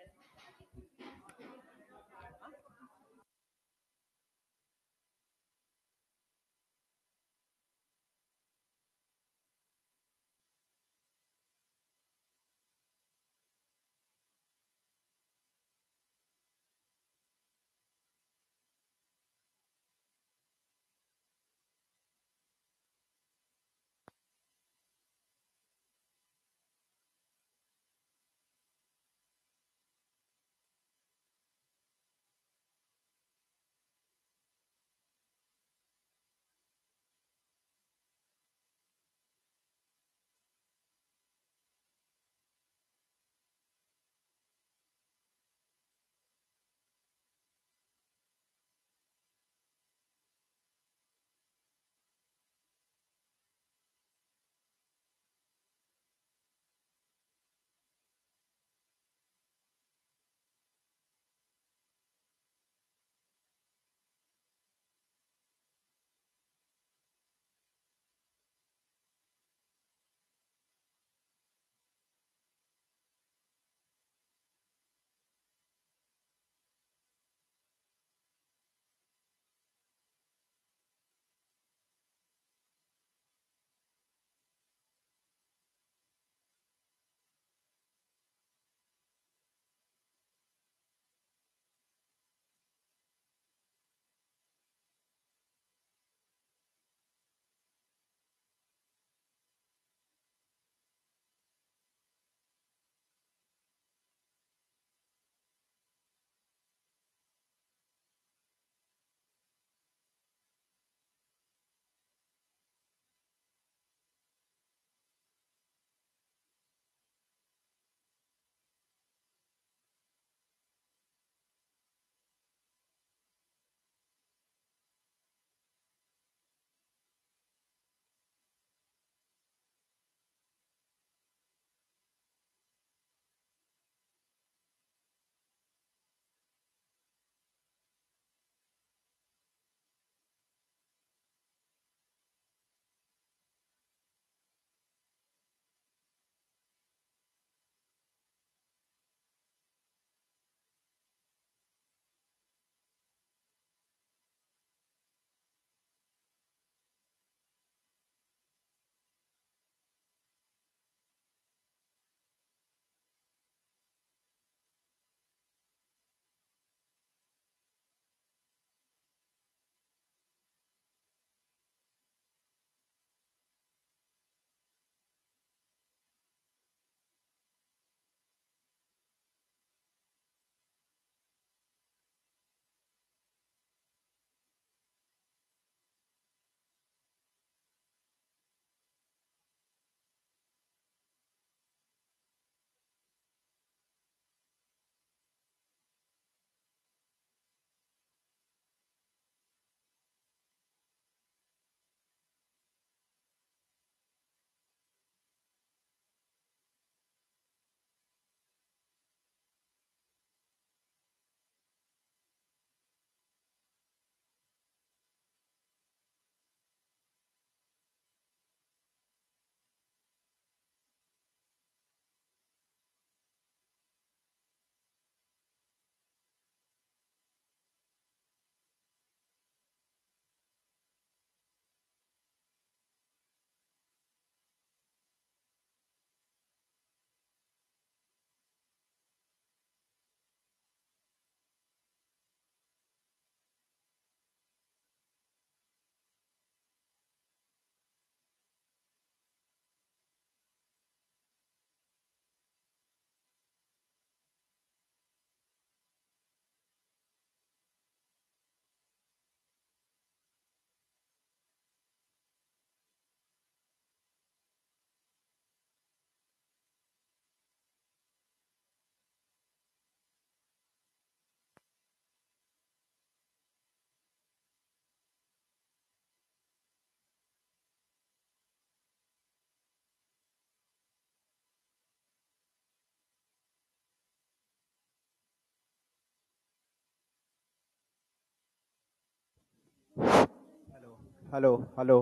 Speaker 2: Hello hello.